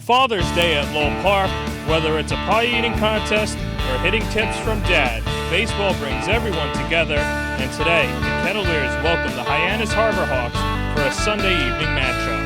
Father's Day at Lowell Park. Whether it's a pie eating contest or hitting tips from Dad, baseball brings everyone together, and today the Kettleers welcome the Hyannis Harbor Hawks for a Sunday evening matchup.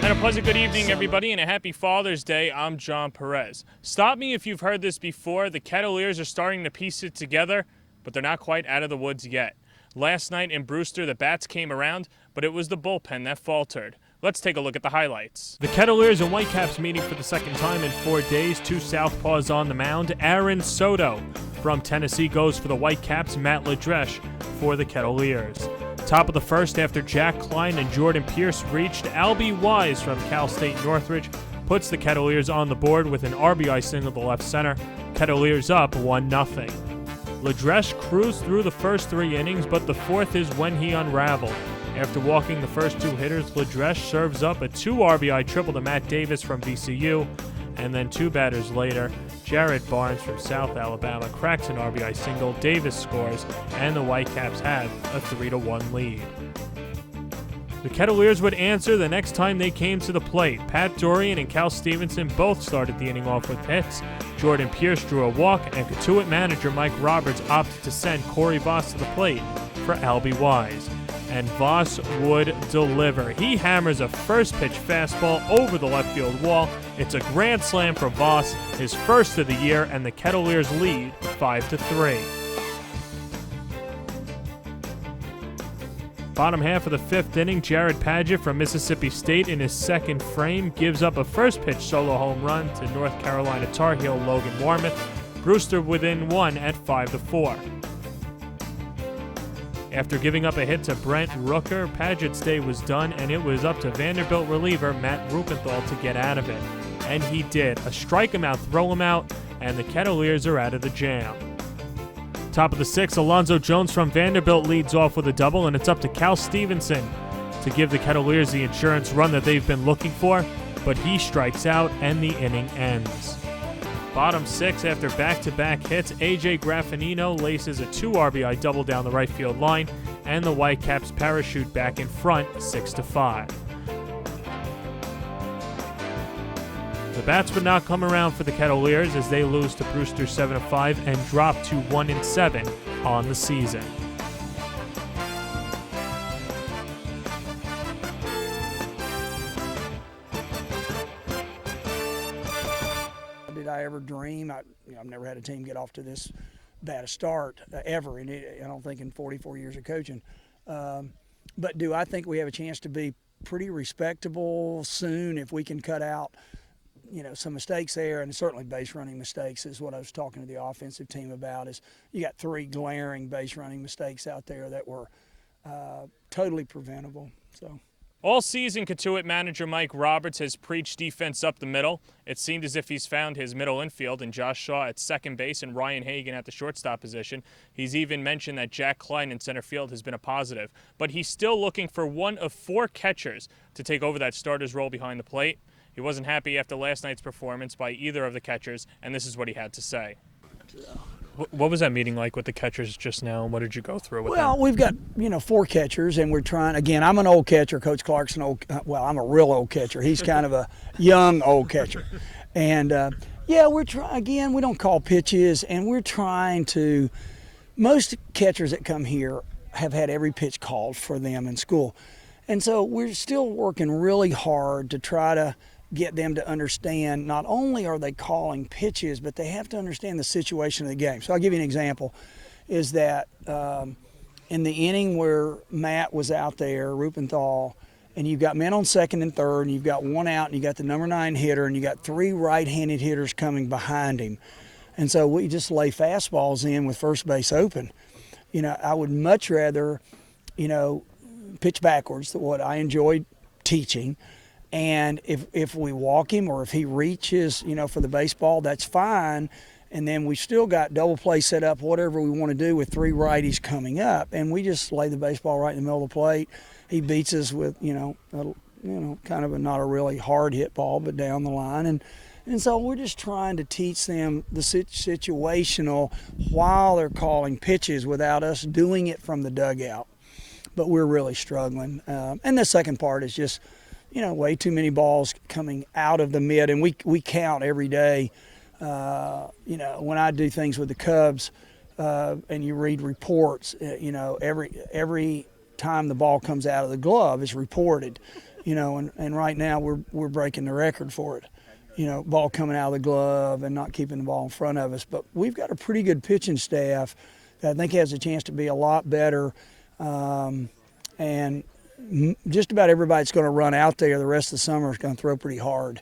And a pleasant good evening, everybody, and a happy Father's Day. I'm John Perez. Stop me if you've heard this before. The Kettleers are starting to piece it together, but they're not quite out of the woods yet. Last night in Brewster, the bats came around, but it was the bullpen that faltered. Let's take a look at the highlights. The Kettleers and Whitecaps meeting for the second time in 4 days. Two southpaws on the mound. Aaron Soto from Tennessee goes for the Whitecaps. Matt Ledresch for the Kettleers. Top of the first after Jack Klein and Jordan Pierce reached. Albie Wise from Cal State Northridge puts the Kettleers on the board with an RBI single to left center. Kettleers up 1-0. Ledresch cruised through the first 3 innings, but the fourth is when he unraveled. After walking the first 2 hitters, Ledresch serves up a 2 RBI triple to Matt Davis from VCU, and then 2 batters later, Jared Barnes from South Alabama cracks an RBI single, Davis scores, and the Whitecaps have a 3-1 lead. The Kettleers would answer the next time they came to the plate. Pat Dorian and Cal Stevenson both started the inning off with hits. Jordan Pierce drew a walk, and Cotuit manager Mike Roberts opted to send Corey Voss to the plate for Albie Wise. And Voss would deliver. He hammers a first-pitch fastball over the left field wall. It's a grand slam for Voss, his first of the year, and the Kettleers lead 5-3. Bottom half of the 5th inning, Jared Padgett from Mississippi State in his second frame gives up a first-pitch solo home run to North Carolina Tar Heel Logan Warmoth. Brewster within 1 at 5-4. After giving up a hit to Brent Rooker, Padgett's day was done, and it was up to Vanderbilt reliever Matt Rupenthal to get out of it. And he did. A strike him out, throw him out, and the Kettleers are out of the jam. Top of the 6th, Alonzo Jones from Vanderbilt leads off with a double, and it's up to Cal Stevenson to give the Kettleers the insurance run that they've been looking for, but he strikes out, and the inning ends. Bottom 6, after back-to-back hits, A.J. Graffinino laces a 2 RBI double down the right field line, and the Whitecaps parachute back in front 6-5. The bats would not come around for the Kettleers as they lose to Brewster 7-5 and drop to 1-7 on the season. Did I ever dream? I've never had a team get off to this bad a start ever, and I don't think in 44 years of coaching. But do I think we have a chance to be pretty respectable soon if we can cut out, some mistakes there, and certainly base running mistakes is what I was talking to the offensive team about. Is you got 3 glaring base running mistakes out there that were totally preventable. So. All season, Cotuit manager Mike Roberts has preached defense up the middle. It seemed as if he's found his middle infield in Josh Shaw at second base and Ryan Hagan at the shortstop position. He's even mentioned that Jack Klein in center field has been a positive. But he's still looking for one of 4 catchers to take over that starter's role behind the plate. He wasn't happy after last night's performance by either of the catchers, and this is what he had to say. What was that meeting like with the catchers just now, and what did you go through with them? Well, we've got, 4 catchers, and we're trying, again, I'm an old catcher. Coach Clark's I'm a real old catcher. He's kind of a young old catcher. And, we're trying, again, we don't call pitches, and we're trying to, most catchers that come here have had every pitch called for them in school. And so we're still working really hard to try to get them to understand not only are they calling pitches, but they have to understand the situation of the game. So I'll give you an example, is that in the inning where Matt was out there, Rupenthal, and you've got men on second and third, and you've got 1 out, and you got the number 9 hitter, and you got 3 right-handed hitters coming behind him. And so we just lay fastballs in with first base open. I would much rather, pitch backwards, what I enjoyed teaching. And if we walk him or if he reaches, for the baseball, that's fine. And then we still got double play set up, whatever we want to do with 3 righties coming up. And we just lay the baseball right in the middle of the plate. He beats us with, kind of not a really hard hit ball, but down the line. And so we're just trying to teach them the situational while they're calling pitches without us doing it from the dugout. But we're really struggling. And the second part is just way too many balls coming out of the mid, and we count every day. When I do things with the Cubs, and you read reports, every time the ball comes out of the glove is reported, and right now we're breaking the record for it. Ball coming out of the glove and not keeping the ball in front of us. But we've got a pretty good pitching staff that I think has a chance to be a lot better. And just about everybody that's going to run out there the rest of the summer is going to throw pretty hard.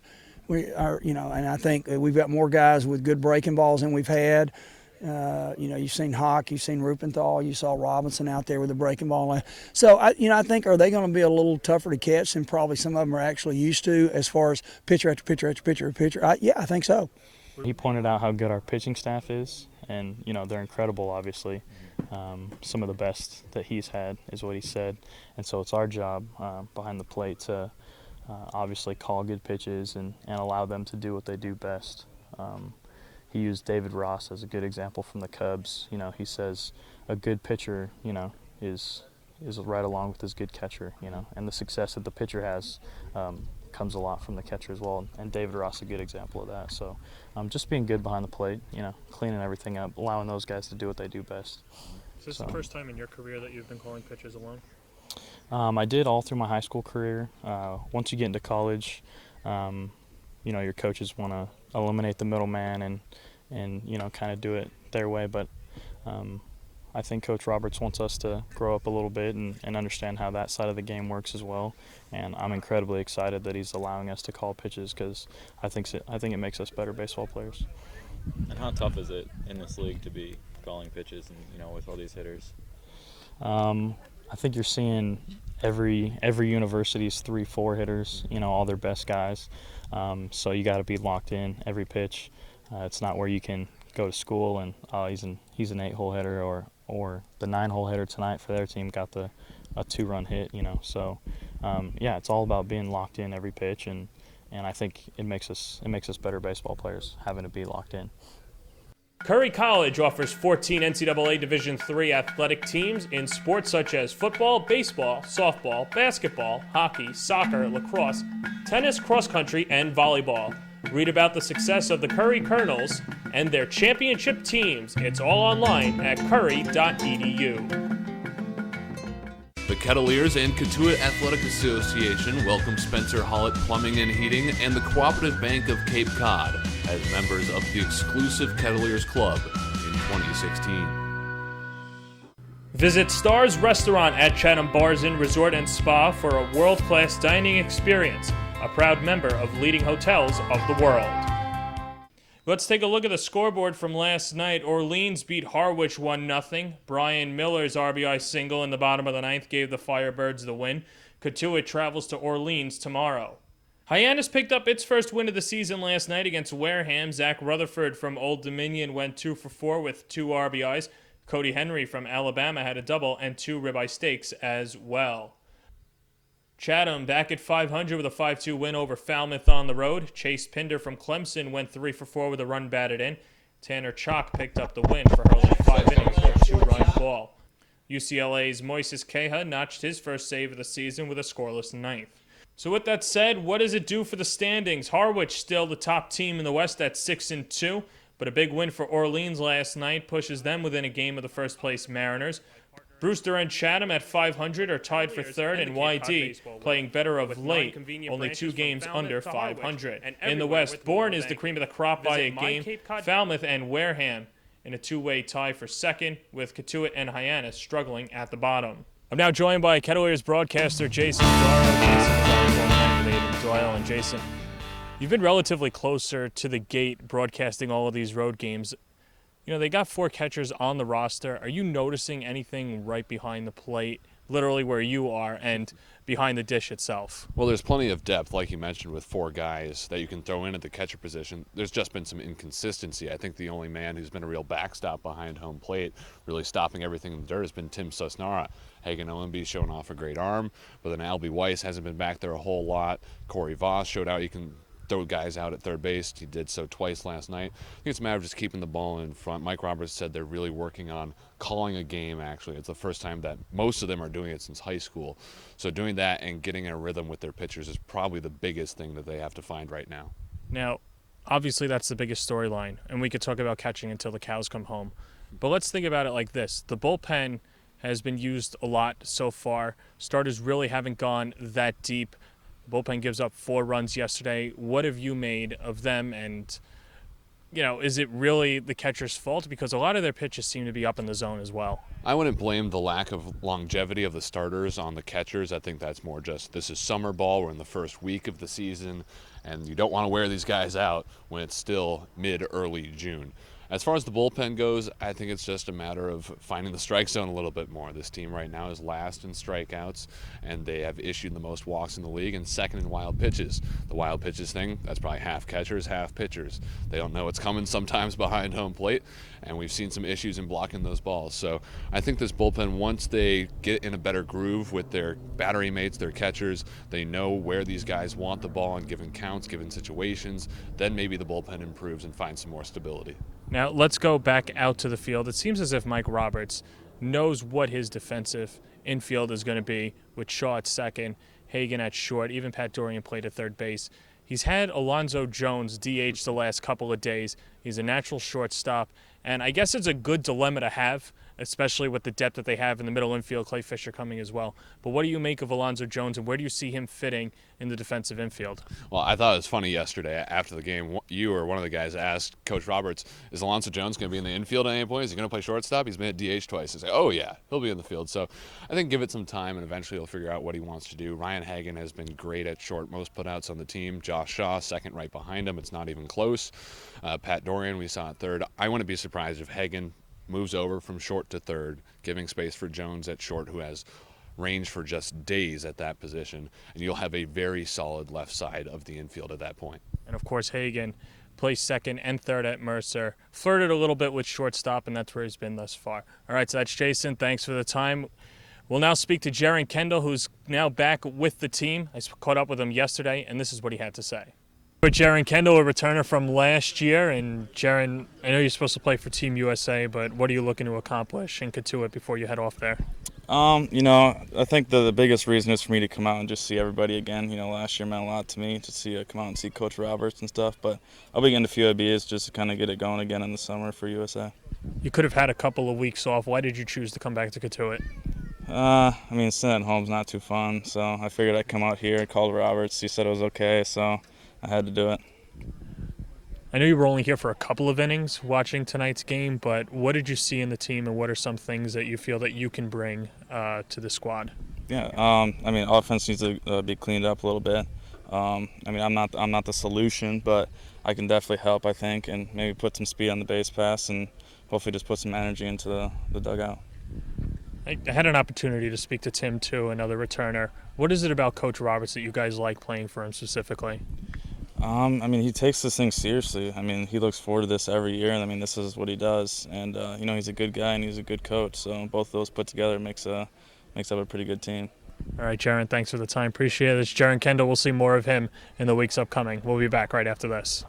And I think we've got more guys with good breaking balls than we've had. You've seen Hawk, you've seen Rupenthal, you saw Robinson out there with a breaking ball. So, I think, are they going to be a little tougher to catch than probably some of them are actually used to as far as pitcher after pitcher after pitcher after pitcher? Yeah, I think so. He pointed out how good our pitching staff is, and, they're incredible, obviously. Some of the best that he's had is what he said. And so it's our job behind the plate to obviously call good pitches and allow them to do what they do best. He used David Ross as a good example from the Cubs. He says a good pitcher, is right along with his good catcher, and the success that the pitcher has comes a lot from the catcher as well. And David Ross is a good example of that. So just being good behind the plate, cleaning everything up, allowing those guys to do what they do best. Is this the first time in your career that you've been calling pitches alone? I did all through my high school career. Once you get into college, your coaches want to eliminate the middleman and kind of do it their way. But I think Coach Roberts wants us to grow up a little bit and understand how that side of the game works as well. And I'm incredibly excited that he's allowing us to call pitches because I think it makes us better baseball players. And how tough is it in this league to be calling pitches and with all these hitters? I think you're seeing every university's 3-4 hitters, all their best guys. So you got to be locked in every pitch. It's not where you can go to school and he's an 8-hole hitter or the 9-hole hitter tonight for their team got a 2-run hit. So it's all about being locked in every pitch and I think it makes us better baseball players having to be locked in. Curry College offers 14 NCAA Division III athletic teams in sports such as football, baseball, softball, basketball, hockey, soccer, lacrosse, tennis, cross country, and volleyball. Read about the success of the Curry Colonels and their championship teams. It's all online at curry.edu. The Kettleers and Cotuit Athletic Association welcome Spencer Hollett Plumbing and Heating and the Cooperative Bank of Cape Cod as members of the exclusive Kettleers Club in 2016. Visit Stars Restaurant at Chatham Bars Inn Resort and Spa for a world-class dining experience, a proud member of leading hotels of the world. Let's take a look at the scoreboard from last night. Orleans beat Harwich 1-0. Brian Miller's RBI single in the bottom of the ninth gave the Firebirds the win. Cotuit travels to Orleans tomorrow. Hyannis picked up its first win of the season last night against Wareham. Zach Rutherford from Old Dominion went 2 for 4 with 2 RBIs. Cody Henry from Alabama had a double and 2 ribeye steaks as well. Chatham back at 500 with a 5-2 win over Falmouth on the road. Chase Pinder from Clemson went 3 for 4 with a run batted in. Tanner Chalk picked up the win for hurling 5 innings with a 2-run ball. UCLA's Moises Queja notched his first save of the season with a scoreless ninth. So with that said, what does it do for the standings? Harwich still the top team in the West at 6-2, but a big win for Orleans last night pushes them within a game of the first place Mariners. Brewster and Chatham at 500 are tied for third, and YD playing better of late, only 2 games under 500. In the West, Bourne is the cream of the crop by a game. Falmouth and Wareham in a 2-way tie for second, with Cotuit and Hyannis struggling at the bottom. I'm now joined by Kettleers broadcaster Jason Zaro. Jason is on the phone with Aiden Doyle. And Jason, you've been relatively closer to the gate broadcasting all of these road games. They got 4 catchers on the roster. Are you noticing anything right behind the plate, literally where you are, and behind the dish itself? Well, there's plenty of depth, like you mentioned, with 4 guys that you can throw in at the catcher position. There's just been some inconsistency. I think the only man who's been a real backstop behind home plate, really stopping everything in the dirt, has been Tim Susnara. Hagan Owenby showing off a great arm, but then Albie Weiss hasn't been back there a whole lot. Corey Voss showed out. You can throw guys out at third base. He did so twice last night. I think it's a matter of just keeping the ball in front. Mike Roberts said they're really working on calling a game, actually. It's the first time that most of them are doing it since high school. So doing that and getting in a rhythm with their pitchers is probably the biggest thing that they have to find right now. Now, obviously that's the biggest storyline, and we could talk about catching until the cows come home. But let's think about it like this. The bullpen has been used a lot so far. Starters really haven't gone that deep. The bullpen gives up 4 runs yesterday. What have you made of them? And, is it really the catcher's fault? Because a lot of their pitches seem to be up in the zone as well. I wouldn't blame the lack of longevity of the starters on the catchers. I think that's more just this is summer ball. We're in the first week of the season, and you don't want to wear these guys out when it's still mid-early June. As far as the bullpen goes, I think it's just a matter of finding the strike zone a little bit more. This team right now is last in strikeouts, and they have issued the most walks in the league and second in wild pitches. The wild pitches thing, that's probably half catchers, half pitchers. They don't know what's coming sometimes behind home plate, and we've seen some issues in blocking those balls. So I think this bullpen, once they get in a better groove with their battery mates, their catchers, they know where these guys want the ball in given counts, given situations, then maybe the bullpen improves and finds some more stability. Now, let's go back out to the field. It seems as if Mike Roberts knows what his defensive infield is going to be, with Shaw at second, Hagan at short, even Pat Dorian played at third base. He's had Alonzo Jones DH the last couple of days. He's a natural shortstop, and I guess it's a good dilemma to have, especially with the depth that they have in the middle infield, Clay Fisher coming as well. But what do you make of Alonzo Jones, and where do you see him fitting in the defensive infield? Well, I thought it was funny yesterday after the game. You or one of the guys asked Coach Roberts, is Alonzo Jones going to be in the infield at any point? Is he going to play shortstop? He's been at DH twice. He's like, oh, yeah, he'll be in the field. So I think give it some time, and eventually he'll figure out what he wants to do. Ryan Hagan has been great at short, most putouts on the team. Josh Shaw, second right behind him. It's not even close. Pat Dorian, we saw at third. I wouldn't be surprised if Hagan moves over from short to third, giving space for Jones at short, who has range for just days at that position, and you'll have a very solid left side of the infield at that point. And, of course, Hagan plays second and third at Mercer. Flirted a little bit with shortstop, and that's where he's been thus far. All right, so that's Jason. Thanks for the time. We'll now speak to Jaron Kendall, who's now back with the team. I caught up with him yesterday, and this is what he had to say. With Jaron Kendall, a returner from last year. And, Jaron, I know you're supposed to play for Team USA, but what are you looking to accomplish in Cotuit before you head off there? I think the biggest reason is for me to come out and just see everybody again. Last year meant a lot to me to come out and see Coach Roberts and stuff. But I'll be getting a few IBs just to kind of get it going again in the summer for USA. You could have had a couple of weeks off. Why did you choose to come back to Cotuit? Sitting at home's not too fun, so I figured I'd come out here. Called Roberts. He said it was okay, so I had to do it. I know you were only here for a couple of innings watching tonight's game, but what did you see in the team, and what are some things that you feel that you can bring to the squad? Yeah, offense needs to be cleaned up a little bit. I'm not the solution, but I can definitely help, I think, and maybe put some speed on the base pass and hopefully just put some energy into the dugout. I had an opportunity to speak to Tim, too, another returner. What is it about Coach Roberts that you guys like playing for him specifically? He takes this thing seriously. He looks forward to this every year, and this is what he does. And he's a good guy and he's a good coach. So both of those put together makes up a pretty good team. All right, Jaron, thanks for the time. Appreciate it. It's Jaron Kendall. We'll see more of him in the weeks upcoming. We'll be back right after this.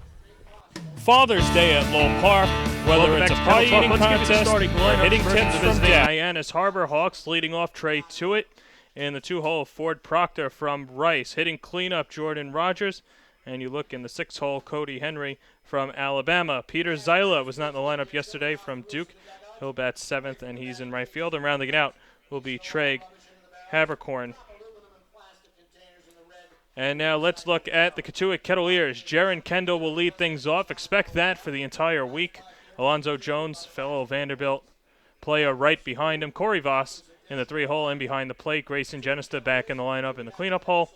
Father's Day at Lowell Park. Whether it's a pie eating contest or hitting tips from Dad. Hyannis Harbor Hawks leading off Trey Tuitt in the 2-hole. Ford Proctor from Rice hitting cleanup Jordan Rogers. And you look in the 6-hole, Cody Henry from Alabama. Peter Zyla was not in the lineup yesterday from Duke. He'll bat 7th, and he's in right field. And rounding it out will be Trey Habercorn. And now let's look at the Cotuit Kettleers. Jaron Kendall will lead things off. Expect that for the entire week. Alonzo Jones, fellow Vanderbilt player, right behind him. Corey Voss in the 3-hole and behind the plate. Grayson Genista back in the lineup in the cleanup hole.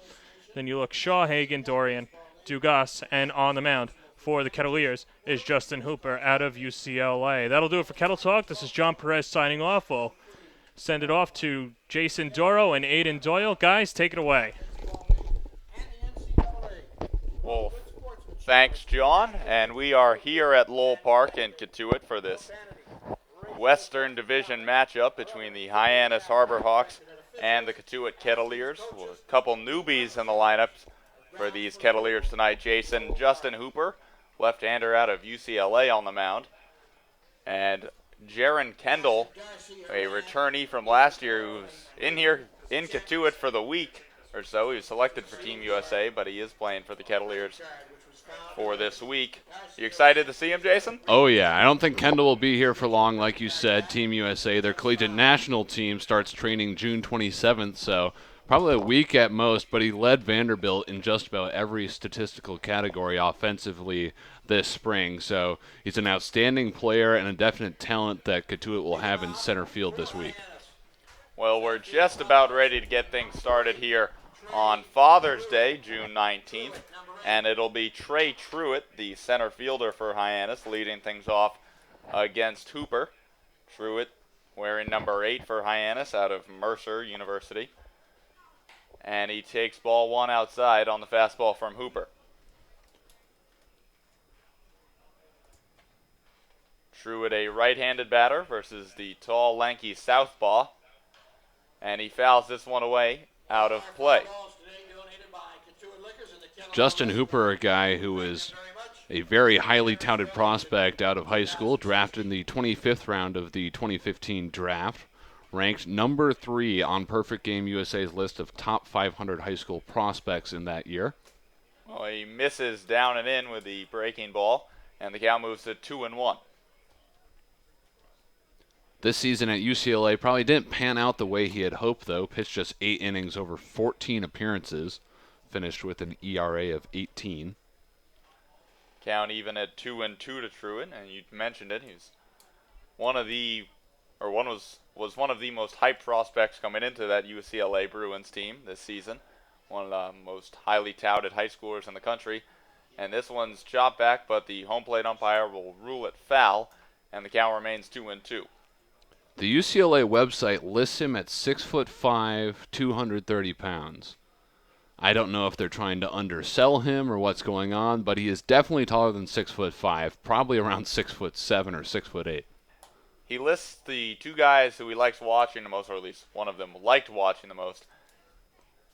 Then you look Shaw, Hagan, Dorian, Dugas, and on the mound for the Kettleers is Justin Hooper out of UCLA. That'll do it for Kettle Talk. This is John Perez signing off. We'll send it off to Jason Doro and Aiden Doyle. Guys, take it away. Well, thanks, John. And we are here at Lowell Park in Cotuit for this Western Division matchup between the Hyannis Harbor Hawks and the Cotuit Kettleers. A couple newbies in the lineup for these Kettleers tonight, Jason. Justin Hooper, left-hander out of UCLA on the mound. And Jaron Kendall, a returnee from last year who's in here in Cotuit for the week or so. He was selected for Team USA, but he is playing for the Kettleers for this week. You excited to see him, Jason? Oh, yeah. I don't think Kendall will be here for long, like you said. Team USA, their collegiate national team, starts training June 27th, so probably a week at most, but he led Vanderbilt in just about every statistical category offensively this spring. So he's an outstanding player and a definite talent that Cotuit will have in center field this week. Well, we're just about ready to get things started here on Father's Day, June 19th, and it'll be Trey Truitt, the center fielder for Hyannis, leading things off against Hooper. Truitt wearing number 8 for Hyannis out of Mercer University. And he takes ball 1 outside on the fastball from Hooper. Truitt, a right-handed batter versus the tall, lanky southpaw. And he fouls this one away out of play. Justin Hooper, a guy who is a very highly touted prospect out of high school, drafted in the 25th round of the 2015 draft. Ranked number 3 on Perfect Game USA's list of top 500 high school prospects in that year. Well, he misses down and in with the breaking ball, and the count moves to 2-1. This season at UCLA probably didn't pan out the way he had hoped, though. Pitched just 8 innings over 14 appearances. Finished with an ERA of 18. Count even at 2-2 to Truitt, and you mentioned it. He's one of the one of the most hyped prospects coming into that UCLA Bruins team this season. One of the most highly touted high schoolers in the country. And this one's chopped back, but the home plate umpire will rule it foul, and the count remains 2-2. The UCLA website lists him at 6'5", 230 pounds. I don't know if they're trying to undersell him or what's going on, but he is definitely taller than 6'5", probably around 6'7" or 6'8". He lists the 2 guys who he likes watching the most, or at least one of them liked watching the most,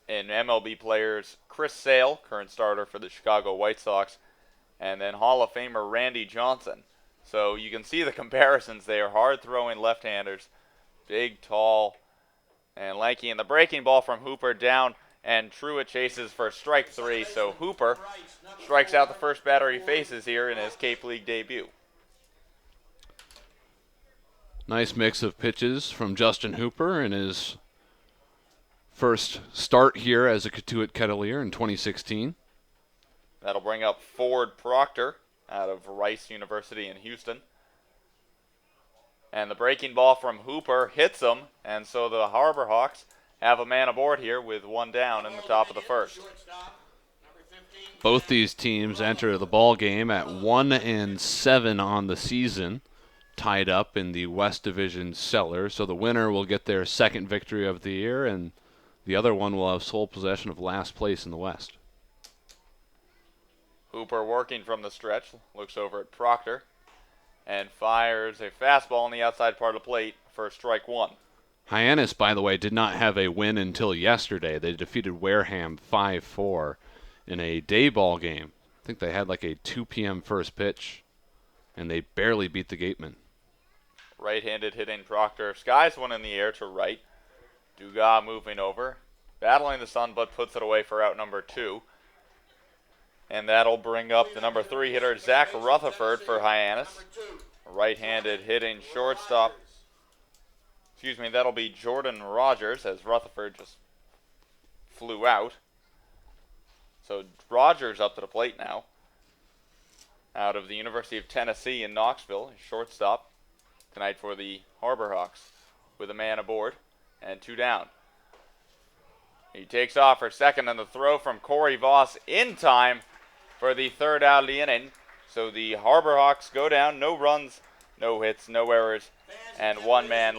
in MLB players: Chris Sale, current starter for the Chicago White Sox, and then Hall of Famer Randy Johnson. So you can see the comparisons there. Hard-throwing left-handers, big, tall, and lanky. And the breaking ball from Hooper down, and Truitt chases for strike 3. So Hooper strikes out the first batter he faces here in his Cape League debut. Nice mix of pitches from Justin Hooper in his first start here as a Cotuit Kettleer in 2016. That'll bring up Ford Proctor out of Rice University in Houston. And the breaking ball from Hooper hits him, and so the Harbor Hawks have a man aboard here with 1 down in the top of the first. Both these teams enter the ball game at 1-7 on the season, tied up in the West Division cellar. So the winner will get their second victory of the year, and the other one will have sole possession of last place in the West. Hooper working from the stretch, looks over at Proctor, and fires a fastball on the outside part of the plate for strike 1. Hyannis, by the way, did not have a win until yesterday. They defeated Wareham 5-4 in a day ball game. I think they had like a 2 p.m. first pitch, and they barely beat the Gatemen. Right-handed hitting Proctor skies one in the air to right. Dugas moving over, battling the sun, but puts it away for out number 2. And that'll bring up the number 3 hitter, Zach Rutherford, for Hyannis. Right-handed hitting shortstop. That'll be Jordan Rogers, as Rutherford just flew out. So Rogers up to the plate now. Out of the University of Tennessee in Knoxville, shortstop tonight for the Harbor Hawks, with a man aboard and 2 down. He takes off for second, and the throw from Corey Voss in time for the 3rd out of the inning. So the Harbor Hawks go down, no runs, no hits, no errors, and no men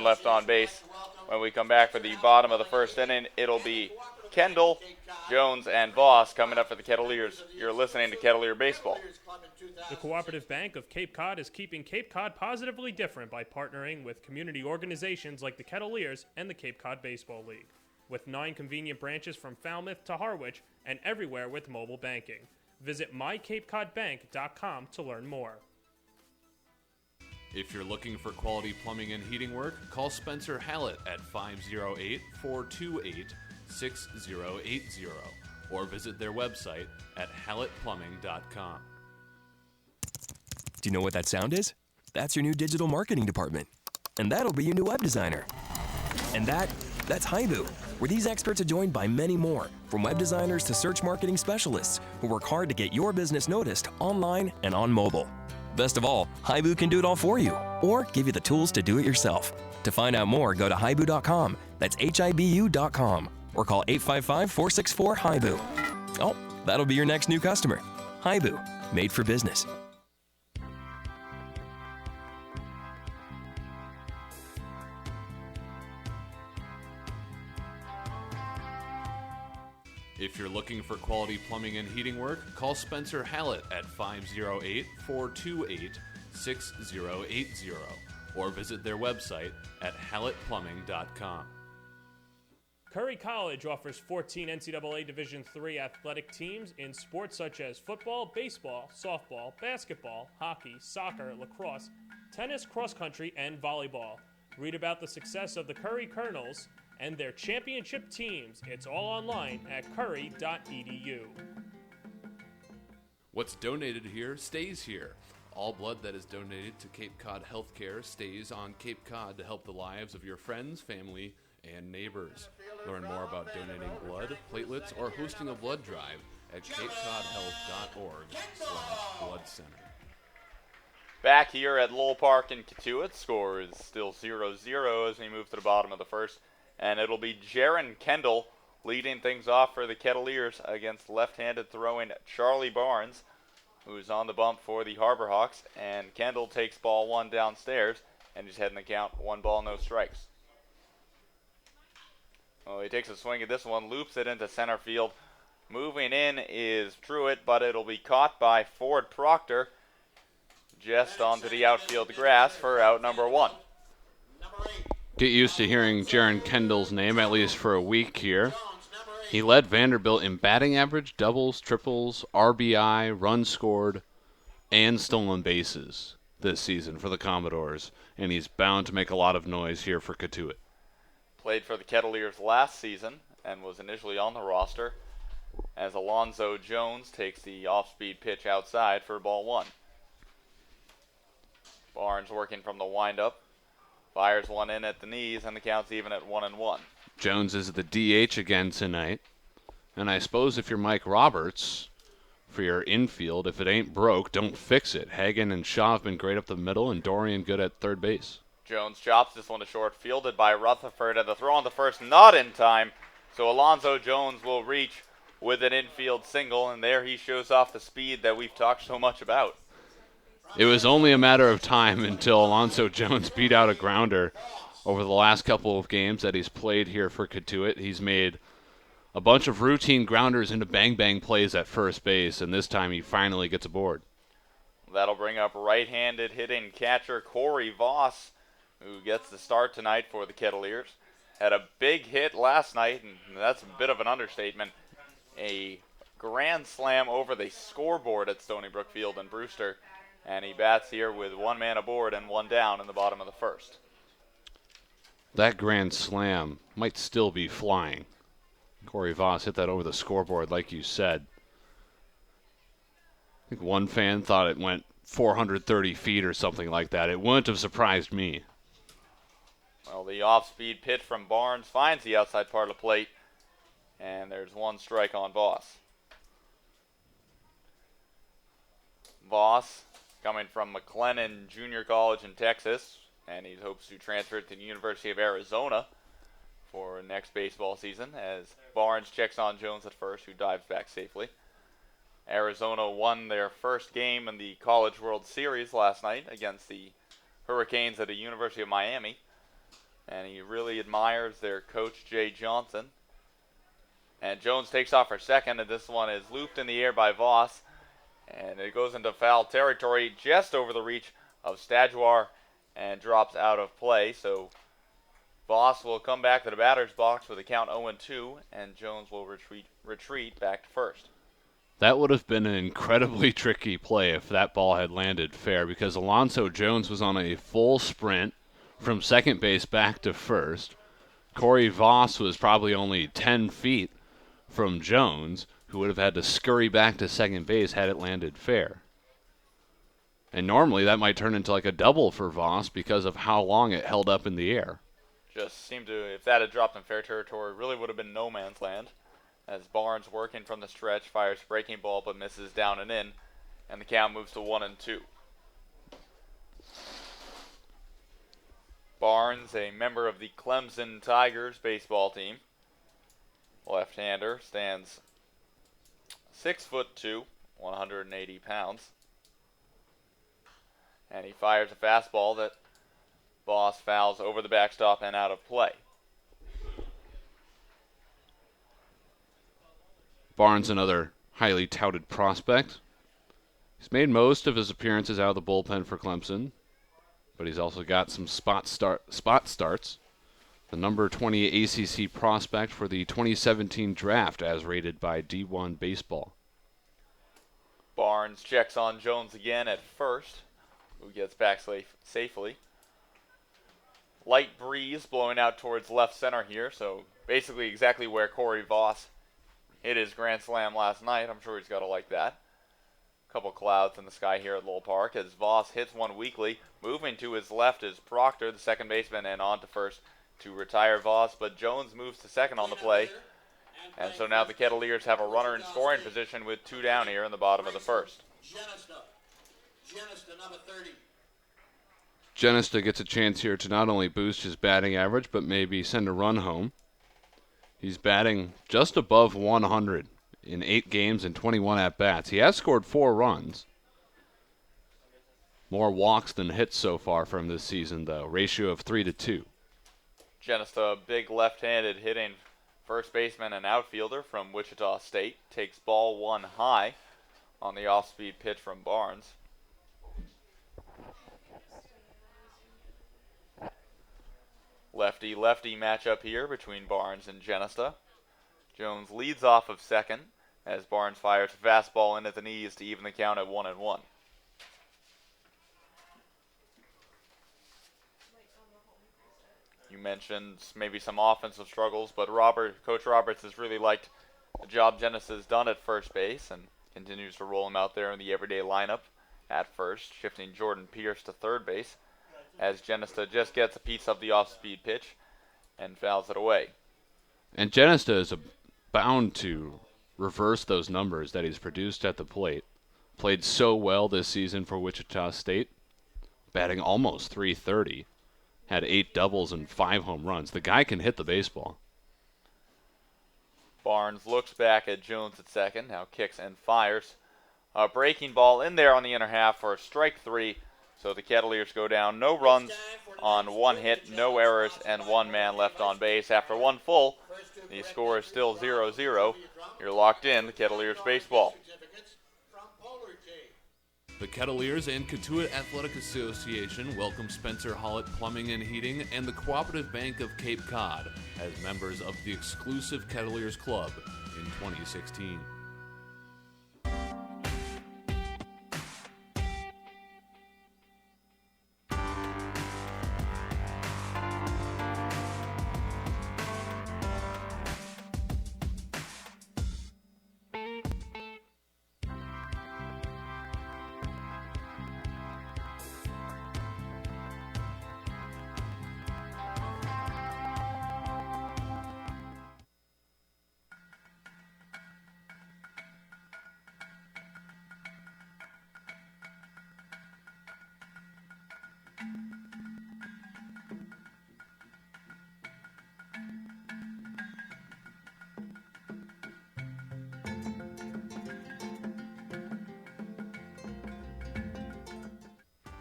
left on base. When we come back for the bottom of the 1st inning, it'll be Kendall, Jones, and Voss coming up for the Kettleers. You're listening to Kettleer Baseball. The Cooperative Bank of Cape Cod is keeping Cape Cod positively different by partnering with community organizations like the Kettleers and the Cape Cod Baseball League. with 9 convenient branches from Falmouth to Harwich and everywhere with mobile banking. Visit mycapecodbank.com to learn more. If you're looking for quality plumbing and heating work, call Spencer Hallett at 508-428-6080 or visit their website at hallettplumbing.com. Do you know what that sound is? That's your new digital marketing department. And that'll be your new web designer. And that's Haibu, where these experts are joined by many more, from web designers to search marketing specialists who work hard to get your business noticed online and on mobile. Best of all, Haibu can do it all for you, or give you the tools to do it yourself. To find out more, go to haibu.com, that's HIBU.com, or call 855-464-HAIBU. Oh, that'll be your next new customer. Haibu, made for business. If you're looking for quality plumbing and heating work, call Spencer Hallett at 508-428-6080 or visit their website at hallettplumbing.com. Curry College offers 14 NCAA Division III athletic teams in sports such as football, baseball, softball, basketball, hockey, soccer, lacrosse, tennis, cross country, and volleyball. Read about the success of the Curry Colonels and their championship teams. It's all online at curry.edu. What's donated here stays here. All blood that is donated to Cape Cod Healthcare stays on Cape Cod to help the lives of your friends, family, and neighbors. Learn more about donating blood, platelets, or hosting a blood drive at capecodhealth.org/blood center. Back here at Lowell Park in Cotuit, score is still 0-0 as we move to the bottom of the first. And it'll be Jaron Kendall leading things off for the Kettleers against left-handed throwing Charlie Barnes, who's on the bump for the Harbor Hawks. And Kendall takes ball 1 downstairs, and he's heading the count 1 ball, no strikes. Well, he takes a swing at this one, loops it into center field. Moving in is Truitt, but it'll be caught by Ford Proctor just onto the outfield grass for out number 1. Get used to hearing Jaron Kendall's name, at least for a week here. He led Vanderbilt in batting average, doubles, triples, RBI, runs scored, and stolen bases this season for the Commodores, and he's bound to make a lot of noise here for Cotuit. Played for the Kettleers last season and was initially on the roster as Alonzo Jones takes the off-speed pitch outside for ball 1. Barnes working from the windup. Fires one in at the knees, and the count's even at 1-1. Jones is the DH again tonight. And I suppose if you're Mike Roberts, for your infield, if it ain't broke, don't fix it. Hagen and Shaw have been great up the middle, and Dorian good at third base. Jones chops this one to short, fielded by Rutherford, and the throw on the first not in time. So Alonzo Jones will reach with an infield single, and there he shows off the speed that we've talked so much about. It was only a matter of time until Alonzo Jones beat out a grounder over the last couple of games that he's played here for Cotuit. He's made a bunch of routine grounders into bang-bang plays at first base, and this time he finally gets aboard. That'll bring up right-handed hitting catcher Corey Voss, who gets the start tonight for the Kettleers. Had a big hit last night, and that's a bit of an understatement. A grand slam over the scoreboard at Stony Brook Field in Brewster. And he bats here with 1 man aboard and 1 down in the bottom of the first. That grand slam might still be flying. Corey Voss hit that over the scoreboard, like you said. I think one fan thought it went 430 feet or something like that. It wouldn't have surprised me. Well, the off-speed pitch from Barnes finds the outside part of the plate, and there's 1 strike on Voss. Voss, coming from McLennan Junior College in Texas, and he hopes to transfer to the University of Arizona for next baseball season as Barnes checks on Jones at first, who dives back safely. Arizona won their first game in the College World Series last night against the Hurricanes at the University of Miami, and he really admires their coach, Jay Johnson. And Jones takes off for second, and this one is looped in the air by Voss. And it goes into foul territory just over the reach of Staguar and drops out of play. So Voss will come back to the batter's box with a count 0-2, and Jones will retreat back to first. That would have been an incredibly tricky play if that ball had landed fair, because Alonso Jones was on a full sprint from second base back to first. Corey Voss was probably only 10 feet from Jones, who would have had to scurry back to second base had it landed fair. And normally that might turn into like a double for Voss because of how long it held up in the air. Just seemed to, if that had dropped in fair territory, really would have been no man's land. As Barnes, working from the stretch, fires a breaking ball but misses down and in, and the count moves to 1-2. Barnes, a member of the Clemson Tigers baseball team, left-hander, stands 6'2", 180 pounds. And he fires a fastball that Voss fouls over the backstop and out of play. Barnes, another highly touted prospect. He's made most of his appearances out of the bullpen for Clemson, but he's also got some spot starts. The number 20 ACC prospect for the 2017 draft as rated by D1 Baseball. Barnes checks on Jones again at first, who gets back safely. Light breeze blowing out towards left center here, so basically exactly where Corey Voss hit his grand slam last night. I'm sure he's got to like that. A couple clouds in the sky here at Lowell Park as Voss hits one weakly. Moving to his left is Proctor, the second baseman, and on to first to retire Voss, but Jones moves to second on the play. And so now the Kettleers have a runner in scoring position with 2 down here in the bottom of the first. Genesta, number 30. Genesta gets a chance here to not only boost his batting average, but maybe send a run home. He's batting just above 100 in 8 games and 21 at-bats. He has scored 4 runs. More walks than hits so far from this season, though. Ratio of 3-2. Genesta, a big left-handed hitting first baseman and outfielder from Wichita State, takes ball 1 high on the off-speed pitch from Barnes. Lefty-lefty matchup here between Barnes and Genesta. Jones leads off of second as Barnes fires a fastball in at the knees to even the count at 1-1. You mentioned maybe some offensive struggles, but Coach Roberts has really liked the job Genesta has done at first base and continues to roll him out there in the everyday lineup at first, shifting Jordan Pierce to third base, as Genesta just gets a piece of the off-speed pitch and fouls it away. And Genesta is bound to reverse those numbers that he's produced at the plate. Played so well this season for Wichita State, batting almost .330. Had 8 doubles and 5 home runs. The guy can hit the baseball. Barnes looks back at Jones at second, now kicks and fires. A breaking ball in there on the inner half for strike 3. So the Kettleers go down, no runs on 1 hit, no errors, and 1 man left on base. After 1 full, the score is still 0-0. You're locked in to Kettleers baseball. The Kettleers and Cotuit Athletic Association welcome Spencer Hollett Plumbing and Heating and the Cooperative Bank of Cape Cod as members of the exclusive Kettleers Club in 2016.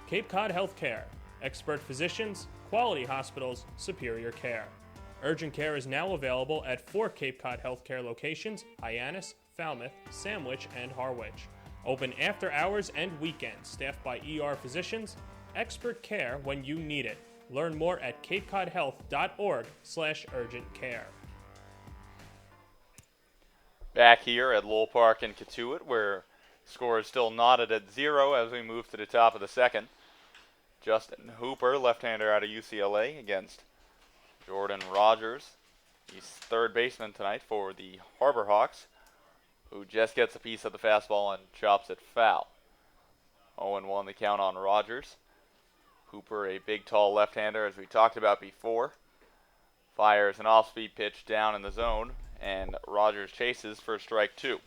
Cape Cod Healthcare. Expert physicians, quality hospitals, superior care. Urgent care is now available at 4 Cape Cod Healthcare locations: Hyannis, Falmouth, Sandwich, and Harwich. Open after hours and weekends, staffed by ER physicians. Expert care when you need it. Learn more at capecodhealth.org/urgent-care. Back here at Lowell Park in Cotuit, where score is still knotted at 0 as we move to the top of the second. Justin Hooper, left-hander out of UCLA, against Jordan Rogers. He's third baseman tonight for the Harbor Hawks, who just gets a piece of the fastball and chops it foul. 0-1 the count on Rogers. Hooper, a big, tall left-hander, as we talked about before, fires an off-speed pitch down in the zone, and Rogers chases for strike 2.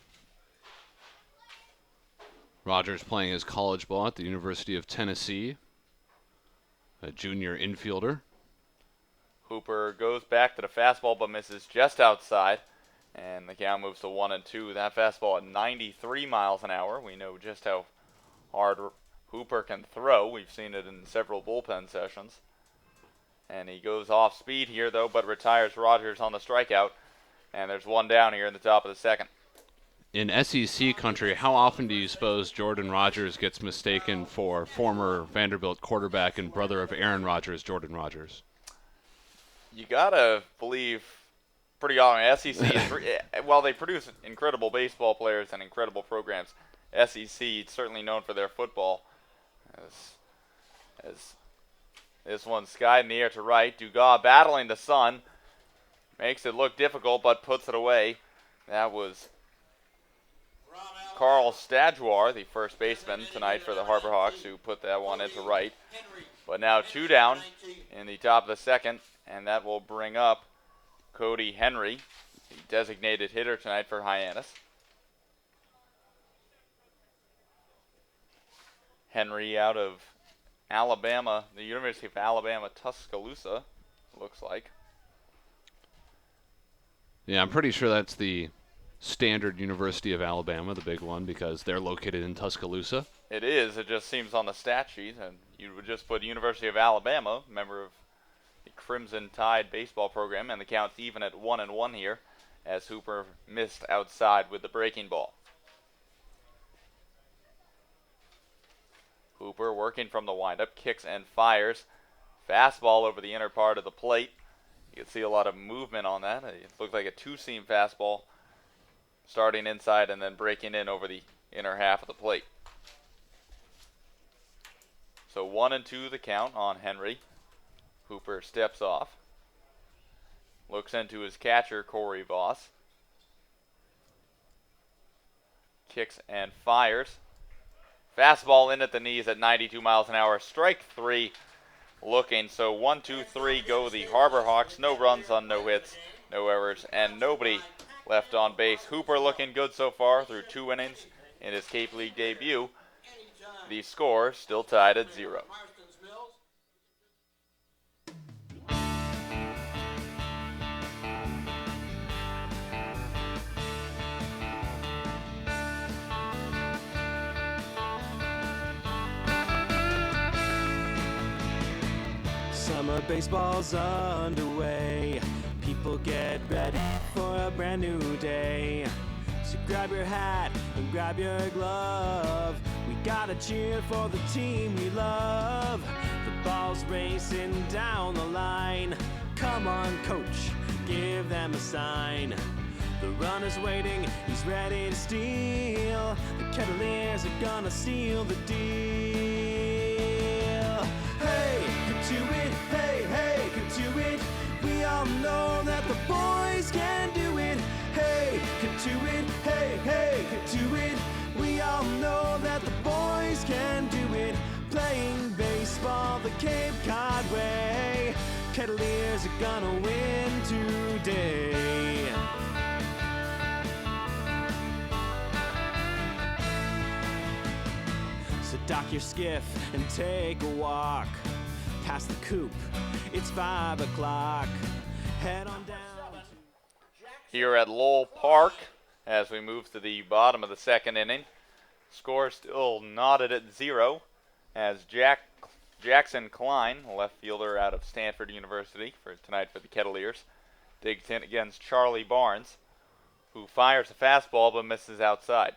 Rogers playing his college ball at the University of Tennessee, a junior infielder. Hooper goes back to the fastball but misses just outside, and the count moves to 1-2. That fastball at 93 miles an hour. We know just how hard Hooper can throw. We've seen it in several bullpen sessions. And he goes off speed here, though, but retires Rogers on the strikeout. And there's one down here in the top of the second. In SEC country, how often do you suppose Jordan Rogers gets mistaken for former Vanderbilt quarterback and brother of Aaron Rodgers, Jordan Rogers? You gotta believe pretty often. SEC, while they produce incredible baseball players and incredible programs, SEC is certainly known for their football. As this one's skied in the air to right. Dugas battling the sun. Makes it look difficult, but puts it away. That was Carl Stadjuar, the first baseman tonight for the Harbor Hawks, who put that one into right. But now 2 down in the top of the second, and that will bring up Cody Henry, the designated hitter tonight for Hyannis. Henry out of Alabama, the University of Alabama, Tuscaloosa, looks like. Yeah, I'm pretty sure that's the standard University of Alabama, the big one, because they're located in Tuscaloosa. It is. It just seems on the stat sheet, and you would just put University of Alabama, member of the Crimson Tide baseball program, and the count's even at 1-1 here, as Hooper missed outside with the breaking ball. Hooper working from the windup, kicks and fires. Fastball over the inner part of the plate. You can see a lot of movement on that. It looked like a two-seam fastball starting inside and then breaking in over the inner half of the plate. So 1-2 the count on Henry. Hooper steps off. Looks into his catcher, Corey Voss. Kicks and fires. Fastball in at the knees at 92 miles an hour. Strike 3 looking. So 1, 2, 3 go the Harbor Hawks. No runs on no hits, no errors, and nobody left on base. Hooper looking good so far through 2 innings in his Cape League debut. The score still tied at 0. Summer baseball's underway. People get ready for a brand new day. So grab your hat and grab your glove. We gotta cheer for the team we love. The ball's racing down the line. Come on, coach, give them a sign. The runner's waiting, he's ready to steal. The Kettleers are gonna seal the deal. Hey, Cotuit, hey, hey, Cotuit. We all know that the boys can do it. Hey, Cotuit, hey, hey, Cotuit. We all know that the boys can do it. Playing baseball the Cape Cod way. Kettleers are gonna win today. So dock your skiff and take a walk past the coop. It's 5 o'clock. Head on down. Here at Lowell Park, as we move to the bottom of the second inning, score still knotted at 0, as Jackson Klein, left fielder out of Stanford University for tonight for the Kettleers, digs in against Charlie Barnes, who fires a fastball but misses outside.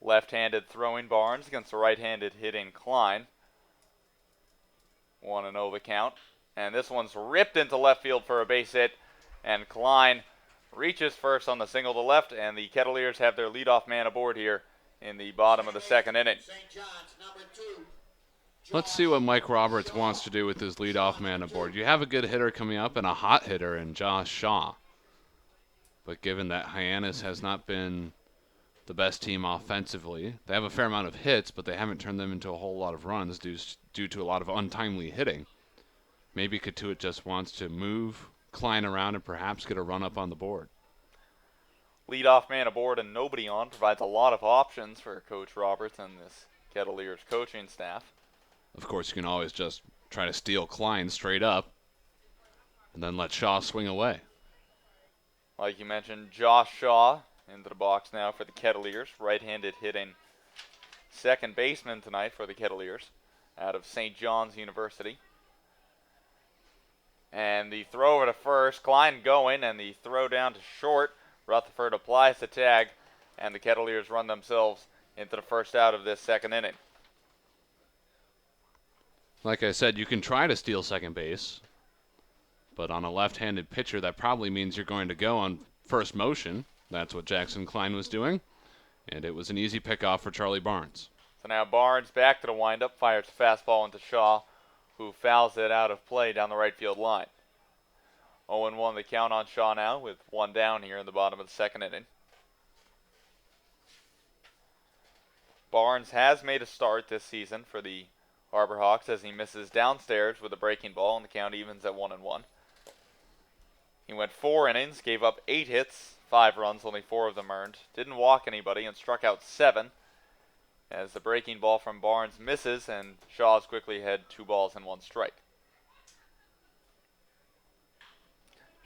Left-handed throwing Barnes against the right-handed hitting Klein. 1-0 the count. And this one's ripped into left field for a base hit. And Klein reaches first on the single to left, and the Kettleers have their leadoff man aboard here in the bottom of the second inning. Let's see what Mike Roberts wants to do with his leadoff man aboard. You have a good hitter coming up and a hot hitter in Josh Shaw. But given that Hyannis has not been the best team offensively, they have a fair amount of hits, but they haven't turned them into a whole lot of runs due to a lot of untimely hitting. Maybe Cotuit just wants to move Klein around and perhaps get a run up on the board. Leadoff man aboard and nobody on provides a lot of options for Coach Roberts and this Kettleers coaching staff. Of course, you can always just try to steal Klein straight up and then let Shaw swing away. Like you mentioned, Josh Shaw into the box now for the Kettleers. Right-handed hitting second baseman tonight for the Kettleers out of St. John's University. And the throw over to first, Klein going, and the throw down to short. Rutherford applies the tag, and the Kettleers run themselves into the first out of this second inning. Like I said, you can try to steal second base, but on a left-handed pitcher, that probably means you're going to go on first motion. That's what Jackson Klein was doing, and it was an easy pickoff for Charlie Barnes. So now Barnes back to the windup, fires a fastball into Shaw, who fouls it out of play down the right field line. 0-1 the count on Shaw now with one down here in the bottom of the second inning. Barnes has made a start this season for the Harbor Hawks as he misses downstairs with a breaking ball, and the count evens at 1-1. He went 4 innings, gave up 8 hits, 5 runs, only 4 of them earned. Didn't walk anybody and struck out 7 as the breaking ball from Barnes misses and Shaw's quickly had 2 balls and 1 strike.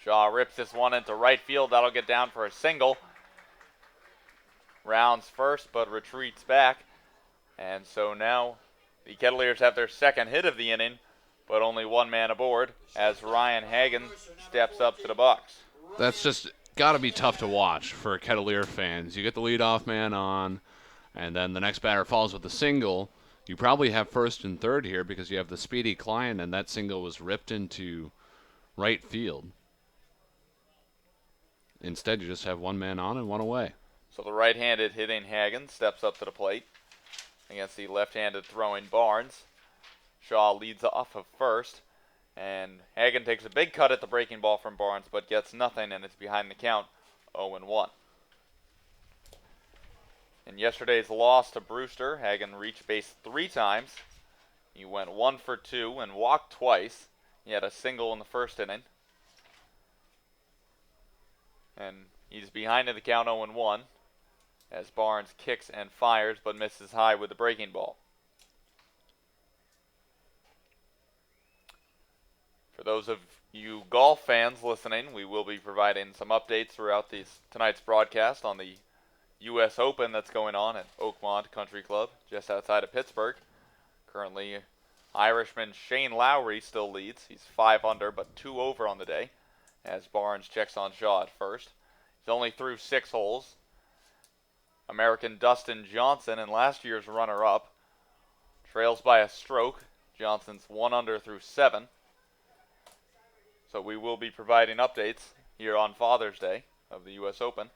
Shaw rips this one into right field. That'll get down for a single. Rounds first but retreats back. And so now the Kettleers have their second hit of the inning, but only one man aboard as Ryan Hagen steps up to the box. That's just got to be tough to watch for Kettleer fans. You get the leadoff man on, and then the next batter falls with a single. You probably have first and third here because you have the speedy Klein, and that single was ripped into right field. Instead, you just have one man on and one away. So the right-handed hitting Hagen steps up to the plate against the left-handed throwing Barnes. Shaw leads off of first, and Hagen takes a big cut at the breaking ball from Barnes, but gets nothing, and it's behind the count, 0-1. In yesterday's loss to Brewster, Hagen reached base 3 times. He went 1 for 2 and walked twice. He had a single in the first inning. And he's behind in the count 0-1 as Barnes kicks and fires but misses high with the breaking ball. For those of you golf fans listening, we will be providing some updates throughout tonight's broadcast on the U.S. Open that's going on at Oakmont Country Club just outside of Pittsburgh. Currently, Irishman Shane Lowry still leads. He's 5 under but 2 over on the day as Barnes checks on Shaw at first. He's only through 6 holes. American Dustin Johnson, and last year's runner-up, trails by a stroke. Johnson's 1 under through 7. So we will be providing updates here on Father's Day of the U.S. Open.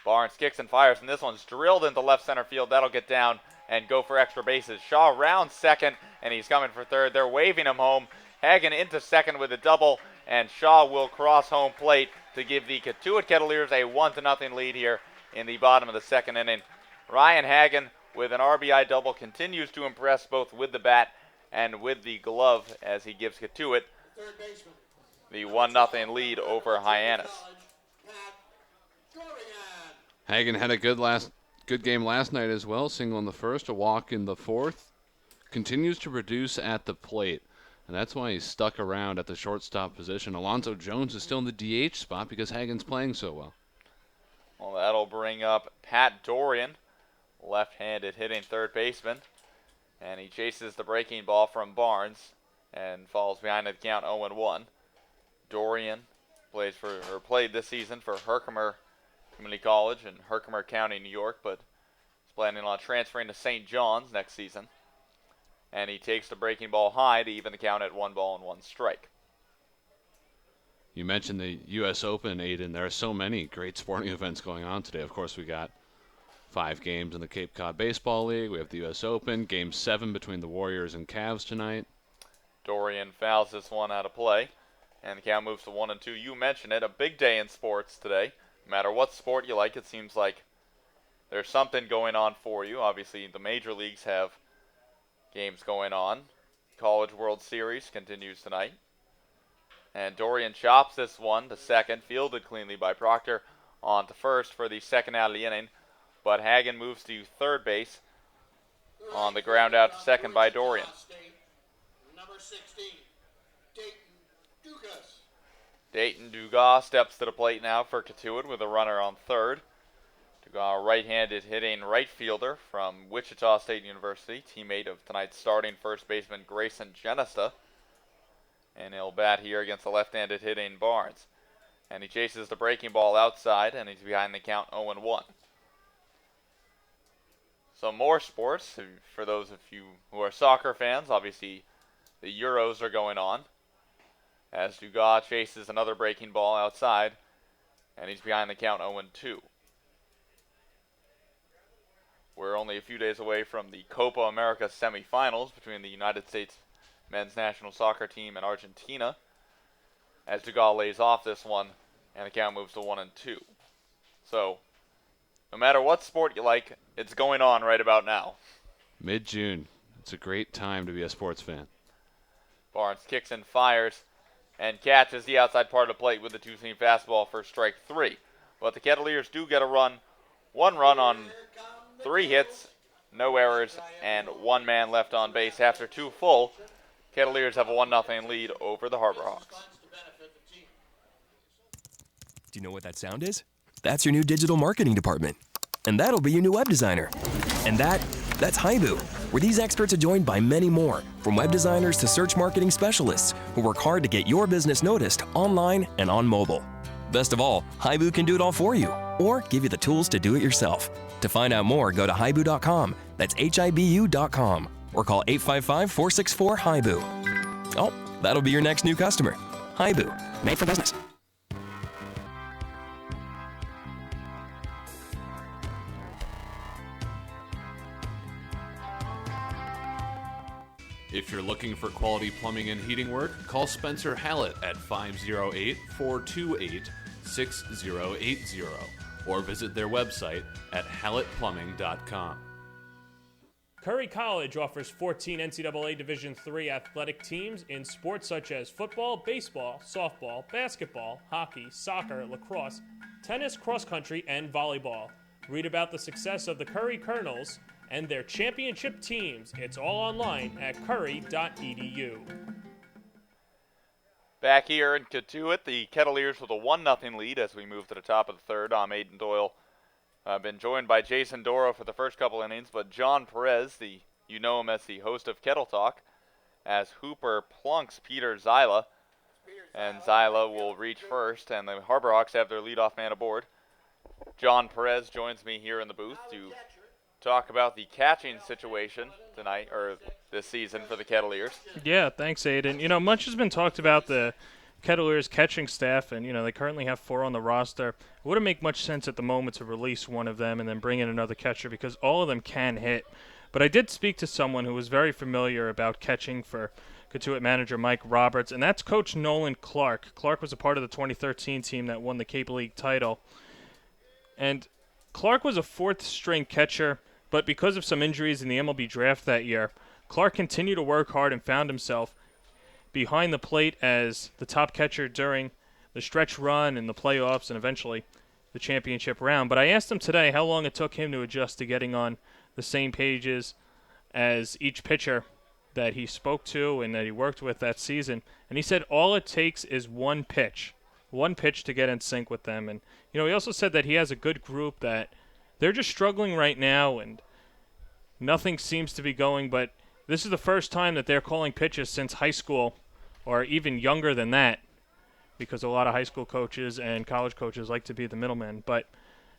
Barnes kicks and fires, and this one's drilled into left center field. That'll get down and go for extra bases. Shaw rounds second, and he's coming for third. They're waving him home. Hagen into second with a double, and Shaw will cross home plate to give the Cotuit Kettleers a 1-0 lead here in the bottom of the second inning. Ryan Hagen with an RBI double continues to impress both with the bat and with the glove as he gives Cotuit the 1-0 lead over Hyannis. Hagen had a good game last night as well. Single in the first, a walk in the fourth. Continues to produce at the plate, and that's why he's stuck around at the shortstop position. Alonzo Jones is still in the DH spot because Hagen's playing so well. Well, that'll bring up Pat Dorian, left-handed hitting third baseman, and he chases the breaking ball from Barnes and falls behind the count 0-1. Dorian played this season for Herkimer Community College in Herkimer County, New York, but planning on transferring to St. John's next season. And he takes the breaking ball high to even the count at 1-1 strike. You mentioned the U.S. Open, Aiden. There are so many great sporting events going on today. Of course, we got 5 games in the Cape Cod Baseball League. We have the U.S. Open, Game 7 between the Warriors and Cavs tonight. Dorian fouls this one out of play, and the count moves to 1-2. You mentioned it, a big day in sports today. No matter what sport you like, it seems like there's something going on for you. Obviously, the major leagues have games going on. College World Series continues tonight. And Dorian chops this one to second, fielded cleanly by Proctor, on to first for the second out of the inning. But Hagen moves to third base on the ground out to second by Dorian. Number 16, Dayton Dugas. Dayton Dugas steps to the plate now for Cotuit with a runner on third. Dugas, right-handed hitting right fielder from Wichita State University, teammate of tonight's starting first baseman Grayson Genesta. And he'll bat here against the left-handed hitting Barnes. And he chases the breaking ball outside, and he's behind the count 0-1. Some more sports, for those of you who are soccer fans. Obviously, the Euros are going on, as Dugas chases another breaking ball outside, and he's behind the count 0-2. We're only a few days away from the Copa America semifinals between the United States men's national soccer team and Argentina, as Dugas lays off this one, and the count moves to 1-2. So, no matter what sport you like, it's going on right about now. Mid-June. It's a great time to be a sports fan. Barnes kicks and fires and catches the outside part of the plate with the two-seam fastball for strike 3. But the Kettleers do get a run. 1 run on 3 hits, no errors, and 1 man left on base. After 2 full, Kettleers have a 1-0 lead over the Harbor Hawks. Do you know what that sound is? That's your new digital marketing department. And that'll be your new web designer. And that's Haibu, where these experts are joined by many more, from web designers to search marketing specialists who work hard to get your business noticed online and on mobile. Best of all, Haibu can do it all for you, or give you the tools to do it yourself. To find out more, go to haibu.com. That's HIBU.com. Or call 855-464-HIBU. Oh, that'll be your next new customer. Haibu, made for business. If you're looking for quality plumbing and heating work, call Spencer Hallett at 508-428-6080 or visit their website at hallettplumbing.com. Curry College offers 14 NCAA Division III athletic teams in sports such as football, baseball, softball, basketball, hockey, soccer, lacrosse, tennis, cross country, and volleyball. Read about the success of the Curry Colonels and their championship teams. It's all online at curry.edu. Back here in Cotuit, the Kettleers with a 1-0 lead as we move to the top of the third. I'm Aiden Doyle. I've been joined by Jason Doro for the first couple innings, but John Perez, you know him as the host of Kettle Talk, as Hooper plunks Peter Zyla, and Zyla will reach first, and the Harbor Hawks have their leadoff man aboard. John Perez joins me here in the booth to talk about the catching situation tonight, or this season, for the Kettleers. Yeah, thanks, Aiden. You know, much has been talked about the Kettleers catching staff, and, you know, they currently have 4 on the roster. It wouldn't make much sense at the moment to release one of them and then bring in another catcher because all of them can hit. But I did speak to someone who was very familiar about catching for Cotuit manager Mike Roberts, and that's Coach Nolan Clark. Clark was a part of the 2013 team that won the Cape League title. And Clark was a 4th-string catcher, but because of some injuries in the MLB draft that year, Clark continued to work hard and found himself behind the plate as the top catcher during the stretch run and the playoffs and eventually the championship round. But I asked him today how long it took him to adjust to getting on the same pages as each pitcher that he spoke to and that he worked with that season. And he said all it takes is one pitch to get in sync with them. And, you know, he also said that he has a good group, that they're just struggling right now and nothing seems to be going, but this is the first time that they're calling pitches since high school, or even younger than that, because a lot of high school coaches and college coaches like to be the middlemen. But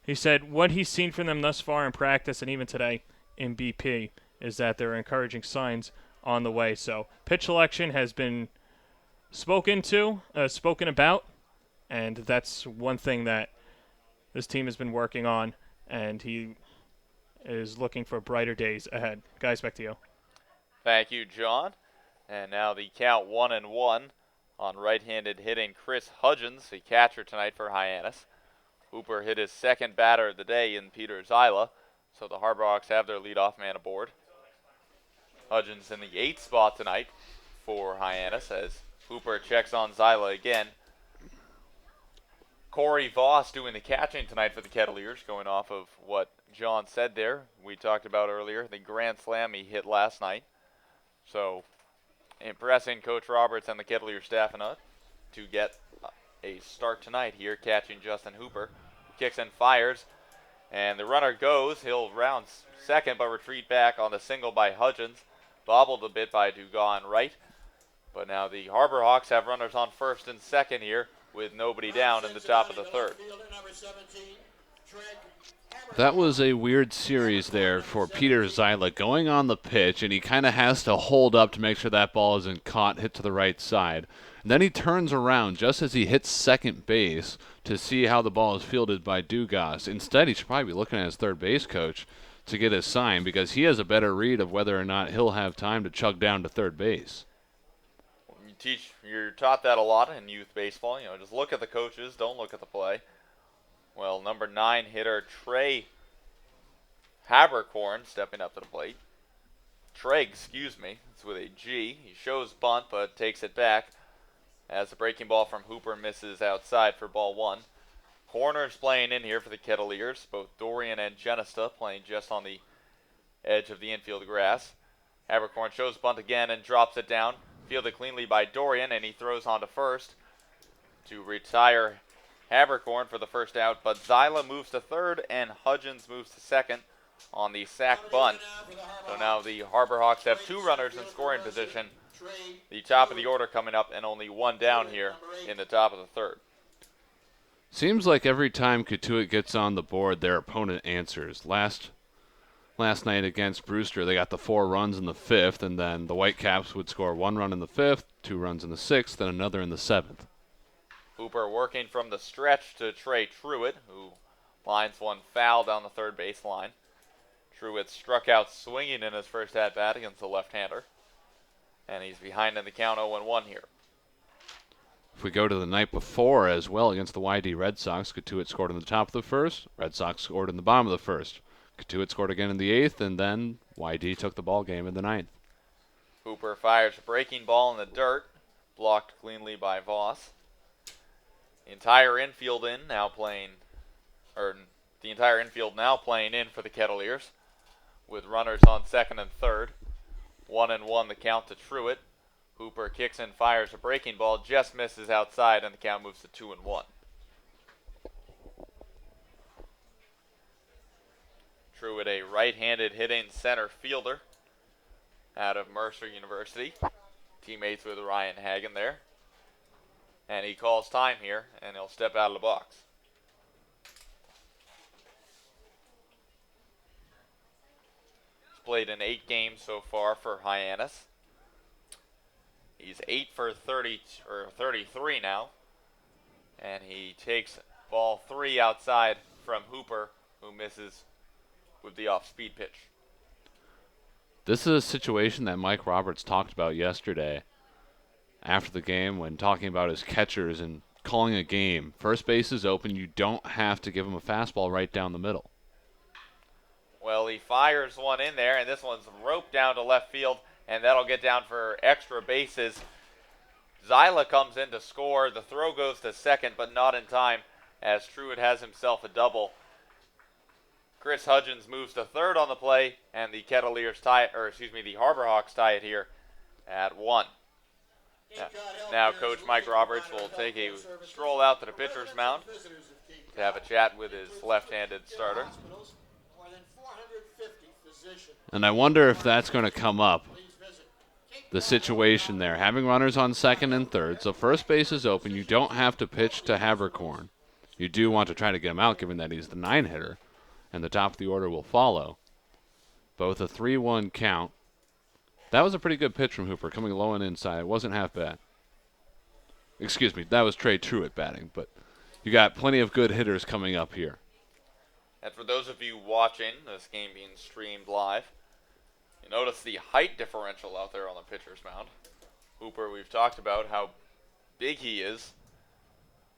he said what he's seen from them thus far in practice and even today in BP is that there are encouraging signs on the way. So pitch selection has been spoken about, and that's one thing that this team has been working on, and he is looking for brighter days ahead. Guys, back to you. Thank you, John. And now the count 1-1 on right-handed hitting Chris Hudgens, the catcher tonight for Hyannis. Hooper hit his second batter of the day in Peter Zyla, so the Harbor Hawks have their leadoff man aboard. Hudgens in the 8th spot tonight for Hyannis as Hooper checks on Zyla again. Corey Voss doing the catching tonight for the Kettleers, going off of what John said there. We talked about earlier the grand slam he hit last night. So impressing Coach Roberts and the Kettleers staff enough to get a start tonight here, catching Justin Hooper. Kicks and fires, and the runner goes. He'll round second but retreat back on the single by Hudgens. Bobbled a bit by Dugas on right. But now the Harbor Hawks have runners on first and second here with nobody down in the top of the third. That was a weird series there for Peter Zyla going on the pitch, and he kind of has to hold up to make sure that ball isn't caught, hit to the right side. And then he turns around just as he hits second base to see how the ball is fielded by Dugas. Instead, he should probably be looking at his third base coach to get his sign because he has a better read of whether or not he'll have time to chug down to third base. You're taught that a lot in youth baseball. Just look at the coaches, don't look at the play. Well, number 9 hitter Trey Habercorn stepping up to the plate. It's with a G. He shows bunt but takes it back as the breaking ball from Hooper misses outside for ball 1. Corners playing in here for the Kettleers. Both Dorian and Genesta playing just on the edge of the infield grass. Habercorn shows bunt again and drops it down. Fielded cleanly by Dorian, and he throws on to first to retire Habercorn for the first out. But Zyla moves to third, and Hudgens moves to second on the sack bunt. So now the Harbor Hawks have 2 runners in scoring position. The top of the order coming up, and only 1 down here in the top of the third. Seems like every time Cotuit gets on the board, their opponent answers. Last night against Brewster, they got the 4 runs in the 5th, and then the Whitecaps would score 1 run in the 5th, 2 runs in the 6th, and another in the 7th. Hooper working from the stretch to Trey Truitt, who lines one foul down the third base line. Truitt struck out swinging in his first at-bat against the left-hander, and he's behind in the count 0-1 here. If we go to the night before as well against the YD Red Sox, Cotuit scored in the top of the first, Red Sox scored in the bottom of the first. Cotuit scored again in the 8th, and then YD took the ball game in the 9th. Hooper fires a breaking ball in the dirt, blocked cleanly by Voss. The entire infield now playing in for the Kettleers, with runners on second and third. 1-1 the count to Truitt. Hooper kicks and fires a breaking ball, just misses outside, and the count moves to 2-1. Truitt, a right-handed hitting center fielder out of Mercer University. Teammates with Ryan Hagen there. And he calls time here, and he'll step out of the box. He's played in 8 games so far for Hyannis. He's 8 for 33 now. And he takes ball 3 outside from Hooper, who misses with the off-speed pitch. This is a situation that Mike Roberts talked about yesterday after the game when talking about his catchers and calling a game. First base is open. You don't have to give him a fastball right down the middle. Well, he fires one in there, and this one's roped down to left field, and that'll get down for extra bases. Zyla comes in to score. The throw goes to second, but not in time, as Truitt has himself a double. Chris Hudgens moves to third on the play, and the the Harbor Hawks tie it here at 1. Now Coach Mike Roberts will take a stroll out to the pitcher's mound to have a chat with his left-handed starter. And I wonder if that's going to come up, the situation there. Having runners on second and third, so first base is open. You don't have to pitch to Habercorn. You do want to try to get him out, given that he's the 9-hitter, and the top of the order will follow. Both a 3-1 count. That was a pretty good pitch from Hooper, coming low and inside. It wasn't half bad. Excuse me, that was Trey Truitt batting, but you got plenty of good hitters coming up here. And for those of you watching this game being streamed live, you notice the height differential out there on the pitcher's mound. Hooper, we've talked about how big he is,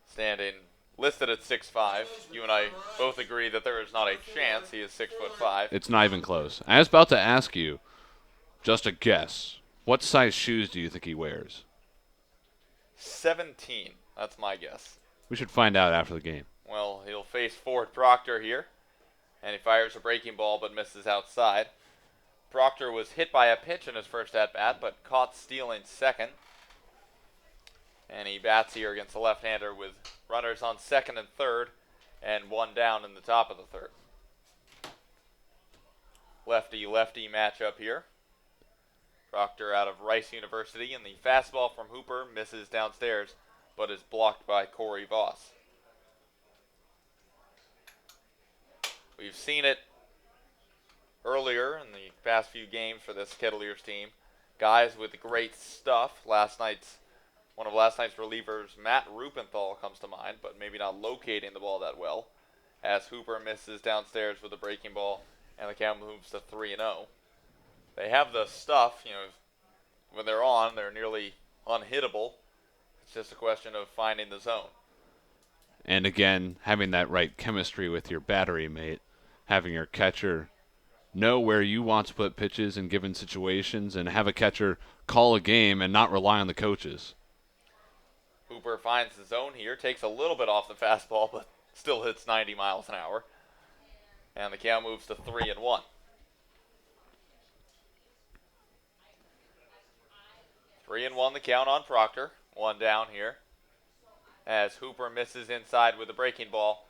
standing listed at 6'5". You and I both agree that there is not a chance he is 6'5". It's not even close. I was about to ask you, just a guess, what size shoes do you think he wears? 17. That's my guess. We should find out after the game. Well, he'll face Ford Proctor here, and he fires a breaking ball but misses outside. Proctor was hit by a pitch in his first at-bat, but caught stealing second. And he bats here against the left-hander with runners on second and third, and one down in the top of the third. Lefty-lefty matchup here. Proctor out of Rice University, and the fastball from Hooper misses downstairs, but is blocked by Corey Voss. We've seen it earlier in the past few games for this Kettleers team. Guys with great stuff. One of last night's relievers, Matt Rupenthal, comes to mind, but maybe not locating the ball that well, as Hooper misses downstairs with a breaking ball, and the count moves to 3-0. They have the stuff, when they're on, they're nearly unhittable. It's just a question of finding the zone. And again, having that right chemistry with your battery mate, having your catcher know where you want to put pitches in given situations, and have a catcher call a game and not rely on the coaches. Hooper finds the zone here, takes a little bit off the fastball, but still hits 90 miles an hour. And the count moves to 3-1. 3-1 the count on Proctor. One down here, as Hooper misses inside with a breaking ball.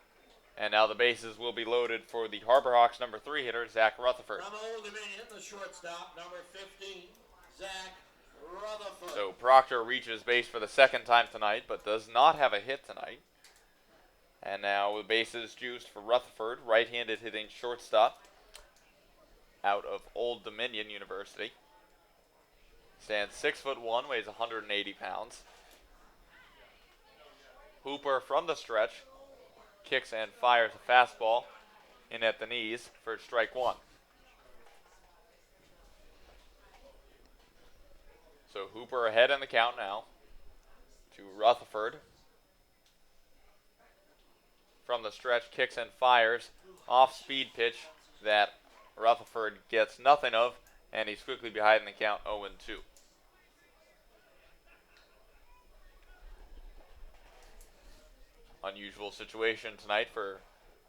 And now the bases will be loaded for the Harbor Hawks number 3 hitter, Zach Rutherford. From Old Dominion, the shortstop, number 15, Zach Rutherford. So Proctor reaches base for the second time tonight, but does not have a hit tonight. And now the bases juiced for Rutherford, right-handed hitting shortstop out of Old Dominion University. Stands 6'1", weighs 180 pounds. Hooper from the stretch kicks and fires a fastball in at the knees for strike one. So Hooper ahead in the count now to Rutherford. From the stretch, kicks and fires. Off-speed pitch that Rutherford gets nothing of, and he's quickly behind the count 0-2. Unusual situation tonight for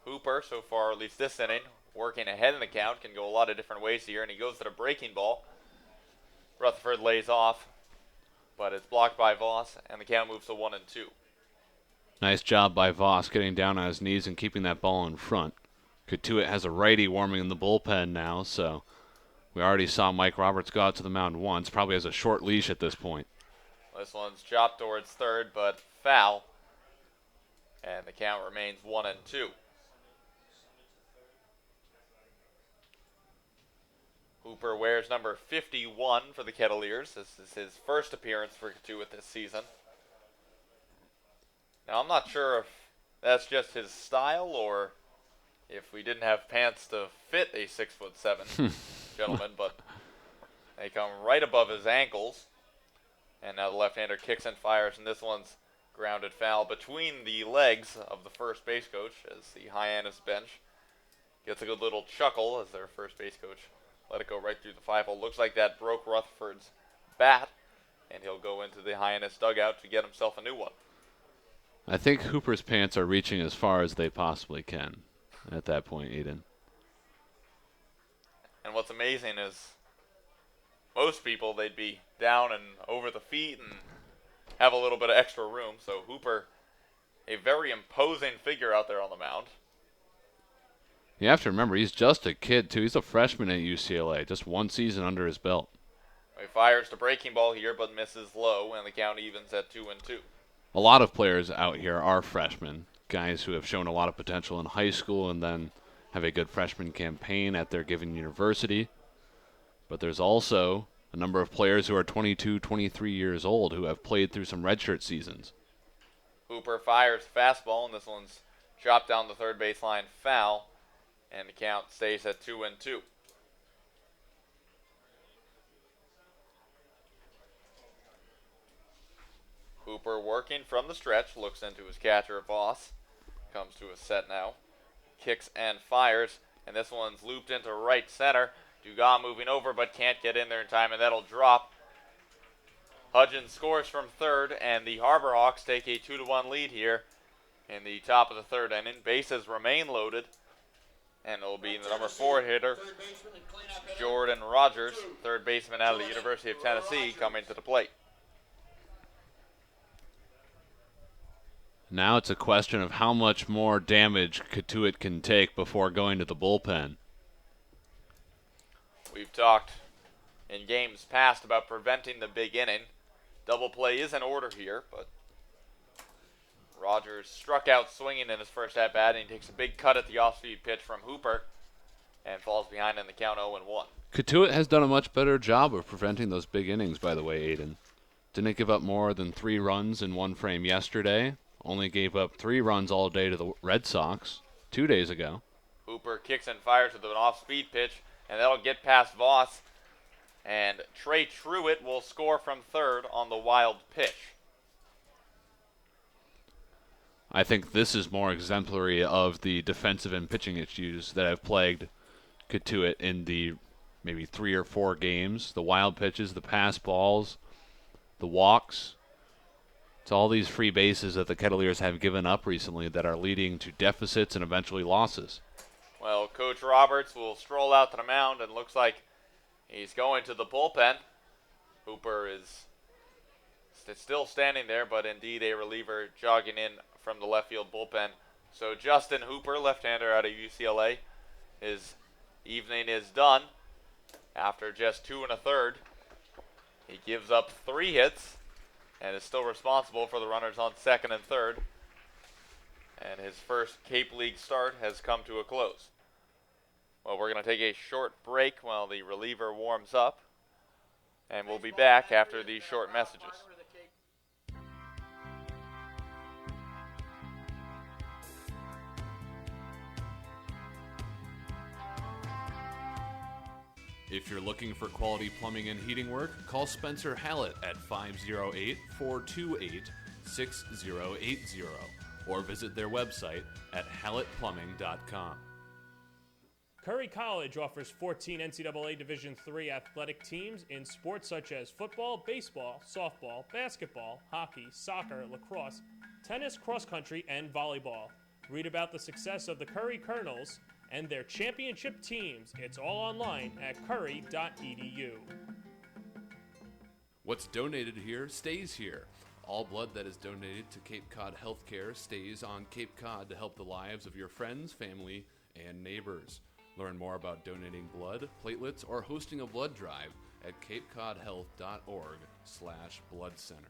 Hooper so far, at least this inning. Working ahead in the count, can go a lot of different ways here, and he goes to the breaking ball. Rutherford lays off, but it's blocked by Voss, and the count moves to 1-2. Nice job by Voss getting down on his knees and keeping that ball in front. Cotuit has a righty warming in the bullpen now, so we already saw Mike Roberts go out to the mound once. Probably has a short leash at this point. This one's chopped towards third, but foul. And the count remains 1-2. Hooper wears number 51 for the Kettleers. This is his first appearance for Cotuit this season. Now, I'm not sure if that's just his style or if we didn't have pants to fit a 6'7" gentleman, but they come right above his ankles. And now the left-hander kicks and fires, and this one's grounded foul between the legs of the first base coach as the Hyannis bench gets a good little chuckle as their first base coach let it go right through the 5-hole. Looks like that broke Rutherford's bat, and he'll go into the Hyannis dugout to get himself a new one. I think Hooper's pants are reaching as far as they possibly can at that point, Eden. And what's amazing is most people, they'd be down and over the feet and have a little bit of extra room. So Hooper, a very imposing figure out there on the mound. You have to remember, he's just a kid, too. He's a freshman at UCLA, just one season under his belt. He fires the breaking ball here, but misses low, and the count evens at 2-2. A lot of players out here are freshmen, guys who have shown a lot of potential in high school and then have a good freshman campaign at their given university. But there's also a number of players who are 22, 23 years old who have played through some redshirt seasons. Hooper fires fastball, and this one's chopped down the third baseline foul, and the count stays at 2-2. Hooper working from the stretch, looks into his catcher, Voss. Comes to a set now. Kicks and fires, and this one's looped into right center. Dugas moving over, but can't get in there in time, and that'll drop. Hudgens scores from third, and the Harbor Hawks take a 2-1 lead here in the top of the third inning. Bases remain loaded, and it'll be the number 4 hitter, Jordan Rogers, third baseman out of the University of Tennessee, coming to the plate. Now it's a question of how much more damage Cotuit can take before going to the bullpen. We've talked in games past about preventing the big inning. Double play is in order here, but Rogers struck out swinging in his first at-bat, and he takes a big cut at the off-speed pitch from Hooper and falls behind in the count 0-1. Cotuit has done a much better job of preventing those big innings, by the way, Aiden. Didn't give up more than 3 runs in one frame yesterday. Only gave up 3 runs all day to the Red Sox 2 days ago. Hooper kicks and fires with an off-speed pitch, and that'll get past Voss. And Trey Truitt will score from third on the wild pitch. I think this is more exemplary of the defensive and pitching issues that have plagued Cotuit in the maybe 3 or 4 games. The wild pitches, the pass balls, the walks. It's all these free bases that the Kettleers have given up recently that are leading to deficits and eventually losses. Well, Coach Roberts will stroll out to the mound, and looks like he's going to the bullpen. Hooper is still standing there, but indeed a reliever jogging in from the left field bullpen. So Justin Hooper, left-hander out of UCLA, his evening is done after just 2 1/3. He gives up 3 hits and is still responsible for the runners on second and third. And his first Cape League start has come to a close. Well, we're going to take a short break while the reliever warms up, and we'll be back after these short messages. If you're looking for quality plumbing and heating work, call Spencer Hallett at 508-428-6080 or visit their website at hallettplumbing.com. Curry College offers 14 NCAA Division III athletic teams in sports such as football, baseball, softball, basketball, hockey, soccer, lacrosse, tennis, cross country, and volleyball. Read about the success of the Curry Colonels and their championship teams. It's all online at curry.edu. What's donated here stays here. All blood that is donated to Cape Cod Healthcare stays on Cape Cod to help the lives of your friends, family, and neighbors. Learn more about donating blood, platelets, or hosting a blood drive at capecodhealth.org/blood center.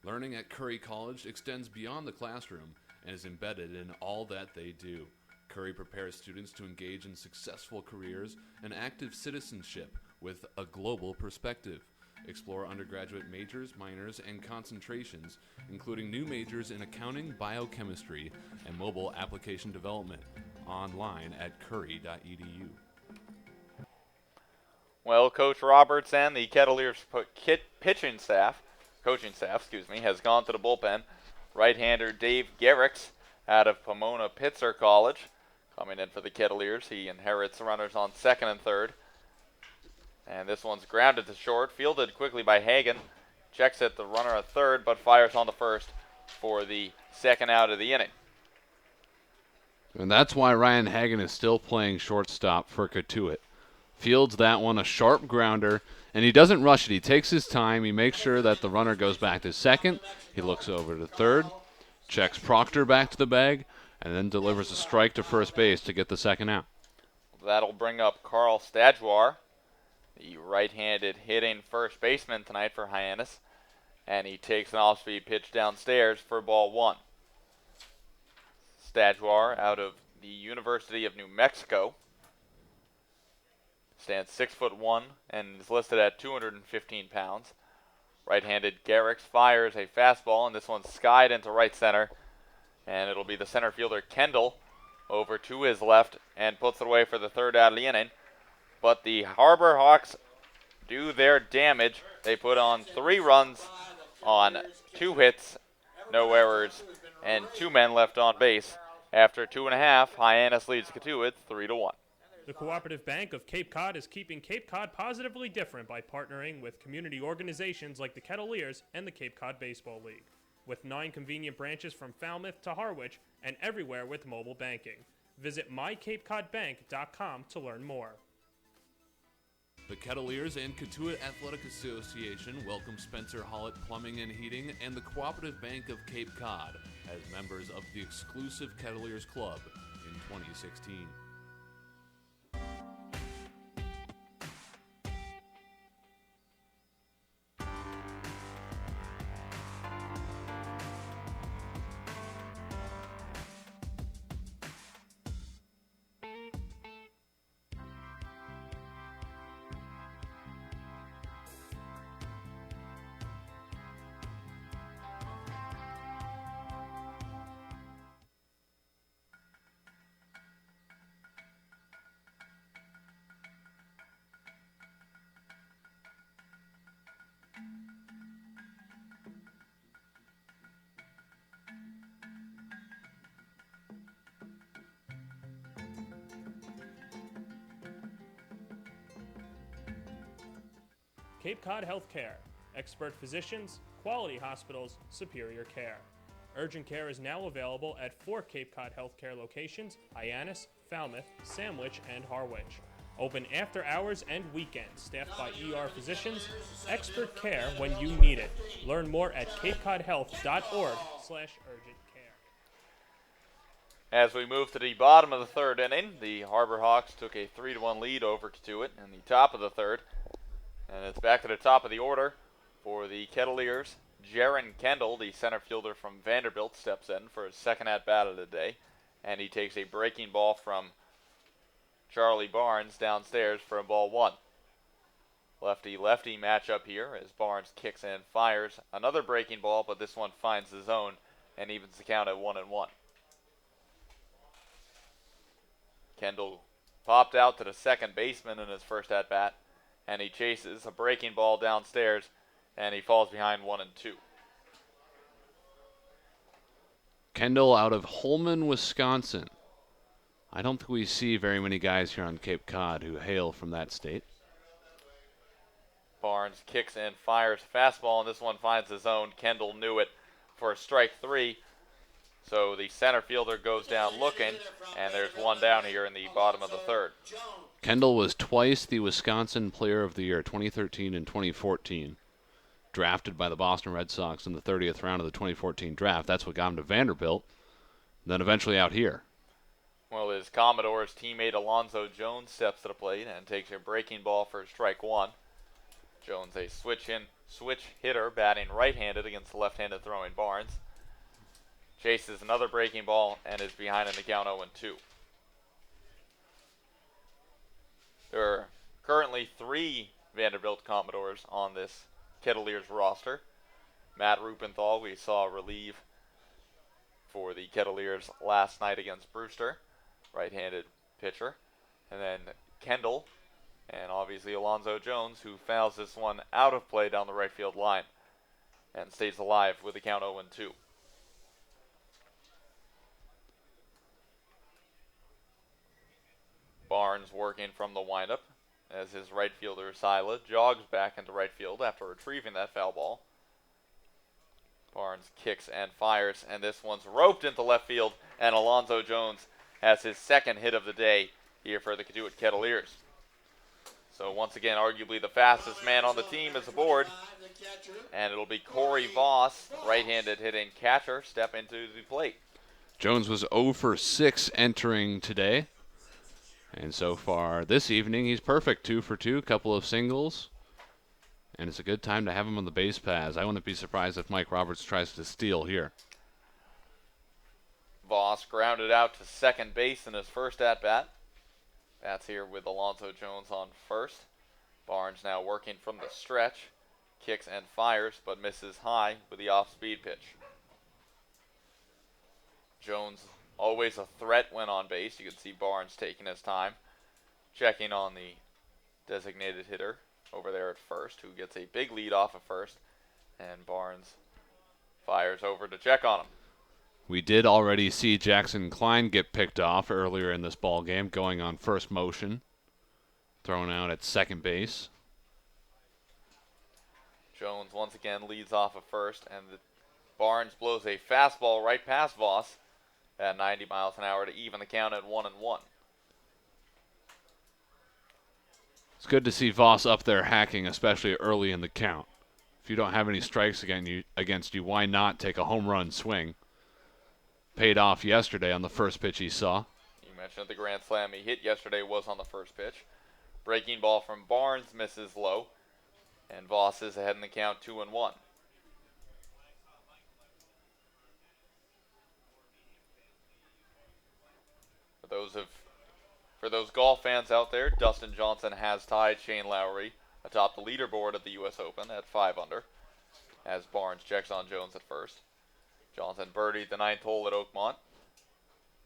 Learning at Curry College extends beyond the classroom and is embedded in all that they do. Curry prepares students to engage in successful careers and active citizenship with a global perspective. Explore undergraduate majors, minors, and concentrations, including new majors in accounting, biochemistry, and mobile application development, online at curry.edu. Well, Coach Roberts and the Kettleers coaching staff, has gone to the bullpen. Right-hander Dave Garrix out of Pomona-Pitzer College coming in for the Kettleers. He inherits runners on second and third. And this one's grounded to short, fielded quickly by Hagan. Checks at the runner at third, but fires on the first for the second out of the inning. And that's why Ryan Hagen is still playing shortstop for Cotuit. Fields that one, a sharp grounder, and he doesn't rush it. He takes his time. He makes sure that the runner goes back to second. He looks over to third, checks Proctor back to the bag, and then delivers a strike to first base to get the second out. That'll bring up Carl Stadjuar, the right-handed hitting first baseman tonight for Hyannis, and he takes an off-speed pitch downstairs for ball one. Stadjuar out of the University of New Mexico. Stands 6'1" and is listed at 215 pounds. Right-handed Garrix fires a fastball, and this one's skied into right center. And it'll be the center fielder Kendall over to his left and puts it away for the third out of the inning. But the Harbor Hawks do their damage. They put on 3 runs on 2 hits, no errors, and 2 men left on base. After 2.5, Hyannis leads Cotuit 3-1. The Cooperative Bank of Cape Cod is keeping Cape Cod positively different by partnering with community organizations like the Kettleers and the Cape Cod Baseball League. With 9 convenient branches from Falmouth to Harwich and everywhere with mobile banking. Visit mycapecodbank.com to learn more. The Kettleers and Cotuit Athletic Association welcome Spencer Hollett Plumbing and Heating and the Cooperative Bank of Cape Cod as members of the exclusive Kettleers Club in 2016. Cape Cod Healthcare. Expert physicians, quality hospitals, superior care. Urgent care is now available at 4 Cape Cod Healthcare locations: Hyannis, Falmouth, Sandwich, and Harwich. Open after hours and weekends, staffed by ER physicians. Expert care when you need it. Learn more at capecodhealth.org/urgent care. As we move to the bottom of the third inning, the Harbor Hawks took a 3-1 lead over Cotuit in the top of the third. And it's back to the top of the order for the Kettleers. Jaron Kendall, the center fielder from Vanderbilt, steps in for his second at-bat of the day. And he takes a breaking ball from Charlie Barnes downstairs for a ball one. Lefty-lefty matchup here as Barnes kicks and fires another breaking ball, but this one finds the zone and evens the count at 1-1. Kendall popped out to the second baseman in his first at-bat, and he chases a breaking ball downstairs, and he falls behind 1-2. Kendall out of Holman, Wisconsin. I don't think we see very many guys here on Cape Cod who hail from that state. Barnes kicks and fires fastball, and this one finds the zone. Kendall knew it for strike 3. So the center fielder goes down looking, and there's one down here in the bottom of the third. Kendall was twice the Wisconsin Player of the Year, 2013 and 2014. Drafted by the Boston Red Sox in the 30th round of the 2014 draft. That's what got him to Vanderbilt, then eventually out here. Well, his Commodores teammate Alonzo Jones steps to the plate and takes a breaking ball for strike 1. Jones, a switch hitter, batting right-handed against the left-handed throwing Barnes. Chases another breaking ball and is behind in the count 0-2. There are currently 3 Vanderbilt Commodores on this Kettleers roster. Matt Rupenthal, we saw relieve for the Kettleers last night against Brewster, right-handed pitcher. And then Kendall, and obviously Alonzo Jones, who fouls this one out of play down the right field line and stays alive with the count 0-2. Barnes working from the windup as his right fielder Sila jogs back into right field after retrieving that foul ball. Barnes kicks and fires, and this one's roped into left field, and Alonzo Jones has his second hit of the day here for the Cotuit Kettleers. So once again, arguably the fastest man on the team is aboard. And it'll be Corey Voss, right-handed hitting catcher, step into the plate. Jones was 0 for 6 entering today. And so far this evening, he's perfect. 2 for 2, couple of singles. And it's a good time to have him on the base paths. I wouldn't be surprised if Mike Roberts tries to steal here. Voss grounded out to second base in his first at-bat. That's here with Alonzo Jones on first. Barnes now working from the stretch. Kicks and fires, but misses high with the off-speed pitch. Jones always a threat when on base. You can see Barnes taking his time, checking on the designated hitter over there at first, who gets a big lead off of first, and Barnes fires over to check on him. We did already see Jackson Klein get picked off earlier in this ball game, going on first motion, thrown out at second base. Jones once again leads off of first, and Barnes blows a fastball right past Voss at 90 miles an hour to even the count at 1-1. It's good to see Voss up there hacking, especially early in the count. If you don't have any strikes against you, why not take a home run swing? Paid off yesterday on the first pitch he saw. You mentioned the grand slam he hit yesterday was on the first pitch. Breaking ball from Barnes misses low, and Voss is ahead in the count 2-1. For those golf fans out there, Dustin Johnson has tied Shane Lowry atop the leaderboard of the U.S. Open at 5 under, as Barnes checks on Jones at first. Johnson birdied the 9th hole at Oakmont,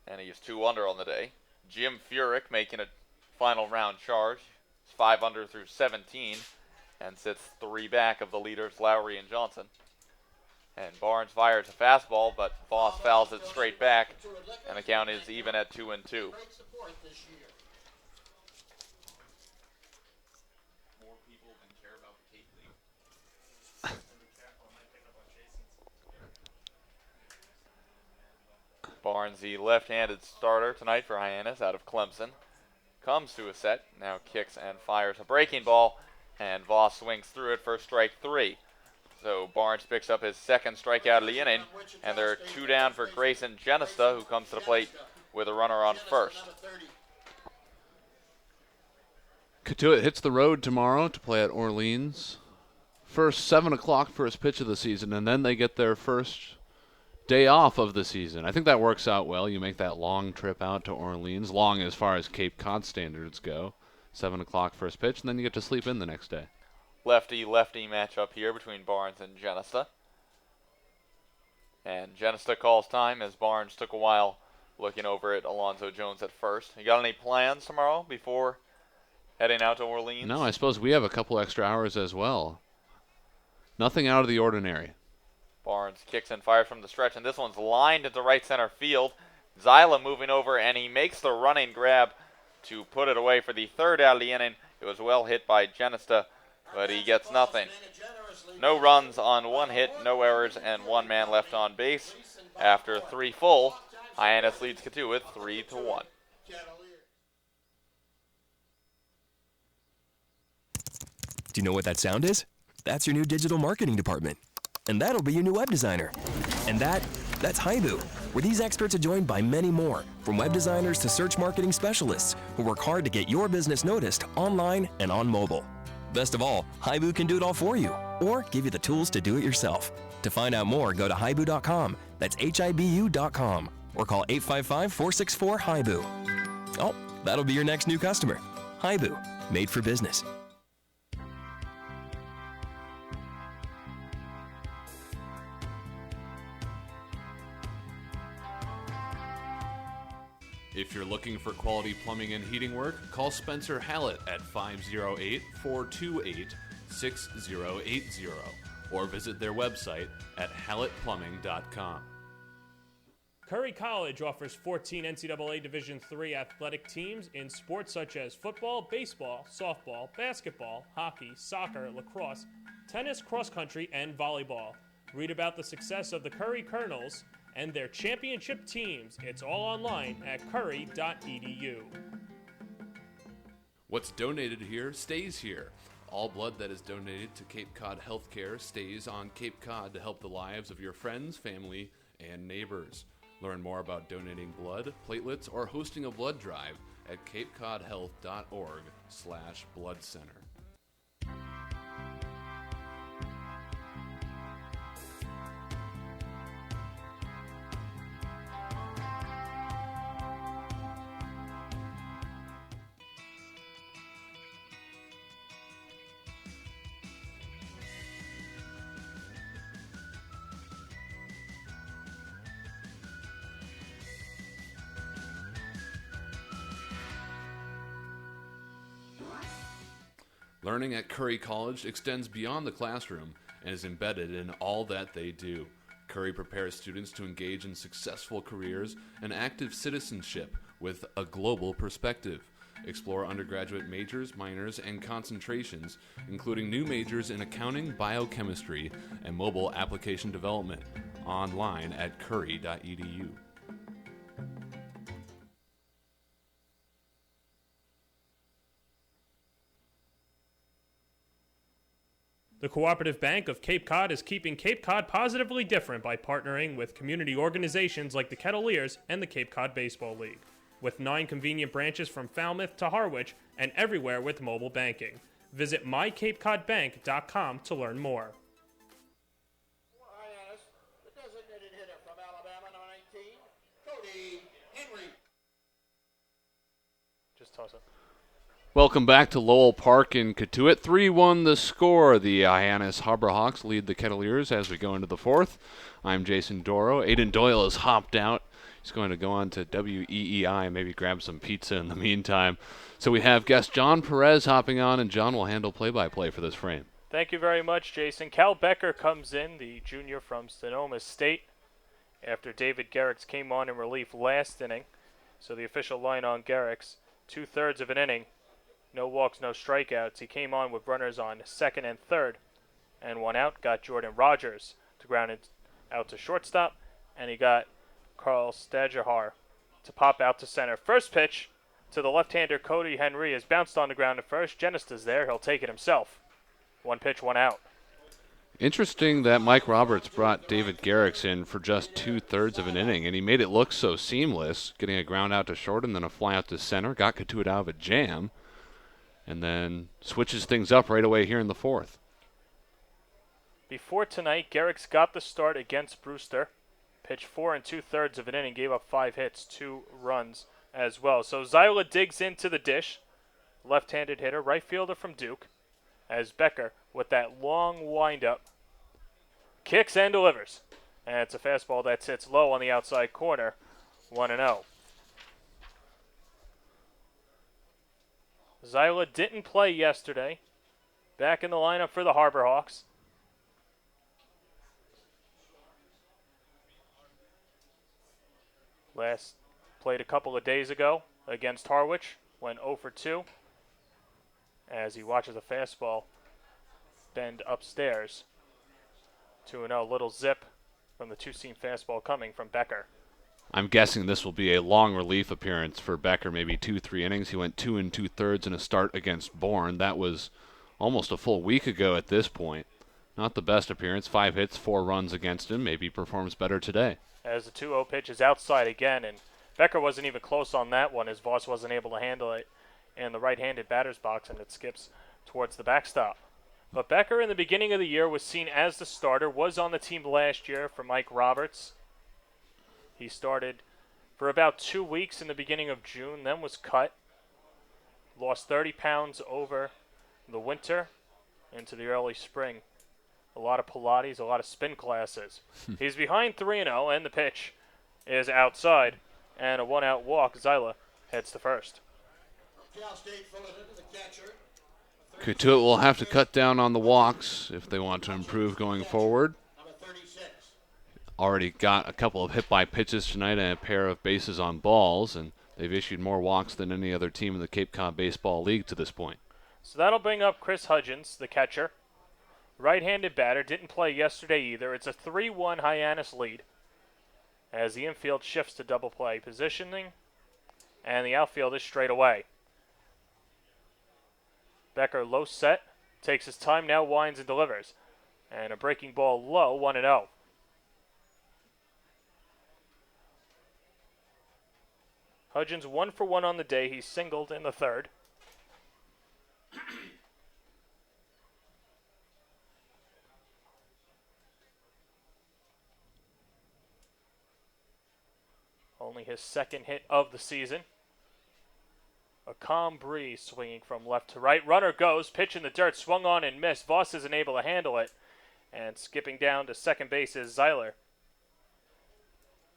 and he is 2 under on the day. Jim Furyk making a final round charge. He's 5 under through 17, and sits 3 back of the leaders Lowry and Johnson. And Barnes fires a fastball, but Voss fouls it straight back, and the count is even at 2-2. Barnes, the left-handed starter tonight for Hyannis out of Clemson, comes to a set, now kicks and fires a breaking ball, and Voss swings through it for strike 3. So Barnes picks up his second strikeout of the inning, and there are 2 down for Grayson Genesta, who comes to the plate with a runner on first. Cotuit hits the road tomorrow to play at Orleans. First 7 o'clock first pitch of the season, and then they get their first day off of the season. I think that works out well. You make that long trip out to Orleans, long as far as Cape Cod standards go. 7 o'clock first pitch, and then you get to sleep in the next day. Lefty-lefty matchup here between Barnes and Genesta. And Genesta calls time as Barnes took a while looking over at Alonzo Jones at first. You got any plans tomorrow before heading out to Orleans? No, I suppose we have a couple extra hours as well. Nothing out of the ordinary. Barnes kicks and fires from the stretch, and this one's lined into right center field. Zyla moving over, and he makes the running grab to put it away for the 3rd out of the inning. It was well hit by Genesta, but he gets nothing. No runs on 1 hit, no errors, and 1 man left on base. After 3 full, Hyannis leads Cotuit 3-1. Do you know what that sound is? That's your new digital marketing department. And that'll be your new web designer. And that's Haibu, where these experts are joined by many more, from web designers to search marketing specialists, who work hard to get your business noticed online and on mobile. Best of all, Haibu can do it all for you, or give you the tools to do it yourself. To find out more, go to haibu.com. That's HIBU.com. Or call 855-464-HIBU. Oh, that'll be your next new customer. Haibu, made for business. If you're looking for quality plumbing and heating work, call Spencer Hallett at 508-428-6080 or visit their website at hallettplumbing.com. Curry College offers 14 NCAA Division III athletic teams in sports such as football, baseball, softball, basketball, hockey, soccer, lacrosse, tennis, cross country, and volleyball. Read about the success of the Curry Colonels and their championship teams. It's all online at curry.edu. What's donated here stays here. All blood that is donated to Cape Cod Healthcare stays on Cape Cod to help the lives of your friends, family, and neighbors. Learn more about donating blood, platelets, or hosting a blood drive at capecodhealth.org/blood center. Learning at Curry College extends beyond the classroom and is embedded in all that they do. Curry prepares students to engage in successful careers and active citizenship with a global perspective. Explore undergraduate majors, minors, and concentrations, including new majors in accounting, biochemistry, and mobile application development, online at curry.edu. The Cooperative Bank of Cape Cod is keeping Cape Cod positively different by partnering with community organizations like the Kettleers and the Cape Cod Baseball League. With 9 convenient branches from Falmouth to Harwich and everywhere with mobile banking. Visit mycapecodbank.com to learn more. Hyannis, the designated hitter from Alabama, number 19, Cotuit Kettleers. Just toss it. Welcome back to Lowell Park in Cotuit. 3-1 the score. The Hyannis Harbor Hawks lead the Kettleers as we go into the fourth. I'm Jason Doro. Aiden Doyle has hopped out. He's going to go on to WEEI, maybe grab some pizza in the meantime. So we have guest John Perez hopping on, and John will handle play-by-play for this frame. Thank you very much, Jason. Cal Becker comes in, the junior from Sonoma State, after David Garrix came on in relief last inning. So the official line on Garrix, 2/3 of an inning. No walks, no strikeouts. He came on with runners on second and third, and one out. Got Jordan Rogers to ground it out to shortstop, and he got Carl Stajerhar to pop out to center. First pitch to the left-hander Cody Henry is bounced on the ground at first. Genis is there. He'll take it himself. 1 pitch, 1 out. Interesting that Mike Roberts brought David Garrix in for just 2/3 of an inning, and he made it look so seamless, getting a ground out to short and then a fly out to center. Got Cotuit out of a jam. And then switches things up right away here in the fourth. Before tonight, Garrix got the start against Brewster. Pitched 4 2/3 of an inning, gave up 5 hits, 2 runs as well. So Zyla digs into the dish. Left-handed hitter, right fielder from Duke. As Becker, with that long windup, kicks and delivers. And it's a fastball that sits low on the outside corner, 1-0. Zyla didn't play yesterday. Back in the lineup for the Harbor Hawks. Last played a couple of days ago against Harwich. Went 0 for 2 as he watches a fastball bend upstairs. 2-0, little zip from the two-seam fastball coming from Becker. I'm guessing this will be a long relief appearance for Becker, maybe 2-3 innings. He went 2 2/3 in a start against Bourne. That was almost a full week ago at this point. Not the best appearance. 5 hits, 4 runs against him. Maybe he performs better today. As the 2-0 pitch is outside again, and Becker wasn't even close on that one as Voss wasn't able to handle it in the right-handed batter's box, and it skips towards the backstop. But Becker in the beginning of the year was seen as the starter, was on the team last year for Mike Roberts. He started for about 2 weeks in the beginning of June, then was cut. Lost 30 pounds over the winter into the early spring. A lot of Pilates, a lot of spin classes. He's behind 3-0, and the pitch is outside. And a 1-out walk. Zyla heads to first. Cal State Fullerton to the catcher. Cotuit will have to cut down on the walks if they want to improve going forward. Number 36. Already got a couple of hit-by pitches tonight and a pair of bases on balls, and they've issued more walks than any other team in the Cape Cod Baseball League to this point. So that'll bring up Chris Hudgens, the catcher. Right-handed batter, didn't play yesterday either. It's a 3-1 Hyannis lead. as the infield shifts to double play positioning, and the outfield is straight away. Becker low set, takes his time, now winds and delivers. And a breaking ball low, 1-0. Hudgens 1 for 1 on the day. He's singled in the third. Only his second hit of the season. A calm breeze swinging from left to right. Runner goes, pitch in the dirt, swung on and missed. Voss isn't able to handle it. And skipping down to second base is Zeiler.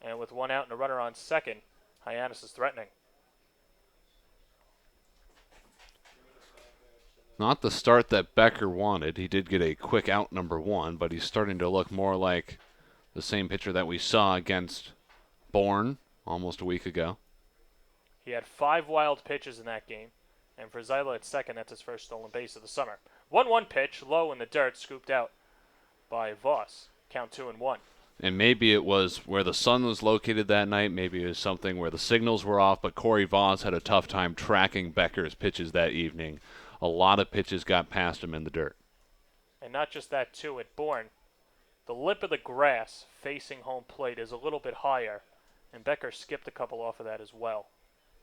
And with one out and a runner on second, Hyannis is threatening. Not the start that Becker wanted. He did get a quick out number 1, but he's starting to look more like the same pitcher that we saw against Bourne almost a week ago. He had 5 wild pitches in that game. And for Zeiler at second, that's his first stolen base of the summer. 1-1 pitch, low in the dirt, scooped out by Voss. Count 2-1. And maybe it was where the sun was located that night. Maybe it was something where the signals were off, but Corey Voss had a tough time tracking Becker's pitches that evening. A lot of pitches got past him in the dirt. And not just that, too, at Bourne. The lip of the grass facing home plate is a little bit higher, and Becker skipped a couple off of that as well.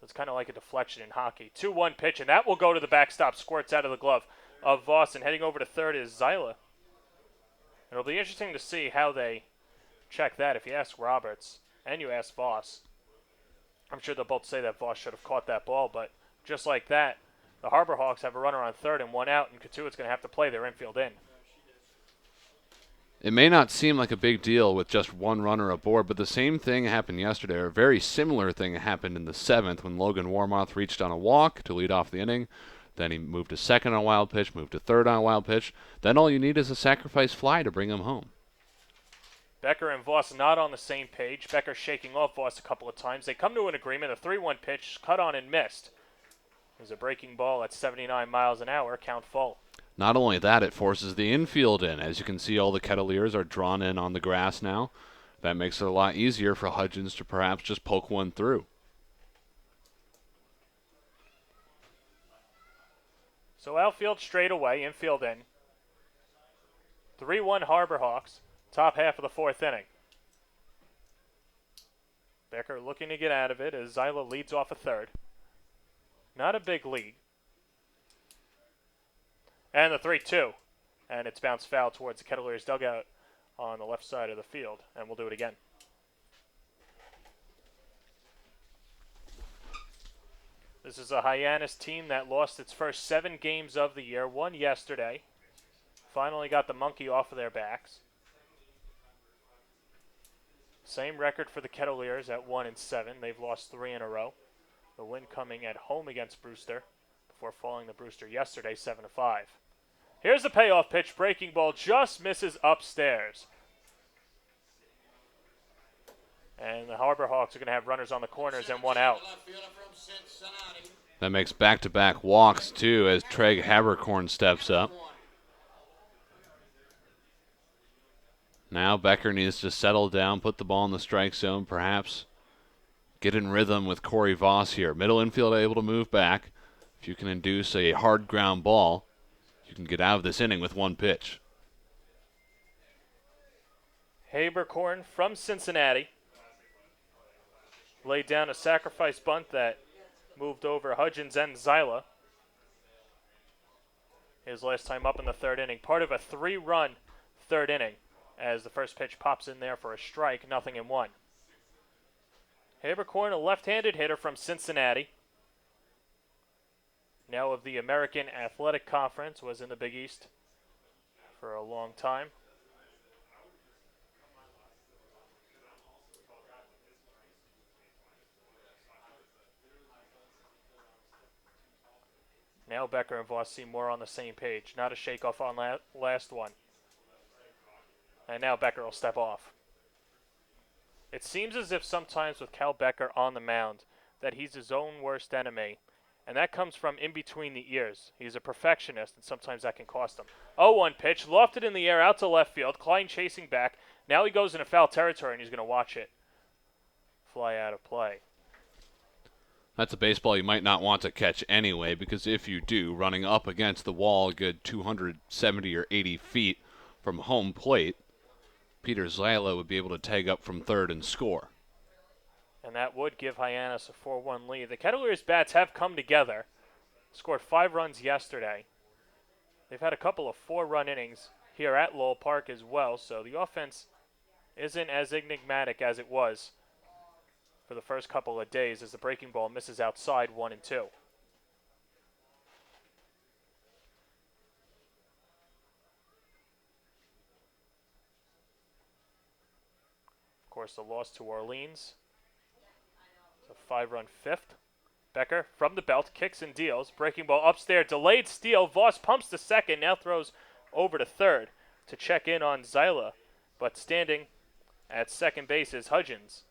It's kind of like a deflection in hockey. 2-1 pitch, and that will go to the backstop. Squirts out of the glove of Voss, and heading over to third is Zeiler. It'll be interesting to see how they check that. If you ask Roberts and you ask Voss, I'm sure they'll both say that Voss should have caught that ball, but just like that, the Harbor Hawks have a runner on third and one out, and Cotuit's going to have to play their infield in. It may not seem like a big deal with just one runner aboard, but the same thing happened yesterday, or a very similar thing happened in the 7th when Logan Warmoth reached on a walk to lead off the inning. Then he moved to second on a wild pitch, moved to third on a wild pitch. Then all you need is a sacrifice fly to bring him home. Becker and Voss not on the same page. Becker shaking off Voss a couple of times. They come to an agreement. A 3-1 pitch cut on and missed. There's a breaking ball at 79 miles an hour, count full. Not only that, it forces the infield in. As you can see, all the Kettleers are drawn in on the grass now. That makes it a lot easier for Hudgens to perhaps just poke one through. So outfield straight away, infield in. 3-1 Harbor Hawks, top half of the 4th inning. Becker looking to get out of it as Zeiler leads off a third. Not a big lead. And the 3-2. And it's bounced foul towards the Kettleers dugout on the left side of the field. And we'll do it again. This is a Hyannis team that lost its first 7 games of the year. Won yesterday. Finally got the monkey off of their backs. Same record for the Kettleers at 1-7. They've lost 3 in a row. The win coming at home against Brewster before falling to Brewster yesterday 7-5. Here's the payoff pitch. Breaking ball just misses upstairs. And the Harbor Hawks are going to have runners on the corners and one out. That makes back-to-back walks, too, as Treg Haberkorn steps up. Now Becker needs to settle down, put the ball in the strike zone, perhaps get in rhythm with Corey Voss here. Middle infield able to move back. If you can induce a hard ground ball, you can get out of this inning with one pitch. Haberkorn from Cincinnati laid down a sacrifice bunt that moved over Hudgens and Zeiler. His last time up in the 3rd inning. Part of a 3-run 3rd inning as the first pitch pops in there for a strike, 0-1. Haberkorn, a left-handed hitter from Cincinnati. Now of the American Athletic Conference, was in the Big East for a long time. Now Becker and Voss seem more on the same page. Not a shake-off on last one. And now Becker will step off. It seems as if sometimes with Cal Becker on the mound that he's his own worst enemy. And that comes from in between the ears. He's a perfectionist, and sometimes that can cost him. 0-1 pitch, lofted in the air out to left field. Klein chasing back. Now he goes into foul territory, and he's going to watch it. fly out of play. That's a baseball you might not want to catch anyway, because if you do, running up against the wall a good 270 or 80 feet from home plate, Peter Zyla would be able to tag up from third and score. And that would give Hyannis a 4-1 lead. The Kettleers bats have come together. Scored 5 runs yesterday. They've had a couple of 4-run innings here at Lowell Park as well, so the offense isn't as enigmatic as it was for the first couple of days as the breaking ball misses outside 1 and 2. Of course, the loss to Orleans. It's a 5-run fifth. Becker from the belt, kicks and deals. Breaking ball upstairs, delayed steal. Voss pumps to second, now throws over to third to check in on Zyla. But standing at second base is Hudgens.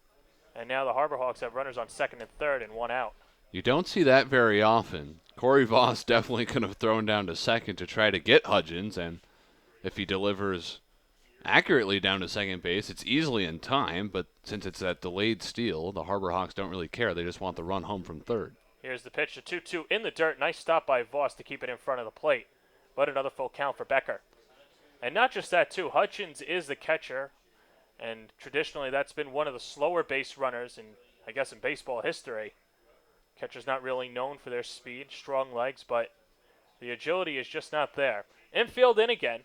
And now the Harbor Hawks have runners on second and third and 1 out. You don't see that very often. Corey Voss definitely could have thrown down to second to try to get Hudgens, and if he delivers accurately down to second base, it's easily in time, but since it's that delayed steal, the Harbor Hawks don't really care. They just want the run home from third. Here's the pitch to 2-2 in the dirt. Nice stop by Voss to keep it in front of the plate, but another full count for Becker. And not just that, too. Hutchins is the catcher, and traditionally that's been one of the slower base runners in, I guess, in baseball history. Catcher's not really known for their speed, strong legs, but the agility is just not there. Infield in again.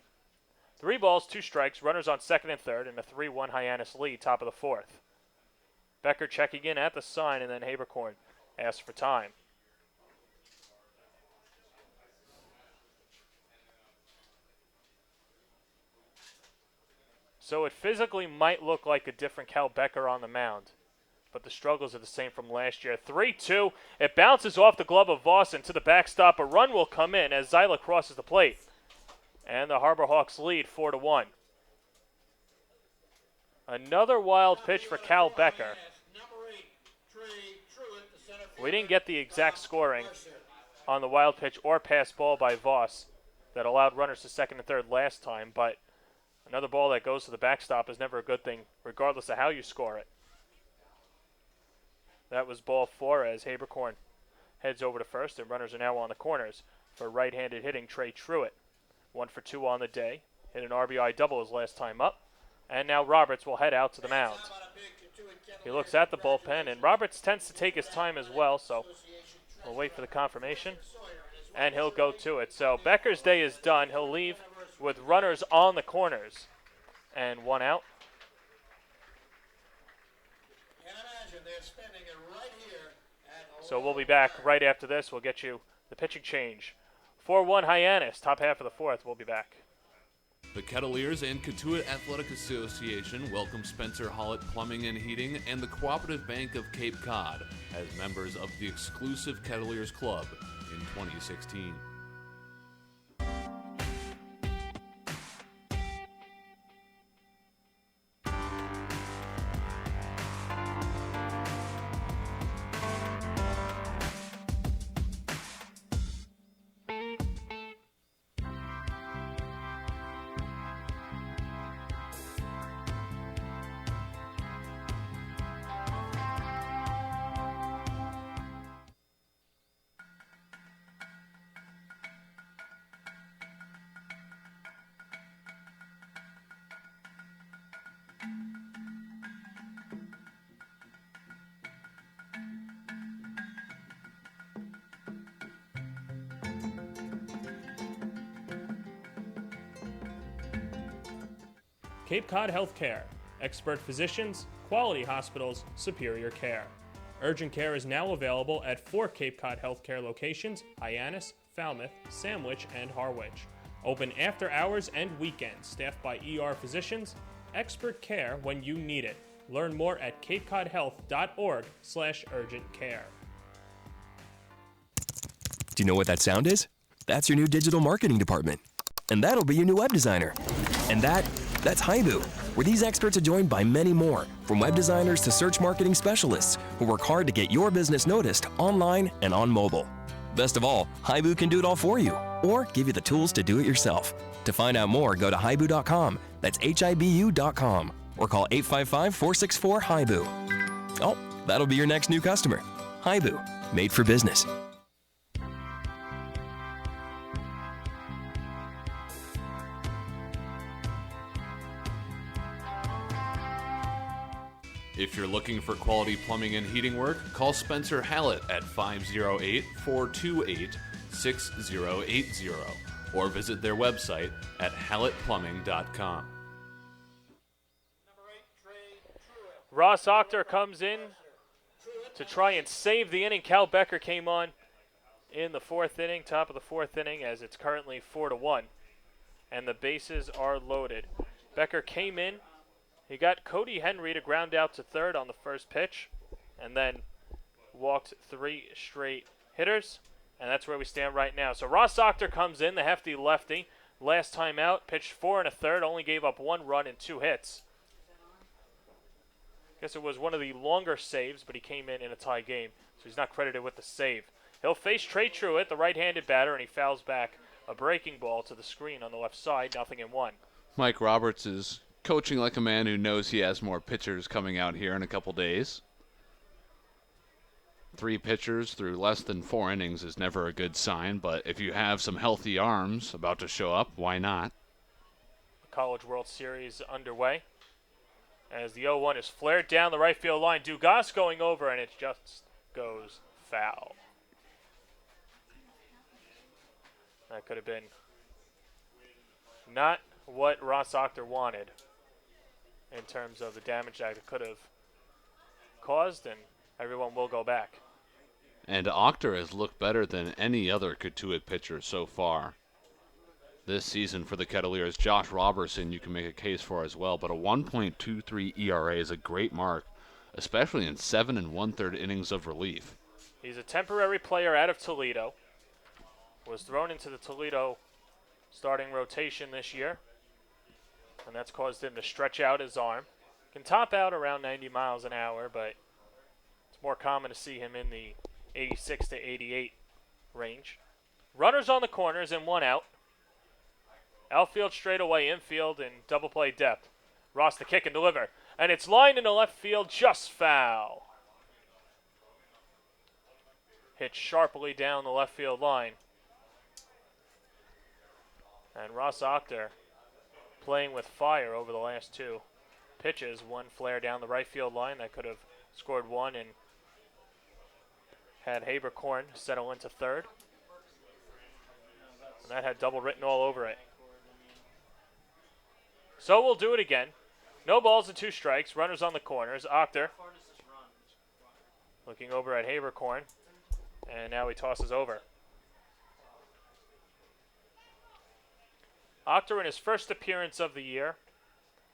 3 balls, 2 strikes, runners on second and third, and a 3-1 Hyannis lead, top of the fourth. Becker checking in at the sign, and then Haberkorn asks for time. So it physically might look like a different Cal Becker on the mound, but the struggles are the same from last year. 3-2, it bounces off the glove of Voss into the backstop. A run will come in as Zyla crosses the plate. And the Harbor Hawks lead 4-1. Another wild pitch for Cal Becker. We didn't get the exact scoring on the wild pitch or pass ball by Voss that allowed runners to second and third last time, but another ball that goes to the backstop is never a good thing, regardless of how you score it. That was ball 4 as Haberkorn heads over to first, and runners are now on the corners for right-handed hitting Trey Truitt. 1 for 2 on the day. Hit an RBI double his last time up. And now Roberts will head out to the mound. He looks at the bullpen, and Roberts tends to take his time as well, so we'll wait for the confirmation. And he'll go to it. So Becker's day is done. He'll leave with runners on the corners. And 1 out. So we'll be back right after this. We'll get you the pitching change. 4-1 Hyannis, top half of the fourth. We'll be back. The Kettleers and Cotuit Athletic Association welcome Spencer Hollett Plumbing and Heating and the Cooperative Bank of Cape Cod as members of the exclusive Kettleers Club in 2016. Cape Cod Healthcare. Expert physicians, quality hospitals, superior care. Urgent care is now available at 4 Cape Cod Healthcare locations: Hyannis, Falmouth, Sandwich, and Harwich. Open after hours and weekends, staffed by ER physicians. Expert care when you need it. Learn more at capecodhealth.org/urgent care. Do you know what that sound is? That's your new digital marketing department. And that'll be your new web designer. And that's Haibu, where these experts are joined by many more, from web designers to search marketing specialists, who work hard to get your business noticed online and on mobile. Best of all, Haibu can do it all for you, or give you the tools to do it yourself. To find out more, go to haibu.com. That's HIBU.com, or call 855-464-HIBU. Oh, That'll be your next new customer. Haibu, made for business. If you're looking for quality plumbing and heating work, call Spencer Hallett at 508-428-6080 or visit their website at hallettplumbing.com. Ross Octor comes in to try and save the inning. Cal Becker came on in the fourth inning, top of the fourth inning, as it's currently 4-1, and the bases are loaded. Becker came in. He got Cody Henry to ground out to third on the first pitch, and then walked 3 straight hitters, and that's where we stand right now. So Ross Octor comes in, the hefty lefty. Last time out, pitched 4 1/3, only gave up 1 run and 2 hits. Guess it was one of the longer saves, but he came in a tie game, so he's not credited with the save. He'll face Trey Truitt, the right-handed batter, and he fouls back a breaking ball to the screen on the left side, 0-1. Mike Roberts is coaching like a man who knows he has more pitchers coming out here in a couple days. 3 pitchers through less than 4 innings is never a good sign, but if you have some healthy arms about to show up, why not? The College World Series underway. As the 0-1 is flared down the right field line. Dugas going over, and it just goes foul. That could have been not what Ross Octor wanted in terms of the damage that it could have caused, and everyone will go back. And Octor has looked better than any other Cotuit pitcher so far this season for the Kettleers. Josh Robertson you can make a case for as well, but a 1.23 ERA is a great mark, especially in 7 1/3 innings of relief. He's a temporary player out of Toledo. Was thrown into the Toledo starting rotation this year, and that's caused him to stretch out his arm. Can top out around 90 miles an hour, but it's more common to see him in the 86 to 88 range. Runners on the corners and 1 out. Outfield straightaway, infield, and double play depth. Ross the kick and deliver, and it's lined into left field, just foul. Hit sharply down the left field line. And Ross Octor playing with fire over the last 2 pitches. 1 flare down the right field line that could have scored 1 and had Habercorn settle into third. And that had double written all over it. So we'll do it again. No balls and 2 strikes. Runners on the corners. Octor looking over at Habercorn. And now he tosses over. Octor in his first appearance of the year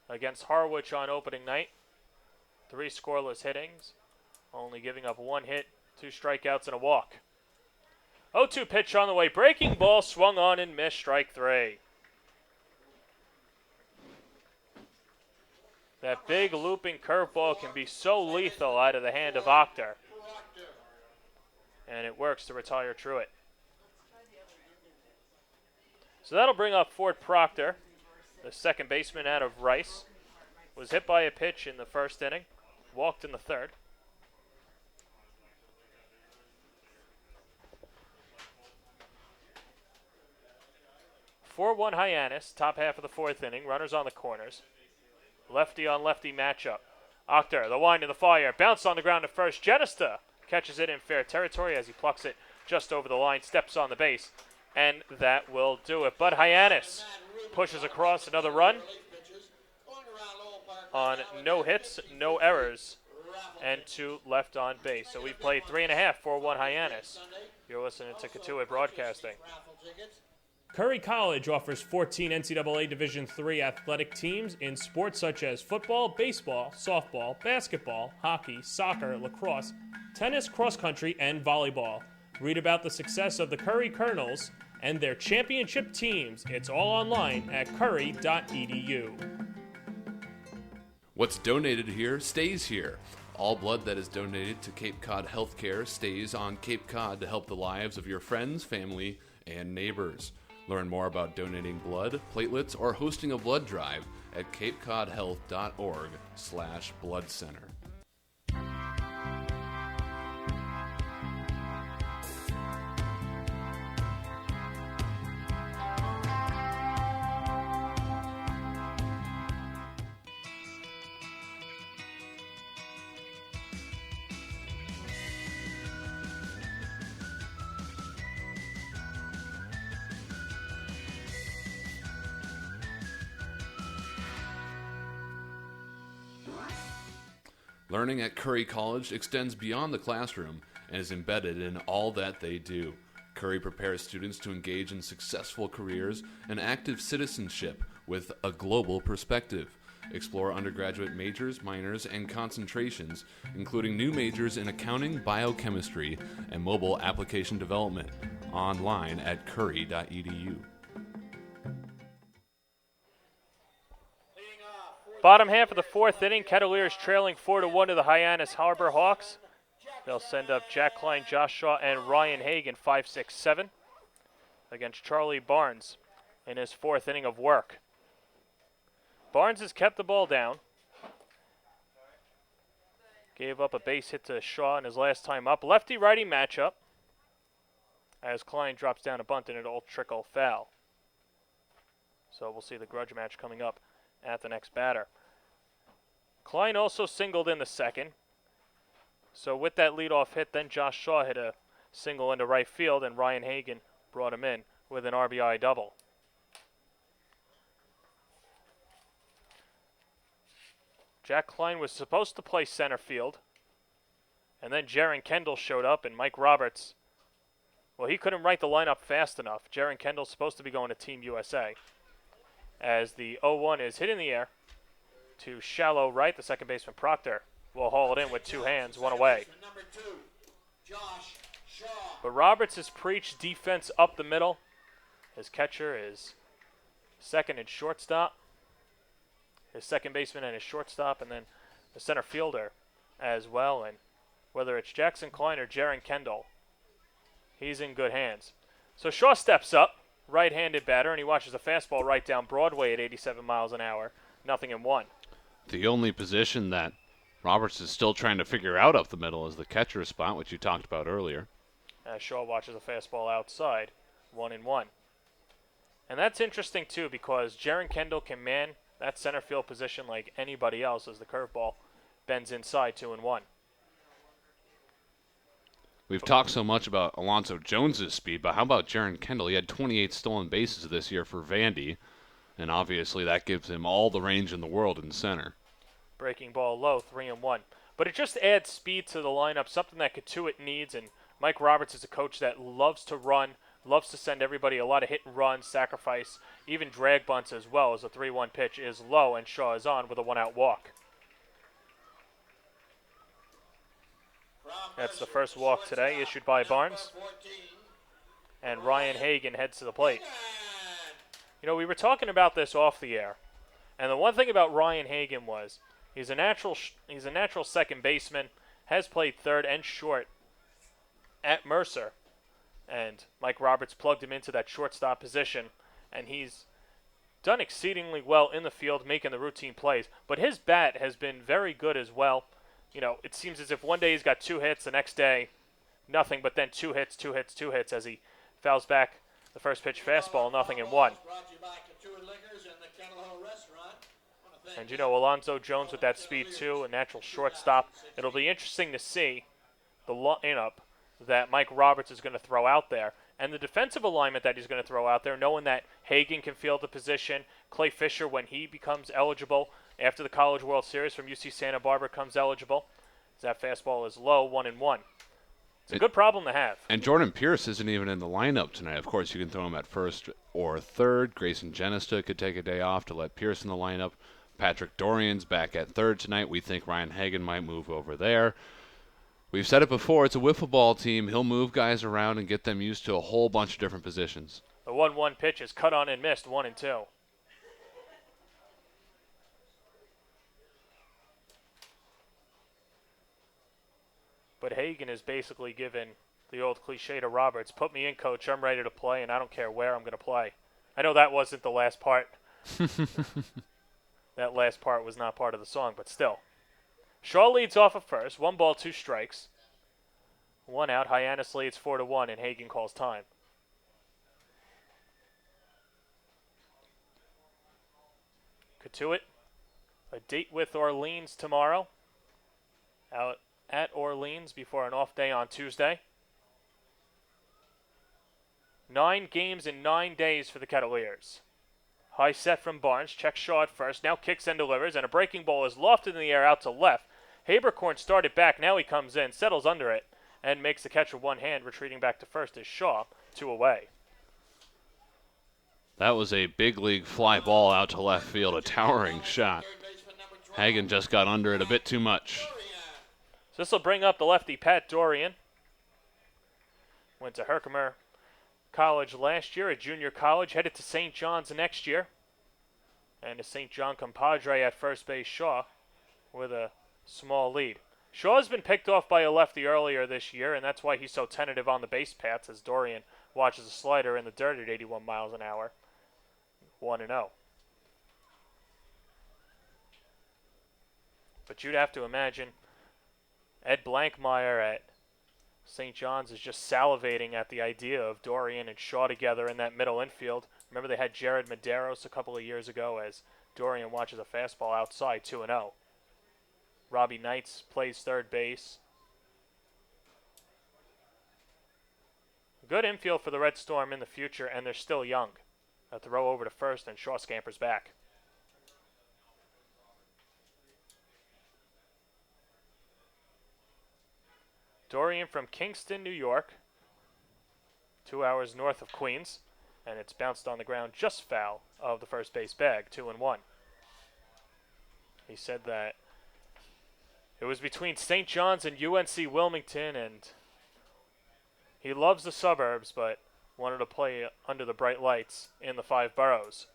against Harwich on opening night. 3 scoreless hittings, only giving up 1 hit, 2 strikeouts, and a walk. 0-2 pitch on the way. Breaking ball swung on and missed, strike 3. That big looping curveball can be so lethal out of the hand of Octor. And it works to retire Truitt. So that'll bring up Ford Proctor, the second baseman out of Rice. Was hit by a pitch in the first inning, walked in the third. (4-1) Hyannis, top half of the fourth inning. Runners on the corners. Lefty on lefty matchup. Octor, the wind and the fire. Bounce on the ground at first. Genesta catches it in fair territory as he plucks it just over the line. Steps on the base. And that will do it. But Hyannis pushes across another run on no hits, no errors, and 2 left on base. So we've played 3.5, 4-1 Hyannis. You're listening to Cotuit Broadcasting. Curry College offers 14 NCAA Division III athletic teams in sports such as football, baseball, softball, basketball, hockey, soccer, lacrosse, tennis, cross country, and volleyball. Read about the success of the Curry Colonels and their championship teams. It's all online at curry.edu. What's donated here stays here. All blood that is donated to Cape Cod Healthcare stays on Cape Cod to help the lives of your friends, family, and neighbors. Learn more about donating blood, platelets, or hosting a blood drive at capecodhealth.org/blood center. Learning at Curry College extends beyond the classroom and is embedded in all that they do. Curry prepares students to engage in successful careers and active citizenship with a global perspective. Explore undergraduate majors, minors, and concentrations, including new majors in accounting, biochemistry, and mobile application development, online at curry.edu. Bottom half of the fourth inning, Kettleers trailing 4-1 to the Hyannis Harbor Hawks. They'll send up Jack Klein, Josh Shaw, and Ryan Hagan 5-6-7 against Charlie Barnes in his fourth inning of work. Barnes has kept the ball down. Gave up a base hit to Shaw in his last time up. Lefty-righty matchup as Klein drops down a bunt and it'll trickle foul. So we'll see the grudge match coming up at the next batter. Klein also singled in the second. So with that leadoff hit, then Josh Shaw hit a single into right field, and Ryan Hagan brought him in with an RBI double. Jack Klein was supposed to play center field, and then Jaron Kendall showed up, and Mike Roberts, well, he couldn't write the lineup fast enough. Jaron Kendall's supposed to be going to Team USA. As the 0-1 is hit in the air to shallow right, the second baseman Proctor will haul it in with two hands, one away. But Roberts has preached defense up the middle. His catcher is second and shortstop. His second baseman and his shortstop, and then the center fielder as well. And whether it's Jackson Klein or Jaron Kendall, he's in good hands. So Shaw steps up, right-handed batter, and he watches a fastball right down Broadway at 87 miles an hour. 0-1. The only position that Roberts is still trying to figure out up the middle is the catcher spot, which you talked about earlier. As Shaw watches a fastball outside. 1-1. And that's interesting, too, because Jaron Kendall can man that center field position like anybody else as the curveball bends inside. 2-1. We've talked so much about Alonzo Jones' speed, but how about Jaron Kendall? He had 28 stolen bases this year for Vandy, and obviously that gives him all the range in the world in center. Breaking ball low, 3-1. But it just adds speed to the lineup, something that Cotuit needs, and Mike Roberts is a coach that loves to run, loves to send everybody a lot of hit and run, sacrifice, even drag bunts as well, as the 3-1 pitch is low and Shaw is on with a one-out walk. That's the first walk today, issued by Barnes. And Ryan Hagan heads to the plate. You know, we were talking about this off the air, and the one thing about Ryan Hagan was he's a natural second baseman, has played third and short at Mercer, and Mike Roberts plugged him into that shortstop position, and he's done exceedingly well in the field, making the routine plays. But his bat has been very good as well. You know, it seems as if one day he's got 2 hits, the next day nothing, but then 2 hits as he fouls back the first pitch fastball, 0-1. And you know, Alonzo Jones with that speed too, a natural shortstop. It'll be interesting to see the lineup that Mike Roberts is going to throw out there, and the defensive alignment that he's going to throw out there, knowing that Hagan can field the position, Clay Fisher, when he becomes eligible after the College World Series from UC Santa Barbara, comes eligible. That fastball is low, 1-1. It's a good problem to have. And Jordan Pierce isn't even in the lineup tonight. Of course, you can throw him at first or third. Grayson Genista could take a day off to let Pierce in the lineup. Patrick Dorian's back at third tonight. We think Ryan Hagan might move over there. We've said it before, it's a wiffle ball team. He'll move guys around and get them used to a whole bunch of different positions. The 1-1 pitch is cut on and missed, 1-2. But Hagan is basically given the old cliche to Roberts, put me in, coach, I'm ready to play, and I don't care where I'm going to play. I know that wasn't the last part. That last part was not part of the song, but still. Shaw leads off at first, 1 ball, 2 strikes. 1 out, Hyannis leads 4-1, and Hagan calls time. Cotuit, a date with Orleans tomorrow. Out at Orleans before an off day on Tuesday. 9 games in 9 days for the Kettleers. High set from Barnes, checks Shaw at first, now kicks and delivers, and a breaking ball is lofted in the air out to left. Habercorn started back. Now he comes in, settles under it, and makes the catch with one hand. Retreating back to first is Shaw, 2 away. That was a big league fly ball out to left field, a towering shot. Hagen just got under it a bit too much. So this will bring up the lefty Pat Dorian. Went to Herkimer College last year, a junior college, headed to St. John's next year. And a St. John compadre at first base, Shaw, with a small lead. Shaw's been picked off by a lefty earlier this year, and that's why he's so tentative on the base paths as Dorian watches a slider in the dirt at 81 miles an hour. 1-0. But you'd have to imagine Ed Blankmeyer at St. John's is just salivating at the idea of Dorian and Shaw together in that middle infield. Remember they had Jared Medeiros a couple of years ago as Dorian watches a fastball outside, 2-0. Robbie Knights plays third base. Good infield for the Red Storm in the future, and they're still young. A throw over to first, and Shaw scampers back. Dorian from Kingston, New York, 2 hours north of Queens, and it's bounced on the ground just foul of the first base bag, 2-1. He said that it was between St. John's and UNC Wilmington, and he loves the suburbs, but wanted to play under the bright lights in the 5 boroughs.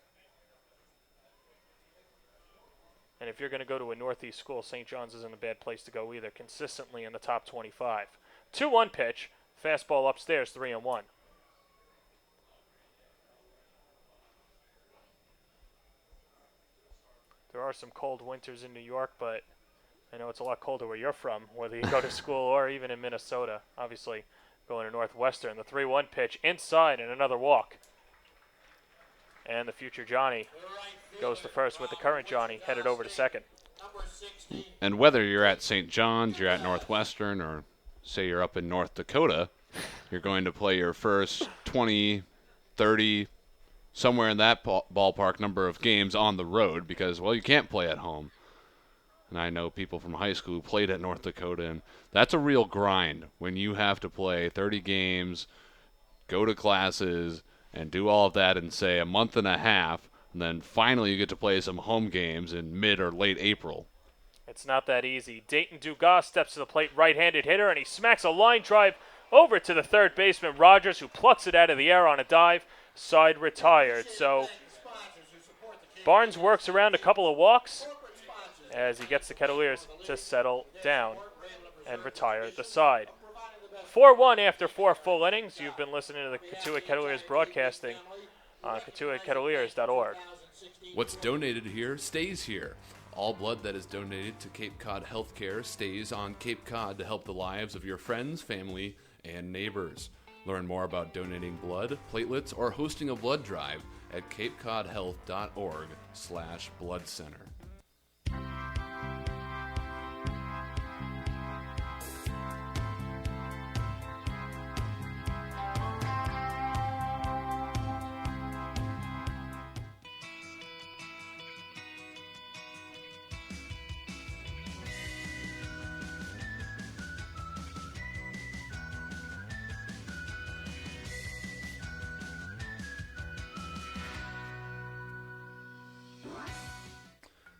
And if you're going to go to a Northeast school, St. John's isn't a bad place to go either, consistently in the top 25. 2-1 pitch, fastball upstairs, 3-1. There are some cold winters in New York, but I know it's a lot colder where you're from, whether you go to school or even in Minnesota. Obviously, going to Northwestern. The 3-1 pitch inside and another walk. And the future Johnny goes to first with the current Johnny headed over to second. And whether you're at St. John's, you're at Northwestern, or say you're up in North Dakota, you're going to play your first 20, 30, somewhere in that ballpark number of games on the road because, well, you can't play at home. And I know people from high school who played at North Dakota, and that's a real grind when you have to play 30 games, go to classes, and do all of that in, say, a month and a half, and then finally you get to play some home games in mid or late April. It's not that easy. Dayton Dugas steps to the plate, right-handed hitter, and he smacks a line drive over to the third baseman, Rogers, who plucks it out of the air on a dive. Side retired. So Barnes works around a couple of walks as he gets the Kettleers to settle down and retire the side. 4-1 after 4 full innings. You've been listening to the Cotuit Kettleers broadcasting on CotuitKettleers.org. What's donated here stays here. All blood that is donated to Cape Cod Healthcare stays on Cape Cod to help the lives of your friends, family, and neighbors. Learn more about donating blood, platelets, or hosting a blood drive at capecodhealth.org/blood center.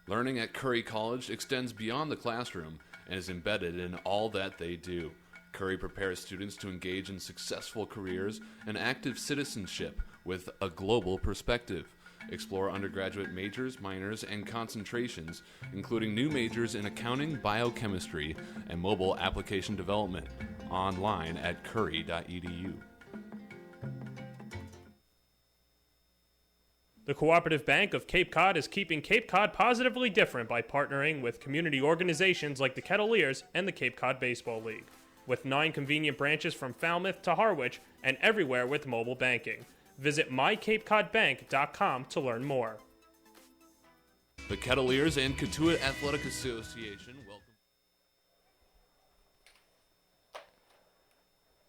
Learning at Curry College extends beyond the classroom and is embedded in all that they do. Curry prepares students to engage in successful careers and active citizenship with a global perspective. Explore undergraduate majors, minors, and concentrations, including new majors in accounting, biochemistry, and mobile application development, online at curry.edu. The Cooperative Bank of Cape Cod is keeping Cape Cod positively different by partnering with community organizations like the Kettleers and the Cape Cod Baseball League. With 9 convenient branches from Falmouth to Harwich and everywhere with mobile banking. Visit mycapecodbank.com to learn more. The Kettleers and Cotuit Athletic Association welcome.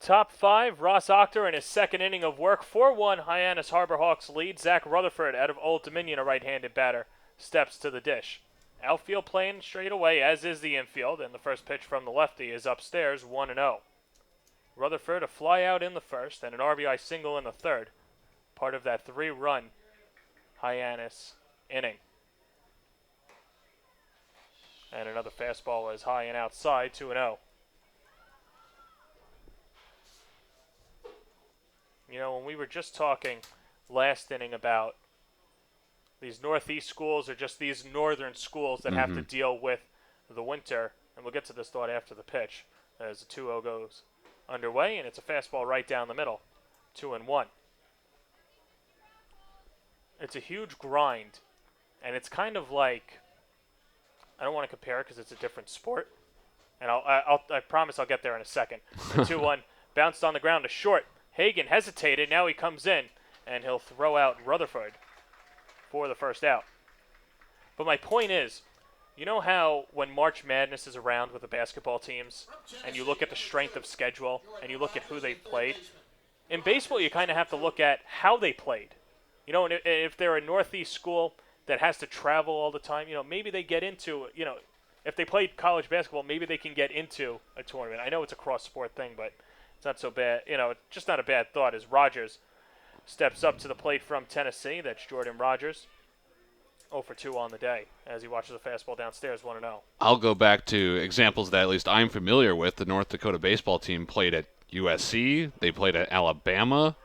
Top 5, Ross Octor in his second inning of work. 4-1 Hyannis Harbor Hawks lead. Zach Rutherford out of Old Dominion, a right-handed batter, steps to the dish. Outfield playing straight away, as is the infield, and the first pitch from the lefty is upstairs, 1-0. Rutherford a fly out in the first and an RBI single in the third, part of that 3-run Hyannis inning. And another fastball is high and outside, 2-0. You know, when we were just talking last inning about these Northeast schools or just these northern schools that have to deal with the winter, and we'll get to this thought after the pitch, as the 2-0 goes underway, and it's a fastball right down the middle, 2-1. It's a huge grind, and it's kind of like, I don't want to compare it because it's a different sport, and I promise I'll get there in a second. The 2-1 bounced on the ground to short. Hagan hesitated. Now he comes in, and he'll throw out Rutherford for the first out. But my point is, you know how when March Madness is around with the basketball teams, and you look at the strength of schedule, and you look at who they've played? In baseball, you kind of have to look at how they played. You know, and if they're a Northeast school that has to travel all the time, you know, maybe they get into, you know, if they played college basketball, maybe they can get into a tournament. I know it's a cross-sport thing, but it's not so bad. You know, it's just not a bad thought as Rogers steps up to the plate from Tennessee. That's Jordan Rogers. 0 for 2 on the day as he watches a fastball downstairs, 1-0. I'll go back to examples that at least I'm familiar with. The North Dakota baseball team played at USC. They played at Alabama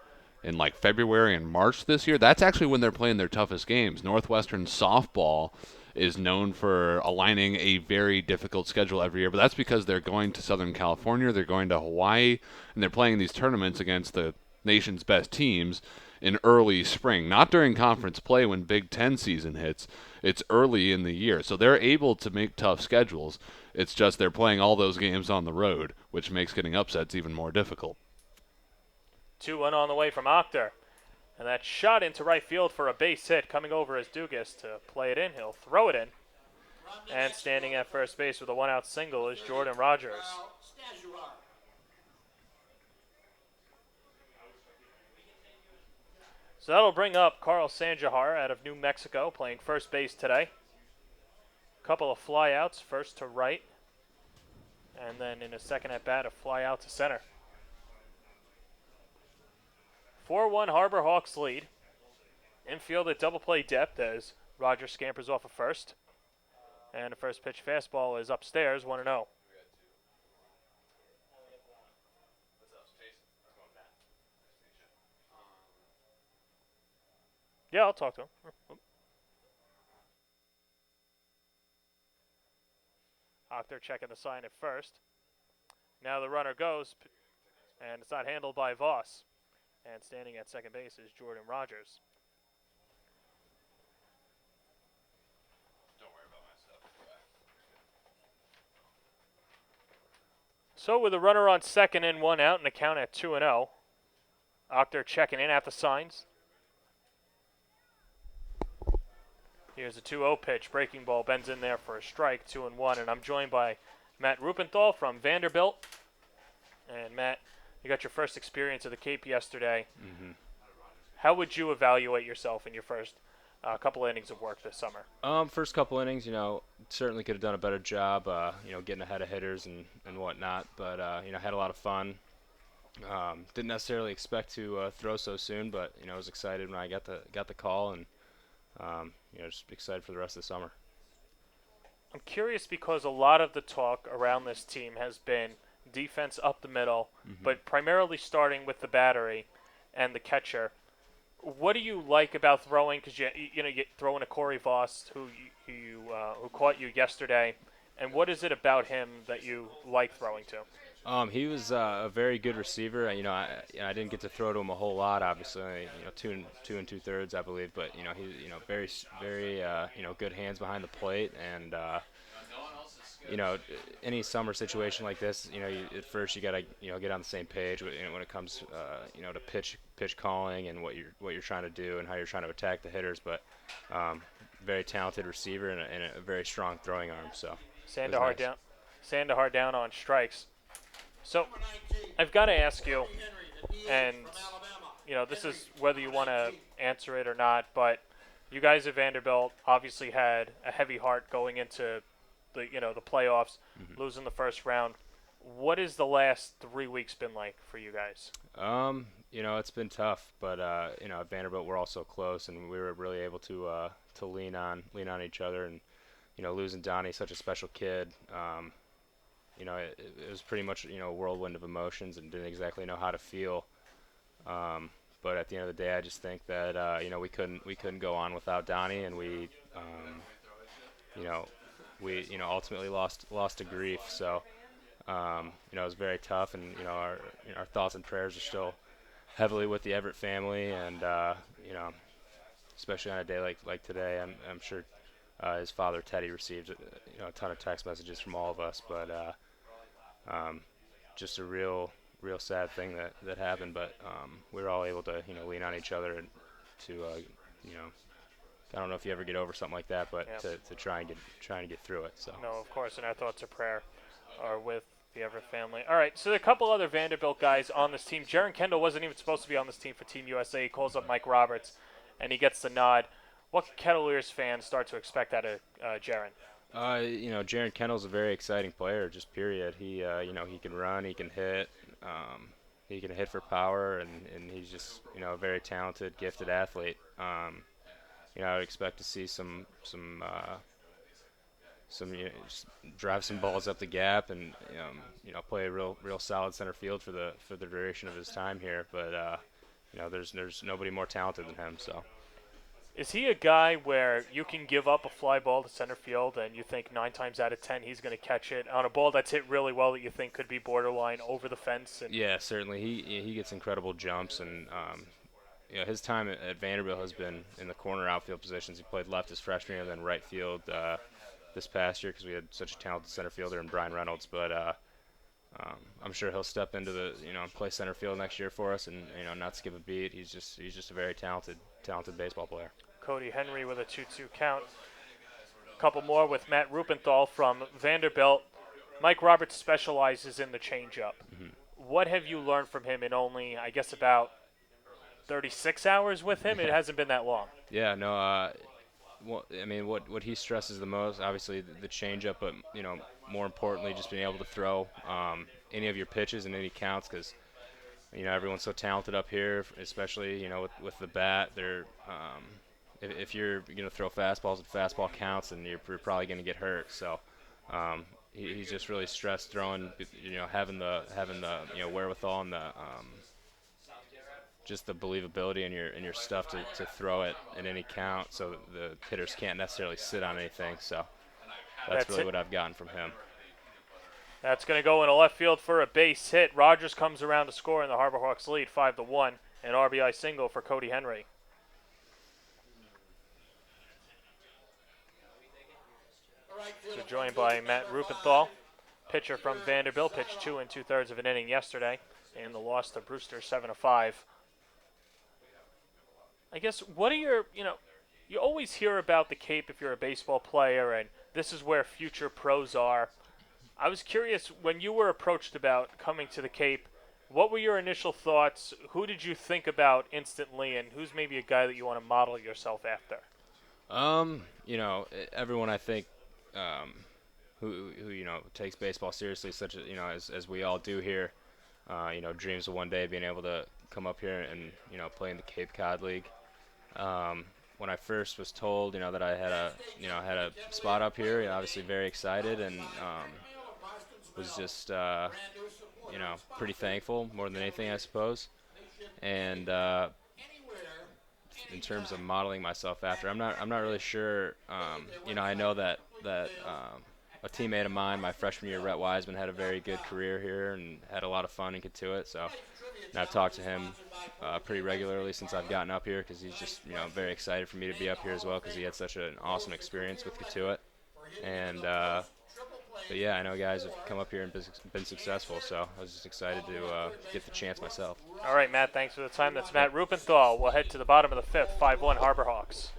in like February and March this year. That's actually when they're playing their toughest games. Northwestern softball is known for aligning a very difficult schedule every year, but that's because they're going to Southern California, they're going to Hawaii, and they're playing these tournaments against the nation's best teams in early spring, not during conference play when Big Ten season hits. It's early in the year, so they're able to make tough schedules. It's just they're playing all those games on the road, which makes getting upsets even more difficult. 2-1 on the way from Akhtar. And that shot into right field for a base hit coming over as Dugas to play it in. He'll throw it in. And standing at first base with a one-out single is Jordan Rogers. So that'll bring up Carl Sanjahar out of New Mexico playing first base today. Couple of flyouts, first to right. And then in his second at-bat, a fly out to center. 4-1 Harbor Hawks lead. Infield at double play depth as Rogers scampers off of first. And the first pitch fastball is upstairs, 1-0. Yeah, I'll talk to him. Akhtar checking the sign at first. Now the runner goes, and it's not handled by Voss. And standing at second base is Jordan Rogers. Don't worry about my stuff. So with a runner on second and one out and a count at 2-0, Akhtar checking in at the signs. Here's a 2-0 pitch. Breaking ball bends in there for a strike, 2-1. And I'm joined by Matt Rupenthal from Vanderbilt. And Matt, you got your first experience of the Cape yesterday. Mm-hmm. How would you evaluate yourself in your first couple innings of work this summer? First couple innings, certainly could have done a better job, getting ahead of hitters and whatnot. But, had a lot of fun. Didn't necessarily expect to throw so soon, but, I was excited when I got the call and, just excited for the rest of the summer. I'm curious because a lot of the talk around this team has been defense up the middle, but primarily starting with the battery and the catcher. What do you like about throwing? Because you throwing a Corey Voss who caught you yesterday, and what is it about him that you like throwing to? He was a very good receiver. I didn't get to throw to him a whole lot, obviously. 2 and 2/3, I believe. But he's very good hands behind the plate, and any summer situation like this, at first you gotta get on the same page when it comes to pitch calling and what you're trying to do and how you're trying to attack the hitters. But very talented receiver and a very strong throwing arm. So Sanjahar down on strikes. So I've got to ask you, and this is whether you want to answer it or not, but you guys at Vanderbilt obviously had a heavy heart going into the playoffs, losing the first round. What has the last 3 weeks been like for you guys? It's been tough, but at Vanderbilt we're all so close, and we were really able to lean on each other, and losing Donnie, such a special kid. It was pretty much a whirlwind of emotions, and didn't exactly know how to feel. But at the end of the day, I just think that we couldn't go on without Donnie, and we ultimately lost to grief. So it was very tough, and our thoughts and prayers are still heavily with the Everett family, and especially on a day like today, I'm sure his father Teddy received a ton of text messages from all of us, but just a real sad thing that happened. But we were all able to lean on each other and to I don't know if you ever get over something like that, but to try and get through it. So no, of course, and our thoughts of prayer are with the Everett family. All right, so there are a couple other Vanderbilt guys on this team. Jaron Kendall wasn't even supposed to be on this team for Team USA. He calls up Mike Roberts, and he gets the nod. What can Kettleers fans start to expect out of Jaron? Jaron Kendall's a very exciting player, just period. He he can run, he can hit, he can hit for power, and he's just a very talented, gifted athlete. I would expect to see some just drive some balls up the gap, and play a real solid center field for the duration of his time here. But there's nobody more talented than him. So. Is he a guy where you can give up a fly ball to center field and you think 9 times out of 10 he's going to catch it on a ball that's hit really well that you think could be borderline over the fence? Yeah, certainly. He gets incredible jumps, and his time at Vanderbilt has been in the corner outfield positions. He played left his freshman year, and then right field this past year because we had such a talented center fielder in Brian Reynolds. But I'm sure he'll step into the play center field next year for us, and not skip a beat. He's just a very talented baseball player. Cody Henry with a 2-2 count. A couple more with Matt Rupenthal from Vanderbilt. Mike Roberts specializes in the changeup. What have you learned from him in only, I guess, about 36 hours with him? It hasn't been that long. Yeah, no. What he stresses the most, obviously, the changeup, but more importantly, just being able to throw any of your pitches in any counts, because everyone's so talented up here, especially with the bat. They're if you're going to throw fastballs and fastball counts, then you're probably going to get hurt. So he's just really stressed throwing, having the wherewithal and the just the believability in your stuff to throw it in any count, so that the hitters can't necessarily sit on anything. So that's really what I've gotten from him. That's going to go into left field for a base hit. Rogers comes around to score, and the Harbor Hawks lead 5-1. An RBI single for Cody Henry. So joined by Matt Rupenthal, pitcher from Vanderbilt, pitched 2 2/3 of an inning yesterday in the loss to Brewster 7-5. I guess, what are your, you always hear about the Cape if you're a baseball player, and this is where future pros are. I was curious, when you were approached about coming to the Cape, what were your initial thoughts? Who did you think about instantly, and who's maybe a guy that you want to model yourself after? Everyone, I think, who takes baseball seriously, such as we all do here, dreams of one day being able to come up here and play in the Cape Cod League. When I first was told that I had a spot up here, obviously very excited, and was just pretty thankful more than anything, I suppose. And in terms of modeling myself after, I'm not really sure. I know that a teammate of mine, my freshman year, Rhett Wiseman, had a very good career here and had a lot of fun in Cotuit. So, and I've talked to him pretty regularly since I've gotten up here, because he's just very excited for me to be up here as well, because he had such an awesome experience with Cotuit. And but yeah, I know guys have come up here and been successful, so I was just excited to get the chance myself. All right, Matt, thanks for the time. That's Matt Rupenthal. We'll head to the bottom of the 5th, 5-1 Harbor Hawks.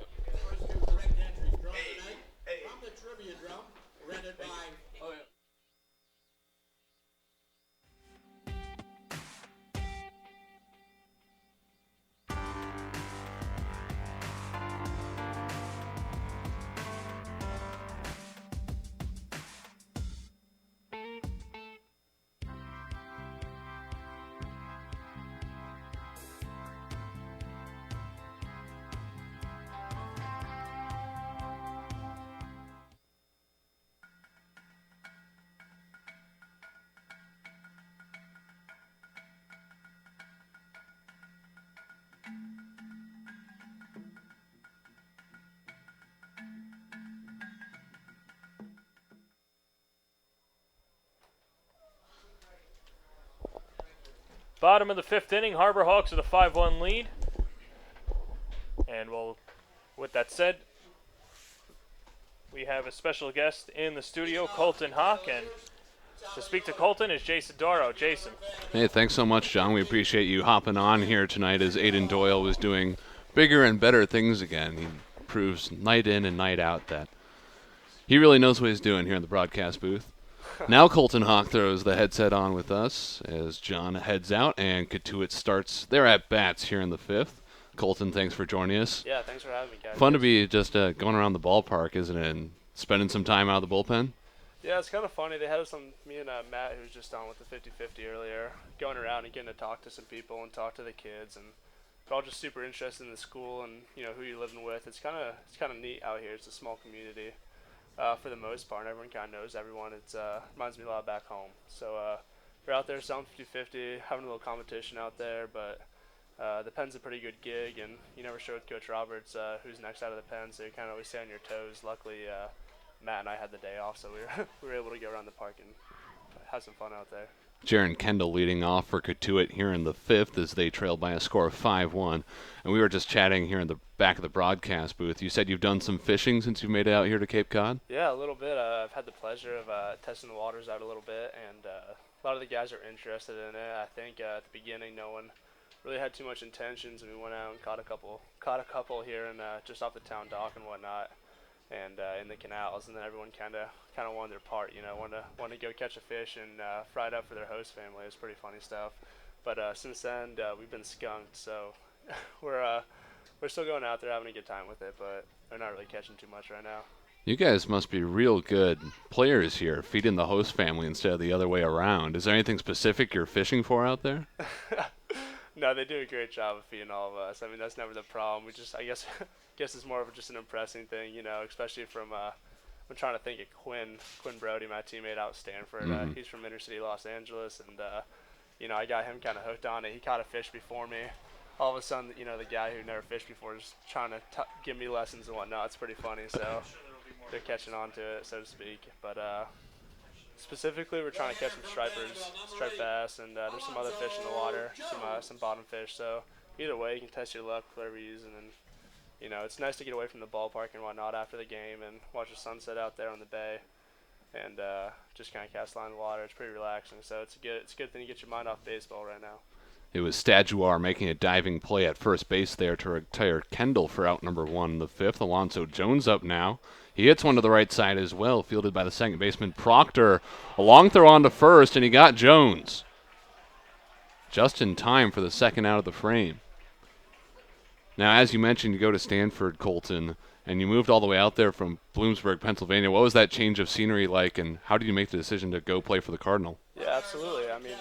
Bottom of the 5th inning, Harbor Hawks with a 5-1 lead. And with that said, we have a special guest in the studio, Colton Hawk, and to speak to Colton is Jason Doro. Jason. Hey, thanks so much, John. We appreciate you hopping on here tonight as Aiden Doyle was doing bigger and better things again. He proves night in and night out that he really knows what he's doing here in the broadcast booth. Now Colton Hawk throws the headset on with us as John heads out and Cotuit starts their at-bats here in the 5th. Colton, thanks for joining us. Yeah, thanks for having me, guys. Fun to be just going around the ballpark, isn't it, and spending some time out of the bullpen? Yeah, it's kind of funny. They had us on, me and Matt, who was just on with the 50-50 earlier, going around and getting to talk to some people and talk to the kids, and they're all just super interested in the school and who you're living with. It's kind of neat out here. It's a small community for the most part. Everyone kind of knows everyone. It reminds me a lot of back home. So we're out there selling 50-50, having a little competition out there, but the pen's a pretty good gig, and you never sure with Coach Roberts who's next out of the pen, so you kind of always stay on your toes. Luckily, Matt and I had the day off, so we were able to go around the park and have some fun out there. Jaron Kendall leading off for Cotuit here in the 5th as they trailed by a score of 5-1. And we were just chatting here in the back of the broadcast booth. You said you've done some fishing since you made it out here to Cape Cod? Yeah, a little bit. I've had the pleasure of testing the waters out a little bit, and a lot of the guys are interested in it. I think at the beginning no one really had too much intentions, and we went out and caught a couple here and just off the town dock and whatnot, and in the canals, and then everyone kind of wanted their part, wanted to go catch a fish and fry it up for their host family. It was pretty funny stuff. But since then we've been skunked, so we're still going out there having a good time with it, but they're not really catching too much right now. You guys must be real good players here, feeding the host family instead of the other way around. Is there anything specific you're fishing for out there? No, they do a great job of feeding all of us. I mean, that's never the problem. We just, I guess it's more of just an impressing thing, especially from, I'm trying to think of Quinn Brody, my teammate out at Stanford. He's from inner city Los Angeles, and, I got him kind of hooked on it. He caught a fish before me. All of a sudden, the guy who never fished before is trying to give me lessons and whatnot. It's pretty funny, so they're catching on to it, so to speak. But specifically, we're trying to catch some striped bass, and there's some other fish in the water, some bottom fish. So either way, you can test your luck with whatever you're using. And it's nice to get away from the ballpark and whatnot after the game and watch the sunset out there on the bay, and just kind of cast line in the water. It's pretty relaxing. So it's a good thing to get your mind off baseball right now. It was Staduar making a diving play at first base there to retire Kendall for out number 1 in the 5th. Alonso Jones up now. He hits one to the right side as well, fielded by the second baseman Proctor. A long throw on to first, and he got Jones. Just in time for the second out of the frame. Now, as you mentioned, you go to Stanford, Colton, and you moved all the way out there from Bloomsburg, Pennsylvania. What was that change of scenery like, and how did you make the decision to go play for the Cardinal? Yeah, absolutely. I mean,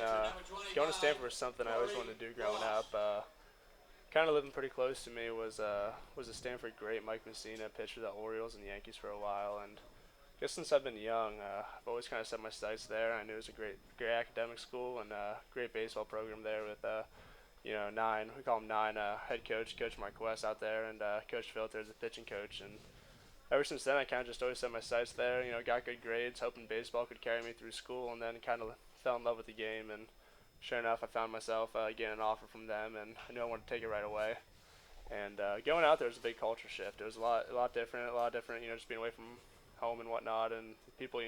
going to Stanford was something I always wanted to do growing up. Kind of living pretty close to me was a Stanford great, Mike Messina, pitched for the Orioles and the Yankees for a while, and I guess since I've been young, I've always kind of set my sights there. I knew it was a great academic school and a great baseball program there with we call him Nine, head coach Mark West out there, and Coach Filter as a pitching coach. And ever since then, I kind of just always set my sights there. Got good grades, hoping baseball could carry me through school, and then kind of fell in love with the game. And sure enough, I found myself getting an offer from them, and I knew I wanted to take it right away. And going out there was a big culture shift. It was a lot different, just being away from home and whatnot, and people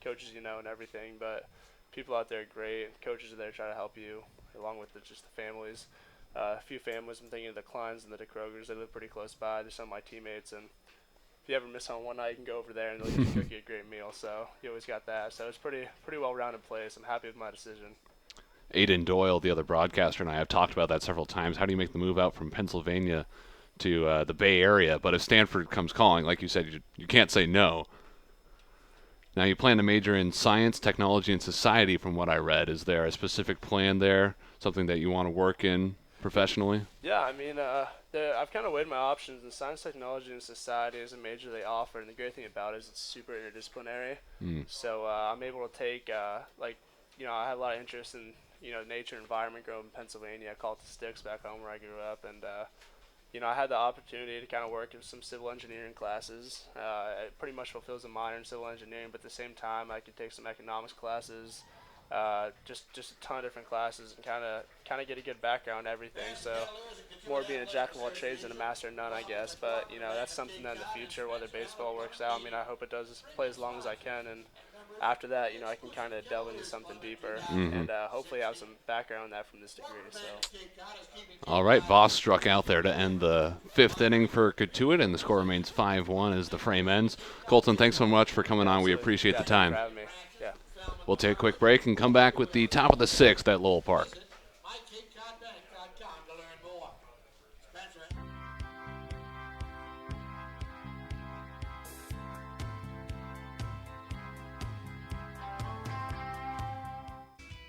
coaches and everything. But people out there are great. Coaches are there to try to help you, along with just the families. A few families, I'm thinking of the Kleins and the DeKrogers. They live pretty close by. They're some of my teammates, and if you ever miss home one night, you can go over there and they'll cook you a great meal. So you always got that. So it's pretty well-rounded place. I'm happy with my decision. Aiden Doyle, the other broadcaster, and I have talked about that several times. How do you make the move out from Pennsylvania to the Bay Area? But if Stanford comes calling, like you said, you can't say no. Now, you plan to major in science, technology, and society, from what I read. Is there a specific plan there, something that you want to work in professionally? Yeah, I mean, I've kind of weighed my options, and science, technology, and society is a major they offer, and the great thing about it is it's super interdisciplinary. So I'm able to take, I have a lot of interest in, nature and environment growing in Pennsylvania. I call it the sticks back home where I grew up, and I had the opportunity to kind of work in some civil engineering classes. It pretty much fulfills a minor in civil engineering, but at the same time, I could take some economics classes, just a ton of different classes and kind of get a good background in everything. So more being a jack of all trades than a master of none, I guess. But that's something that in the future, whether baseball works out, I mean, I hope it does play as long as I can, and after that, I can kind of delve into something deeper and hopefully have some background in that from this degree. So. All right, Voss struck out there to end the 5th inning for Cotuit, and the score remains 5-1 as the frame ends. Colton, thanks so much for coming on. We appreciate the time. Thanks for having me. Yeah. We'll take a quick break and come back with the top of the 6th at Lowell Park.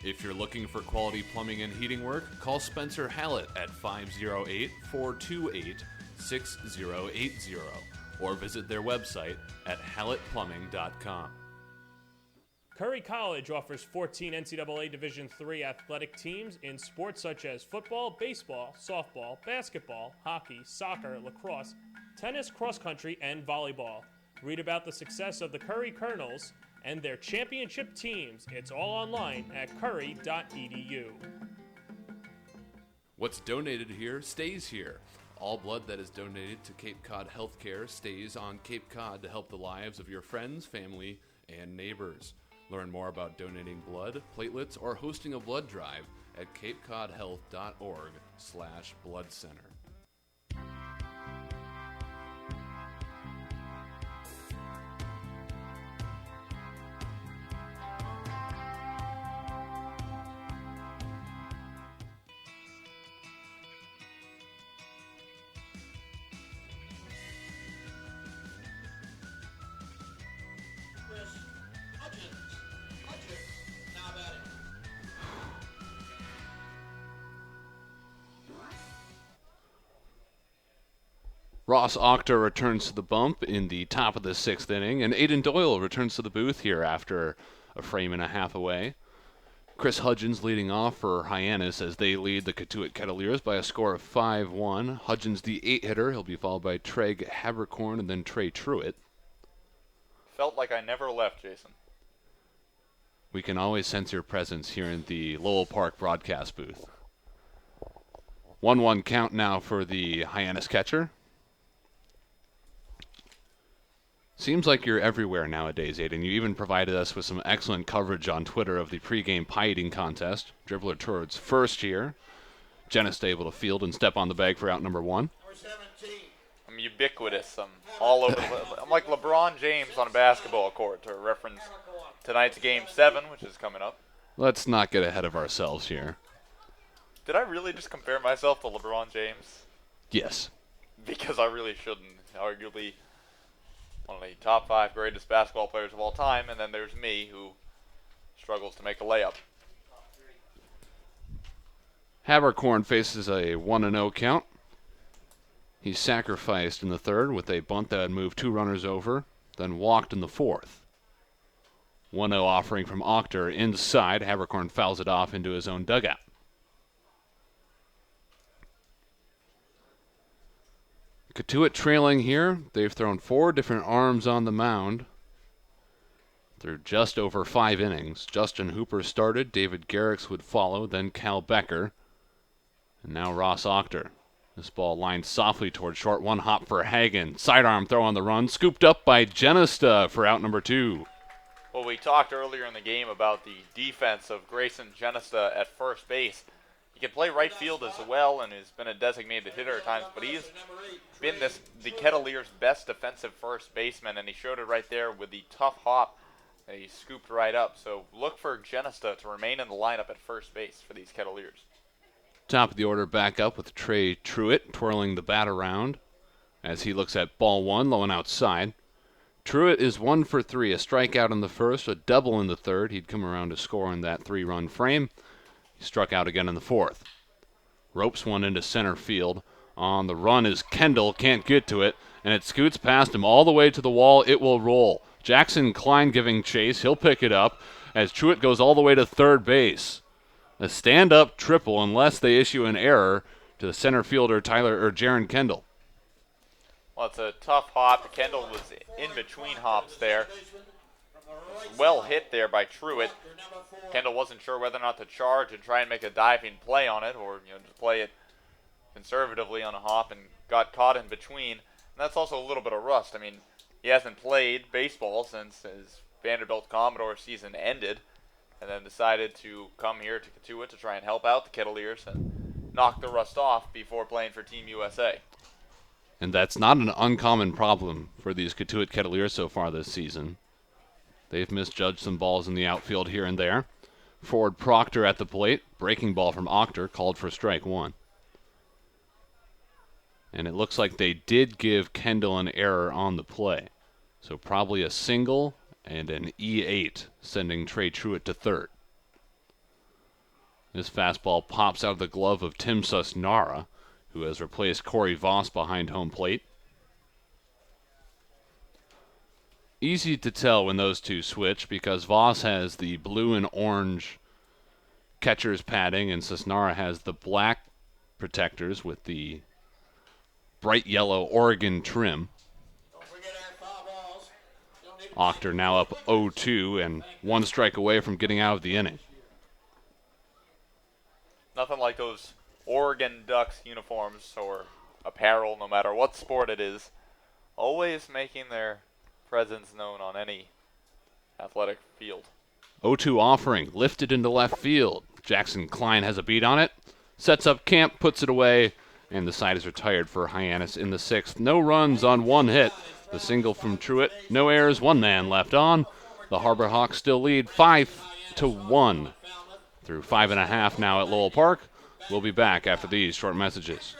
If you're looking for quality plumbing and heating work, call Spencer Hallett at 508-428-6080 or visit their website at hallettplumbing.com. Curry College offers 14 NCAA Division III athletic teams in sports such as football, baseball, softball, basketball, hockey, soccer, lacrosse, tennis, cross country, and volleyball. Read about the success of the Curry Colonels and their championship teams. It's all online at curry.edu. What's donated here stays here. All blood that is donated to Cape Cod Healthcare stays on Cape Cod to help the lives of your friends, family, and neighbors. Learn more about donating blood, platelets, or hosting a blood drive at capecodhealth.org/blood center. Ross Octor returns to the bump in the top of the 6th inning, and Aiden Doyle returns to the booth here after a frame and a half away. Chris Hudgens leading off for Hyannis as they lead the Cotuit Kettleers by a score of 5-1. Hudgens the 8-hitter. He'll be followed by Treg Habercorn and then Trey Truitt. Felt like I never left, Jason. We can always sense your presence here in the Lowell Park broadcast booth. 1-1 count now for the Hyannis catcher. Seems like you're everywhere nowadays, Aiden. You even provided us with some excellent coverage on Twitter of the pregame pie eating contest. Dribbler towards first here. Jennis able to field and step on the bag for out number 1. I'm ubiquitous. I'm all over. I'm like LeBron James on a basketball court, to reference tonight's Game 7, which is coming up. Let's not get ahead of ourselves here. Did I really just compare myself to LeBron James? Yes. Because I really shouldn't. Arguably one of the top 5 greatest basketball players of all time, and then there's me, who struggles to make a layup. Habercorn faces a 1-0 count. He sacrificed in the 3rd with a bunt that had moved 2 runners over, then walked in the 4th. 1-0 offering from Octor inside. Habercorn fouls it off into his own dugout. Cotuit trailing here. They've thrown 4 different arms on the mound. They're just over 5 innings. Justin Hooper started. David Garrix would follow. Then Cal Becker. And now Ross Octor. This ball lined softly toward short. 1 hop for Hagen. Sidearm throw on the run. Scooped up by Genista for out number 2. Well, we talked earlier in the game about the defense of Grayson Genista at first base. He can play right field as well and has been a designated hitter at times, but he's been the Kettleers' best defensive first baseman, and he showed it right there with the tough hop that he scooped right up. So look for Genista to remain in the lineup at first base for these Kettleers. Top of the order back up with Trey Truitt twirling the bat around as he looks at ball 1, low and outside. Truitt is 1 for 3, a strikeout in the 1st, a double in the 3rd. He'd come around to score in that 3-run frame. He struck out again in the 4th. Ropes one into center field. On the run is Kendall, can't get to it, and it scoots past him all the way to the wall. It will roll. Jackson Klein giving chase. He'll pick it up as Truitt goes all the way to third base. A stand-up triple unless they issue an error to the center fielder Jaron Kendall. Well, it's a tough hop. Kendall was in between hops there. well hit there by Truitt. Kendall wasn't sure whether or not to charge and try and make a diving play on it, or just play it conservatively on a hop, and got caught in between. And that's also a little bit of rust. I mean, he hasn't played baseball since his Vanderbilt Commodore season ended, and then decided to come here to Cotuit to try and help out the Kettleers and knock the rust off before playing for Team USA. And that's not an uncommon problem for these Cotuit Kettleers so far this season. They've misjudged some balls in the outfield here and there. Forward Proctor at the plate. Breaking ball from Octor, called for strike one. And it looks like they did give Kendall an error on the play. So probably a single and an E8, sending Trey Truitt to third. This fastball pops out of the glove of Tim Susnara, who has replaced Corey Voss behind home plate. Easy to tell when those two switch because Voss has the blue and orange catcher's padding and Susnara has the black protectors with the bright yellow Oregon trim. Octor now up 0-2 and one strike away from getting out of the inning. Nothing like those Oregon Ducks uniforms or apparel, no matter what sport it is, always making their presence known on any athletic field. 0-2 offering, lifted into left field. Jackson Klein has a beat on it, sets up camp, puts it away, and the side is retired for Hyannis in the sixth. No runs on one hit. The single from Truitt, no errors, one man left on. The Harbor Hawks still lead 5-1 through 5.5 now at Lowell Park. We'll be back after these short messages.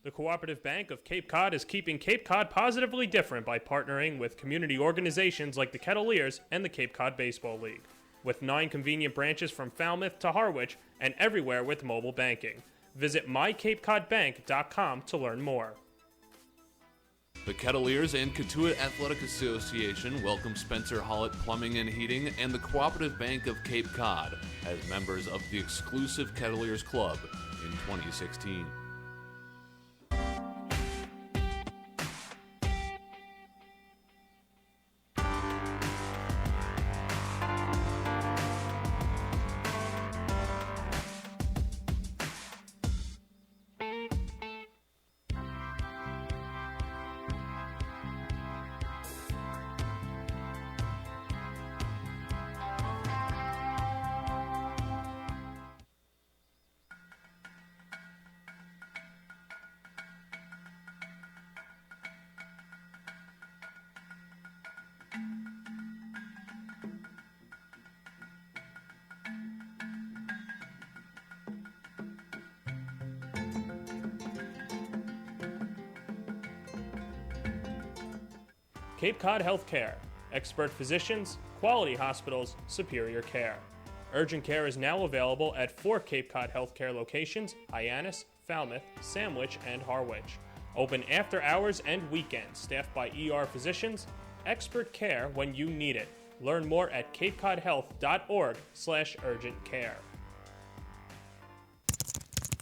The Cooperative Bank of Cape Cod is keeping Cape Cod positively different by partnering with community organizations like the Kettleers and the Cape Cod Baseball League. With 9 convenient branches from Falmouth to Harwich and everywhere with mobile banking. Visit mycapecodbank.com to learn more. The Kettleers and Cotuit Athletic Association welcome Spencer Hollett Plumbing and Heating and the Cooperative Bank of Cape Cod as members of the exclusive Kettleers Club in 2016. Cape Cod Healthcare. Expert physicians, quality hospitals, superior care. Urgent care is now available at 4 Cape Cod Healthcare locations: Hyannis, Falmouth, Sandwich, and Harwich. Open after hours and weekends, staffed by ER physicians. Expert care when you need it. Learn more at capecodhealth.org/urgent care.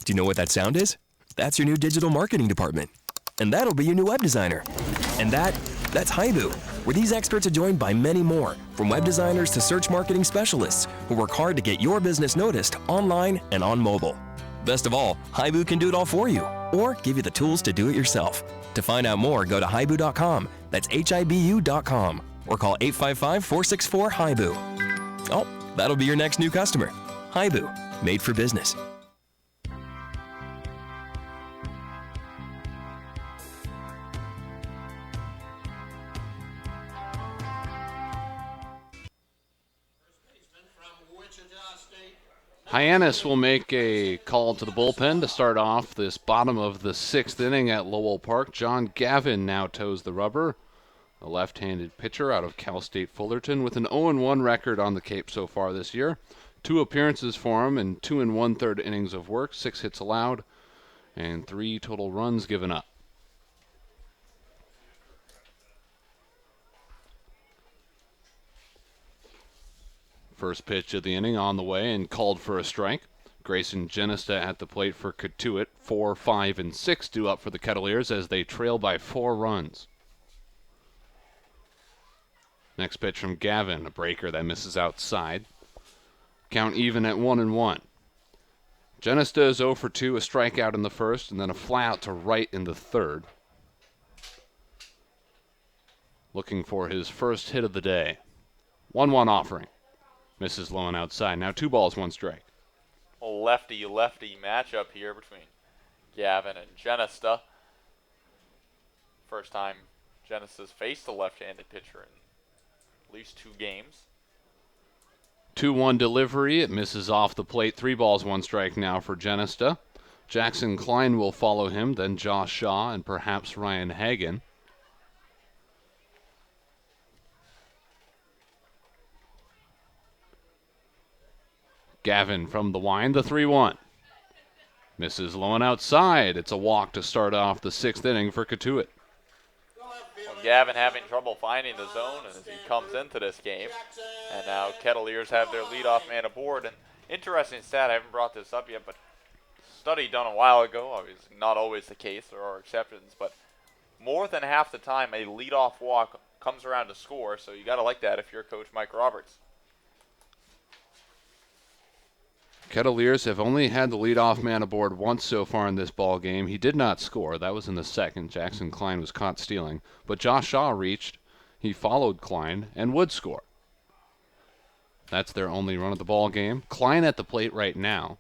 Do you know what that sound is? That's your new digital marketing department. And that'll be your new web designer. And that's Haibu, where these experts are joined by many more, from web designers to search marketing specialists, who work hard to get your business noticed online and on mobile. Best of all, Haibu can do it all for you, or give you the tools to do it yourself. To find out more, go to haibu.com. That's HIBU.com, or call 855-464-HIBU. Oh, that'll be your next new customer. Haibu, made for business. Hyannis will make a call to the bullpen to start off this bottom of the 6th inning at Lowell Park. John Gavin now toes the rubber, a left-handed pitcher out of Cal State Fullerton with an 0-1 record on the Cape so far this year. 2 appearances for him and 2 1/3 innings of work, 6 hits allowed, and 3 total runs given up. First pitch of the inning on the way and called for a strike. Grayson Genesta at the plate for Cotuit. 4, 5, and 6 due up for the Kettleers as they trail by 4 runs. Next pitch from Gavin, a breaker that misses outside. Count even at 1-1. Genesta is 0 for 2, a strikeout in the first, and then a fly out to right in the third. Looking for his first hit of the day. 1-1 offering. Misses low and outside. Now 2 balls, 1 strike. A lefty-lefty matchup here between Gavin and Genesta. First time Genesta's faced a left-handed pitcher in at least 2 games. 2-1 delivery. It misses off the plate. 3 balls, 1 strike now for Genesta. Jackson Klein will follow him, then Josh Shaw and perhaps Ryan Hagan. Gavin from the wind, the 3-1. Misses low and outside. It's a walk to start off the 6th inning for Cotuit. Well, Gavin having trouble finding the zone as he comes into this game. And now Kettleers have their leadoff man aboard. And interesting stat, I haven't brought this up yet, but study done a while ago, obviously not always the case, there are exceptions, but more than half the time a leadoff walk comes around to score, so you got to like that if you're Coach Mike Roberts. Kettleers have only had the leadoff man aboard once so far in this ball game. He did not score. That was in the second. Jackson Klein was caught stealing. But Josh Shaw reached. He followed Klein and would score. That's their only run of the ball game. Klein at the plate right now.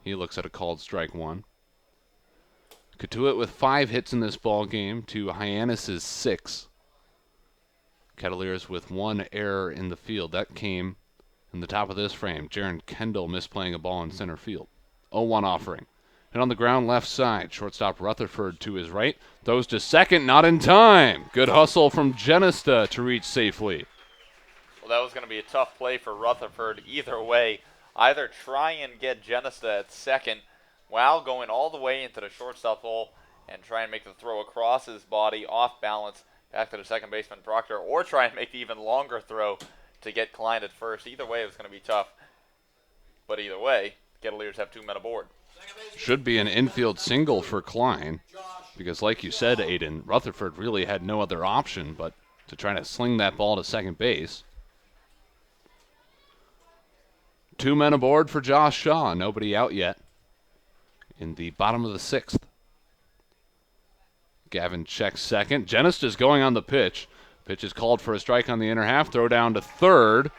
He looks at a called strike 1. Cotuit with 5 hits in this ball game to Hyannis' 6. Kettleers with 1 error in the field. That came in the top of this frame. Jaron Kendall misplaying a ball in center field. 0-1 offering. Hit on the ground left side. Shortstop Rutherford to his right. Throws to second, not in time. Good hustle from Genesta to reach safely. Well, that was going to be a tough play for Rutherford either way. Either try and get Genesta at second while going all the way into the shortstop hole and try and make the throw across his body off balance back to the second baseman Proctor, or try and make the even longer throw to get Klein at first. Either way, it was going to be tough. But either way, Kettleers have 2 men aboard. Should be an infield single for Klein because, like you said, Aiden, Rutherford really had no other option but to try to sling that ball to second base. 2 men aboard for Josh Shaw. Nobody out yet in the bottom of the 6th. Gavin checks second. Genesta's going on the pitch. Pitch is called for a strike on the inner half. Throw down to third.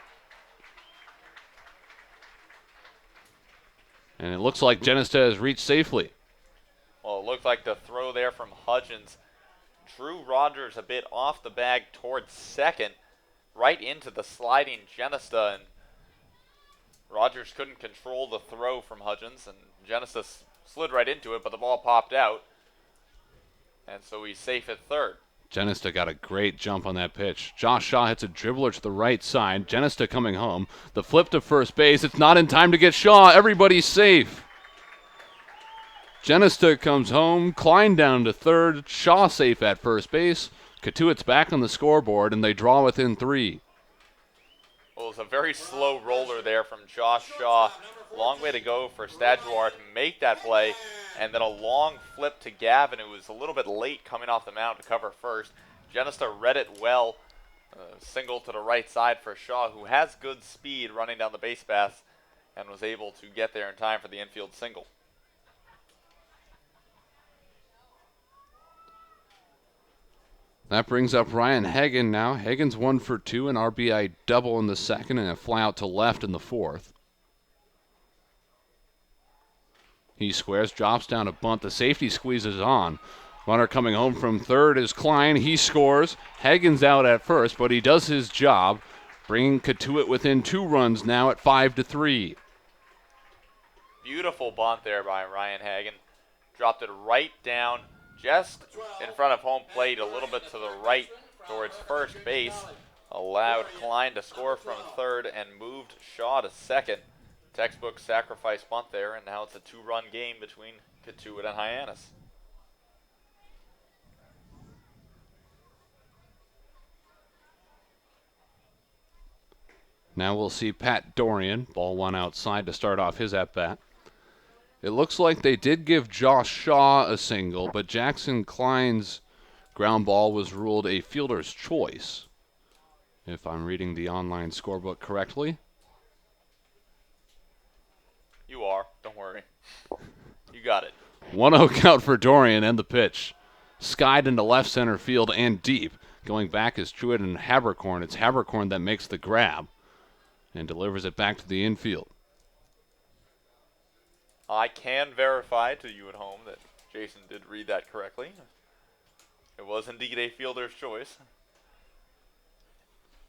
And it looks like Genesta has reached safely. Well, it looked like the throw there from Hudgens drew Rogers a bit off the bag towards second, right into the sliding Genesta, and Rogers couldn't control the throw from Hudgens, and Genesta slid right into it, but the ball popped out, and so he's safe at third. Genesta got a great jump on that pitch. Josh Shaw hits a dribbler to the right side. Genesta coming home. The flip to first base. It's not in time to get Shaw. Everybody's safe. Genesta comes home. Klein down to third. Shaw safe at first base. Cotuit's back on the scoreboard, and they draw within 3. Well, it was a very slow roller there from Josh Shaw. Long way to go for Staduar to make that play. And then a long flip to Gavin, who was a little bit late coming off the mound to cover first. Genesta read it well. Single to the right side for Shaw, who has good speed running down the base paths, and was able to get there in time for the infield single. That brings up Ryan Hagan now. Hagan's 1 for 2, an RBI double in the second, and a fly out to left in the 4th. He squares, drops down a bunt. The safety squeezes on. Runner coming home from third is Klein. He scores. Hagan's out at first, but he does his job, bringing Cotuit within 2 runs now at 5-3. Beautiful bunt there by Ryan Hagan. Dropped it right down just in front of home plate, a little bit to the right towards first base. Allowed Klein to score from third and moved Shaw to second. Textbook sacrifice bunt there, and now it's a 2-run game between Cotuit and Hyannis. Now we'll see Pat Dorian, ball 1 outside to start off his at-bat. It looks like they did give Josh Shaw a single, but Jackson Klein's ground ball was ruled a fielder's choice. if I'm reading the online scorebook correctly. You are. Don't worry. You got it. 1-0 count for Dorian and the pitch. Skied into left center field and deep. Going back is Truitt and Habercorn. It's Habercorn that makes the grab and delivers it back to the infield. I can verify to you at home that Jason did read that correctly. It was indeed a fielder's choice.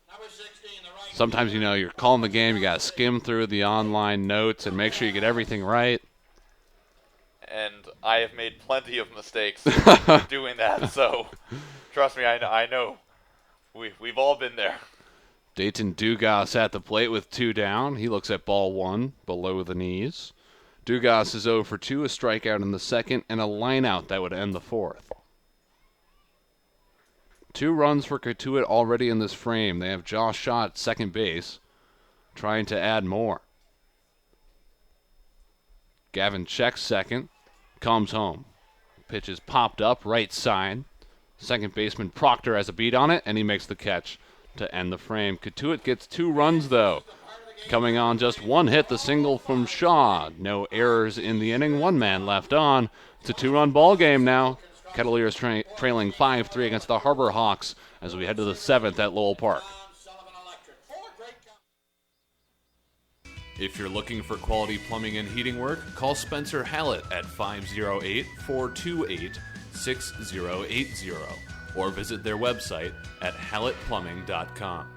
Number 16, the right. Sometimes, you're calling the game, you got to skim through the online notes and make sure you get everything right. And I have made plenty of mistakes doing that, so trust me, I know. We've all been there. Dayton Dugas at the plate with 2 down. He looks at ball 1 below the knees. Dugas is 0 for 2, a strikeout in the second, and a lineout that would end the fourth. 2 runs for Cotuit already in this frame. They have Josh Shaw at second base, trying to add more. Gavin checks second, comes home. Pitch is popped up, right side. Second baseman Proctor has a beat on it, and he makes the catch to end the frame. Cotuit gets 2 runs, though. Coming on just 1 hit, the single from Shaw. No errors in the inning, 1 man left on. It's a 2-run ball game now. Kettleers trailing 5-3 against the Harbor Hawks as we head to the 7th at Lowell Park. If you're looking for quality plumbing and heating work, call Spencer Hallett at 508-428-6080 or visit their website at hallettplumbing.com.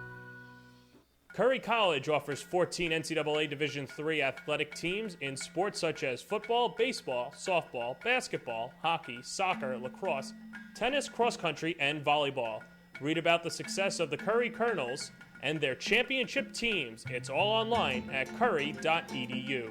Curry College offers 14 NCAA Division III athletic teams in sports such as football, baseball, softball, basketball, hockey, soccer, lacrosse, tennis, cross country, and volleyball. Read about the success of the Curry Colonels and their championship teams. It's all online at curry.edu.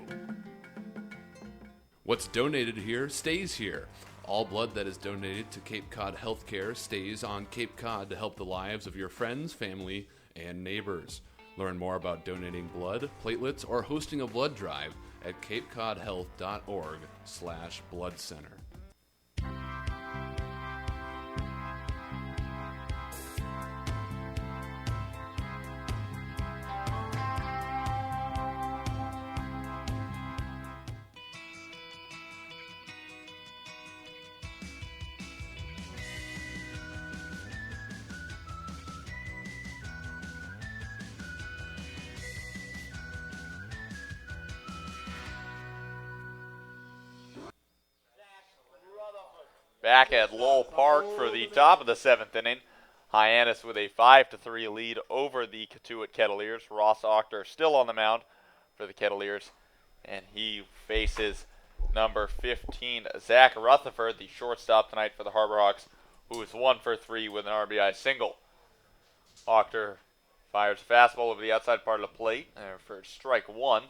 What's donated here stays here. All blood that is donated to Cape Cod Healthcare stays on Cape Cod to help the lives of your friends, family, and neighbors. Learn more about donating blood, platelets, or hosting a blood drive at capecodhealth.org/blood center. Back at Lowell Park for the top of the 7th inning. Hyannis with a 5-3 lead over the Cotuit Kettleers. Ross Octor still on the mound for the Kettleers, and he faces number 15, Zach Rutherford, the shortstop tonight for the Harbor Hawks, who is 1 for 3 with an RBI single. Octor fires a fastball over the outside part of the plate for strike 1.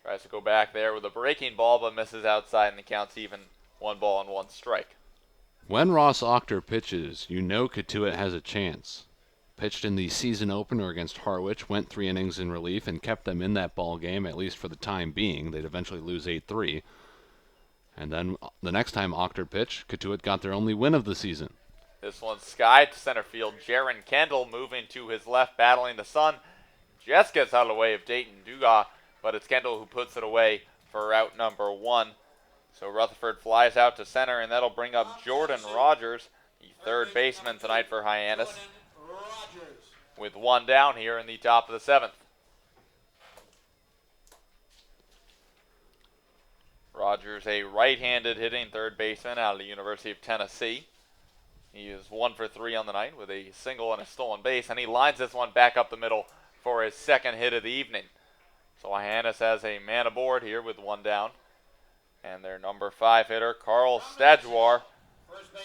Tries to go back there with a breaking ball, but misses outside, and the count's even. 1 ball and 1 strike. When Ross Octor pitches, Cotuit has a chance. Pitched in the season opener against Harwich, went 3 innings in relief, and kept them in that ball game, at least for the time being. They'd eventually lose 8-3. And then the next time Octor pitched, Cotuit got their only win of the season. This one's skied to center field. Jaron Kendall moving to his left, battling the sun. Just gets out of the way of Dayton Dugas, but it's Kendall who puts it away for out number 1. So Rutherford flies out to center, and that'll bring up Jordan Rogers, the third baseman tonight for Hyannis, with 1 down here in the top of the 7th. Rogers, a right-handed hitting third baseman out of the University of Tennessee. He is 1 for 3 on the night with a single and a stolen base, and he lines this one back up the middle for his second hit of the evening. So Hyannis has a man aboard here with 1 down. And their number 5 hitter, Carl Stajuar,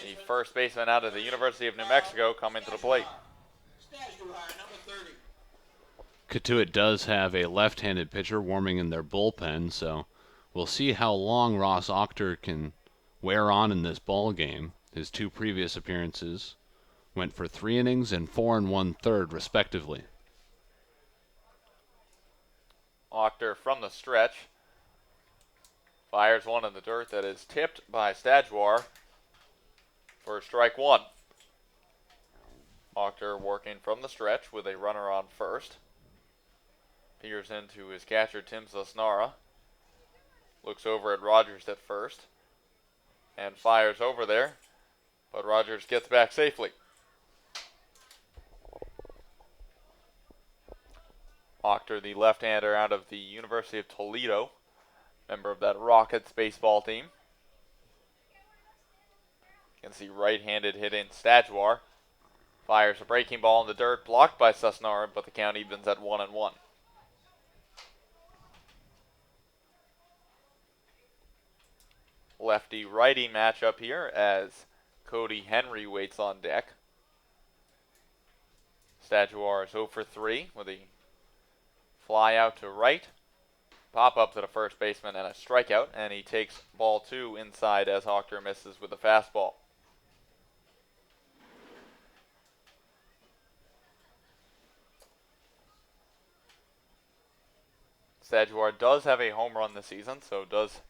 the first baseman out of the University of New Mexico, coming to the plate. Cotuit does have a left-handed pitcher warming in their bullpen, so we'll see how long Ross Octor can wear on in this ball game. His 2 previous appearances went for 3 innings and 4 1/3, respectively. Octor from the stretch. Fires one in the dirt that is tipped by Stajuar for strike 1. Octor working from the stretch with a runner on first. Peers into his catcher, Tim Sosnara. Looks over at Rogers at first and fires over there, but Rogers gets back safely. Octor, the left-hander out of the University of Toledo, member of that Rockets baseball team. You can see right-handed hitting Stajuar. Fires a breaking ball in the dirt, blocked by Sosnara, but the count evens at 1-1. Lefty-righty matchup here as Cody Henry waits on deck. Stajuar is 0 for 3 with a fly out to right, pop up to the first baseman, and a strikeout, and he takes ball 2 inside as Octor misses with a fastball. Stajuar does have a home run this season, so does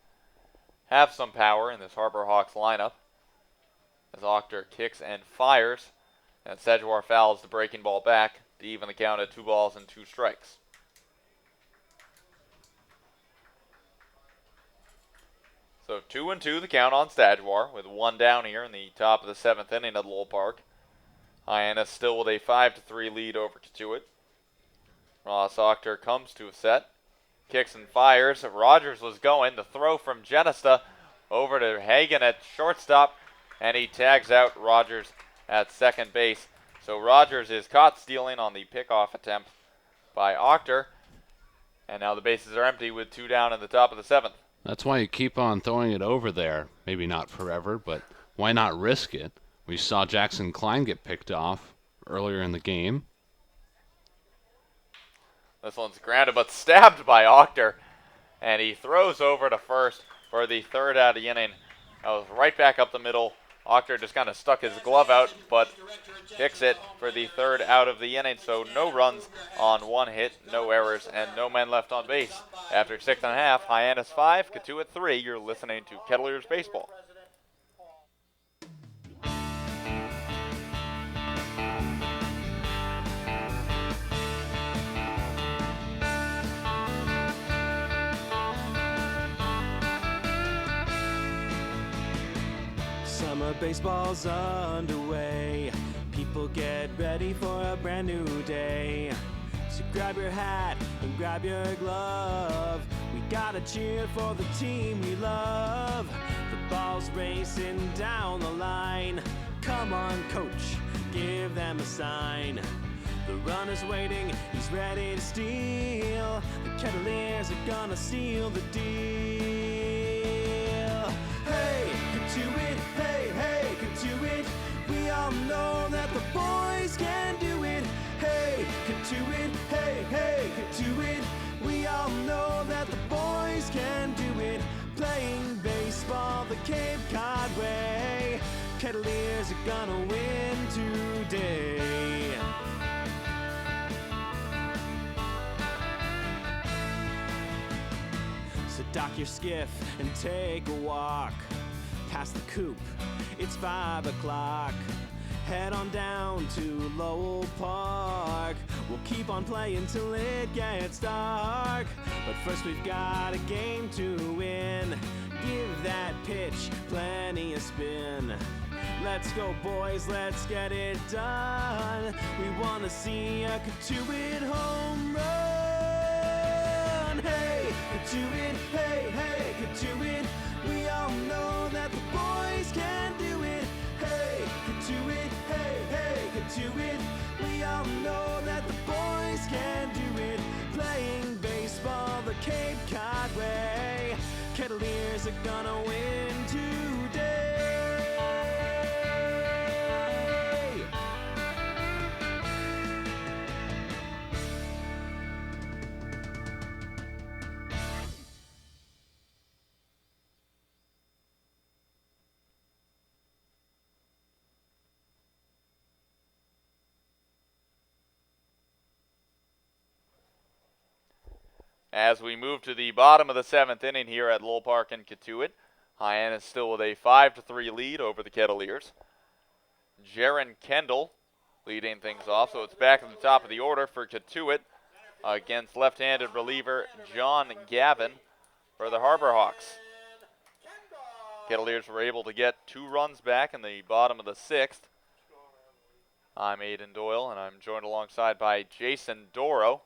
have some power in this Harbor Hawks lineup. As Octor kicks and fires, and Stajuar fouls the breaking ball back to even the count at 2 balls and 2 strikes. So 2-2 the count on Stajuar with 1 down here in the top of the 7th inning at Lowell Park. Hyannis still with a 5-3 lead over Cotuit. Ross Octor comes to a set. Kicks and fires. Rogers was going. The throw from Genesta over to Hagen at shortstop, and he tags out Rogers at second base. So Rogers is caught stealing on the pickoff attempt by Octor, and now the bases are empty with 2 down in the top of the 7th. That's why you keep on throwing it over there. Maybe not forever, but why not risk it? We saw Jackson Klein get picked off earlier in the game. This one's grounded but stabbed by Octor, and he throws over to first for the 3rd out of the inning. That was right back up the middle. Octor just kind of stuck his glove out, but picks it for the 3rd out of the inning. So no runs on 1 hit, no errors, and no men left on base. After 6.5, Hyannis 5, Cotuit 3. You're listening to Kettleers Baseball. Summer baseball's underway. People get ready for a brand new day. So grab your hat and grab your glove. We gotta cheer for the team we love. The ball's racing down the line. Come on, coach, give them a sign. The runner's waiting, he's ready to steal. The Kettleers are gonna seal the deal. Hey, Cotuit, hey, hey, Cotuit. We all know that the boys can do it. Hey, Cotuit, hey, hey, Cotuit. We all know that the boys can do it. Playing baseball the Cape Cod way. Kettleers are gonna win today. So dock your skiff and take a walk past the coop. It's 5 o'clock. Head on down to Lowell Park. We'll keep on playing till it gets dark. But first we've got a game to win. Give that pitch plenty of spin. Let's go, boys, let's get it done. We want to see a Cotuit home run. Hey, Cotuit, hey, hey, Cotuit. We all know that the boys can do it. Hey, Cotuit, hey, hey, Cotuit. We all know that the boys can do it. Playing baseball the Cape Cod way. Kettleers are gonna win today. As we move to the bottom of the 7th inning here at Lowell Park in Cotuit, Hyannis still with a 5-3 lead over the Kettleers. Jaron Kendall leading things off. So it's back at the top of the order for Cotuit against left-handed reliever John Gavin for the Harbor Hawks. Kettleers were able to get 2 runs back in the bottom of the 6th. I'm Aiden Doyle, and I'm joined alongside by Jason Doro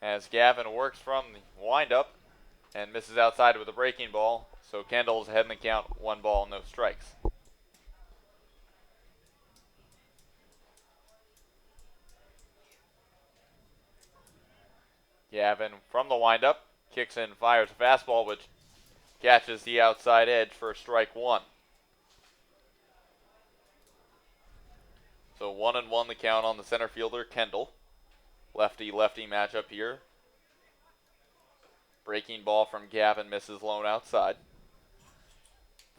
as Gavin works from the windup and misses outside with a breaking ball. So Kendall's ahead in the count, 1 ball, no strikes. Gavin from the windup kicks in, fires a fastball, which catches the outside edge for strike 1. So 1-1 the count on the center fielder, Kendall. Lefty-lefty matchup here. Breaking ball from Gavin misses lone outside.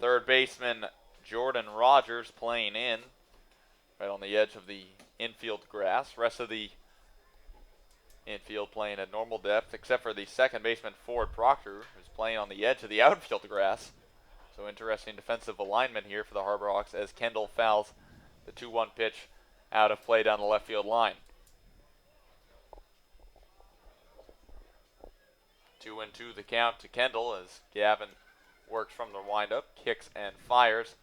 Third baseman Jordan Rogers playing in, right on the edge of the infield grass. Rest of the infield playing at normal depth, except for the second baseman Ford Proctor, who's playing on the edge of the outfield grass. So interesting defensive alignment here for the Harbor Hawks as Kendall fouls the 2-1 pitch out of play down the left field line. 2-2 the count to Kendall as Gavin works from the windup, kicks and fires.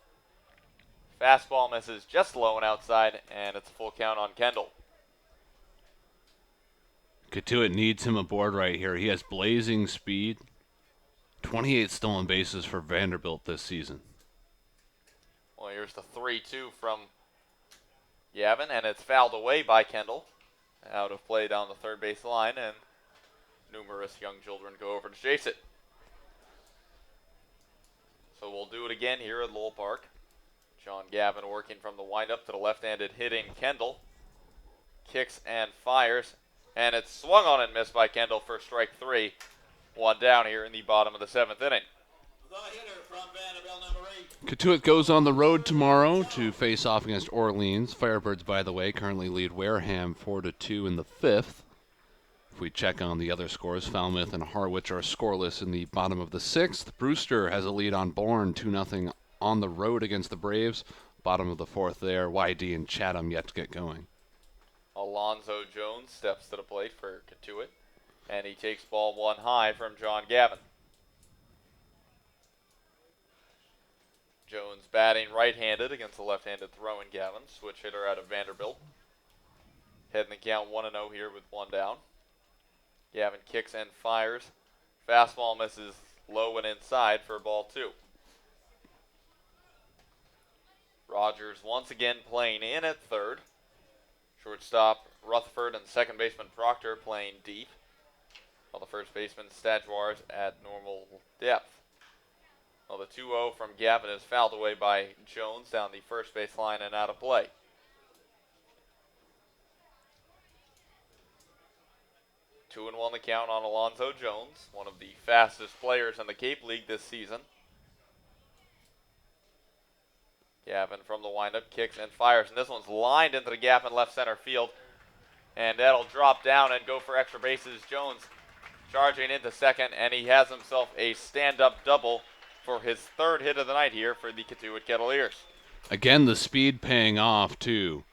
Fastball misses just low and outside, and it's a full count on Kendall. Cotuit needs him aboard right here. He has blazing speed. 28 stolen bases for Vanderbilt this season. Well, here's the 3-2 from Gavin, and it's fouled away by Kendall. Out of play down the third base line, and numerous young children go over to chase it. So we'll do it again here at Lowell Park. John Gavin working from the windup to the left-handed hitting Kendall. Kicks and fires, and it's swung on and missed by Kendall for strike 3. 1 down here in the bottom of the 7th inning. The hitter from Vanderbilt, number 8. Cotuit goes on the road tomorrow to face off against Orleans. Firebirds, by the way, currently lead Wareham 4-2 in the 5th. If we check on the other scores, Falmouth and Harwich are scoreless in the bottom of the 6th. Brewster has a lead on Bourne, 2-0 on the road against the Braves. Bottom of the 4th there. YD and Chatham yet to get going. Alonzo Jones steps to the plate for Cotuit, and he takes ball 1 high from John Gavin. Jones batting right-handed against the left-handed throwing Gavin, switch hitter out of Vanderbilt. Heading the count 1-0 here with 1 down. Gavin kicks and fires. Fastball misses low and inside for ball 2. Rogers once again playing in at third. Shortstop Rutherford and second baseman Proctor playing deep, while the first baseman Stadjuars at normal depth. Well, the 2-0 from Gavin is fouled away by Jones down the first base line and out of play. Two and 1 the count on Alonzo Jones, one of the fastest players in the Cape League this season. Gavin from the windup kicks and fires, and this one's lined into the gap in left center field, and that'll drop down and go for extra bases. Jones charging into second, and he has himself a stand-up double for his 3rd hit of the night here for the Cotuit Kettleers. Again, the speed paying off, too.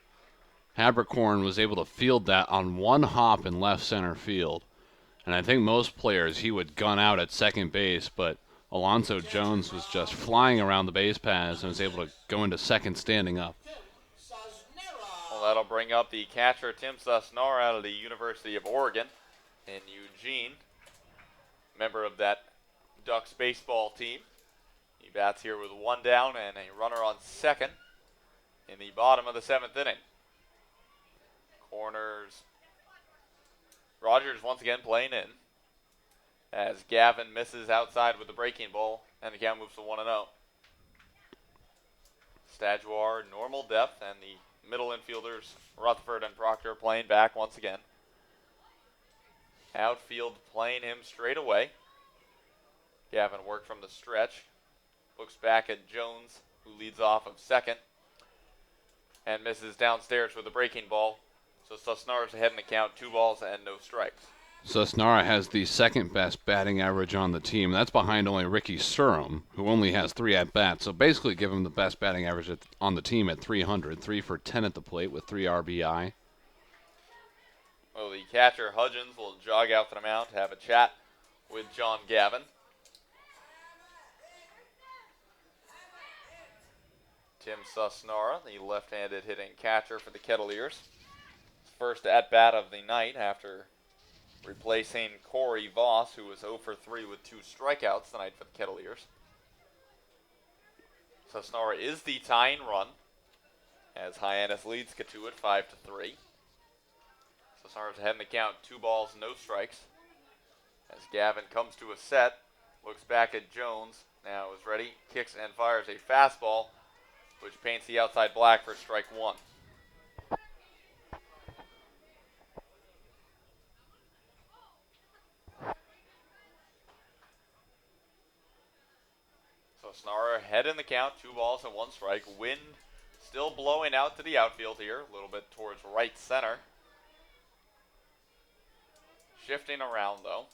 Habercorn was able to field that on 1 hop in left center field. And I think most players he would gun out at second base, but Alonzo Jones was just flying around the base paths and was able to go into second standing up. Well, that'll bring up the catcher Tim Susnar out of the University of Oregon in Eugene, member of that Ducks baseball team. He bats here with 1 down and a runner on second in the bottom of the 7th inning. Corners. Rogers once again playing in as Gavin misses outside with the breaking ball, and the count moves to 1-0. Stadjuar normal depth, and the middle infielders Rutherford and Proctor playing back once again. Outfield playing him straight away. Gavin worked from the stretch, looks back at Jones, who leads off of second, and misses downstairs with a breaking ball. So Susnar's ahead in the count, 2 balls and no strikes. Susnara has the second best batting average on the team. That's behind only Ricky Surham, who only has 3 at-bats. So basically give him the best batting average on the team at 300. 3 for 10 at the plate with 3 RBI. Well, the catcher, Hudgens, will jog out to the mound to have a chat with John Gavin. Tim Susnara, the left-handed hitting catcher for the Kettleers. First at-bat of the night after replacing Corey Voss, who was 0 for 3 with 2 strikeouts tonight for the Kettleers. Susnara is the tying run as Hyannis leads Cotuit 5-3. Susnara's ahead in the count, 2 balls, no strikes. As Gavin comes to a set, looks back at Jones, now is ready, kicks and fires a fastball, which paints the outside black for strike 1. Susnara ahead in the count, 2 balls and 1 strike. Wind still blowing out to the outfield here, a little bit towards right center. Shifting around though.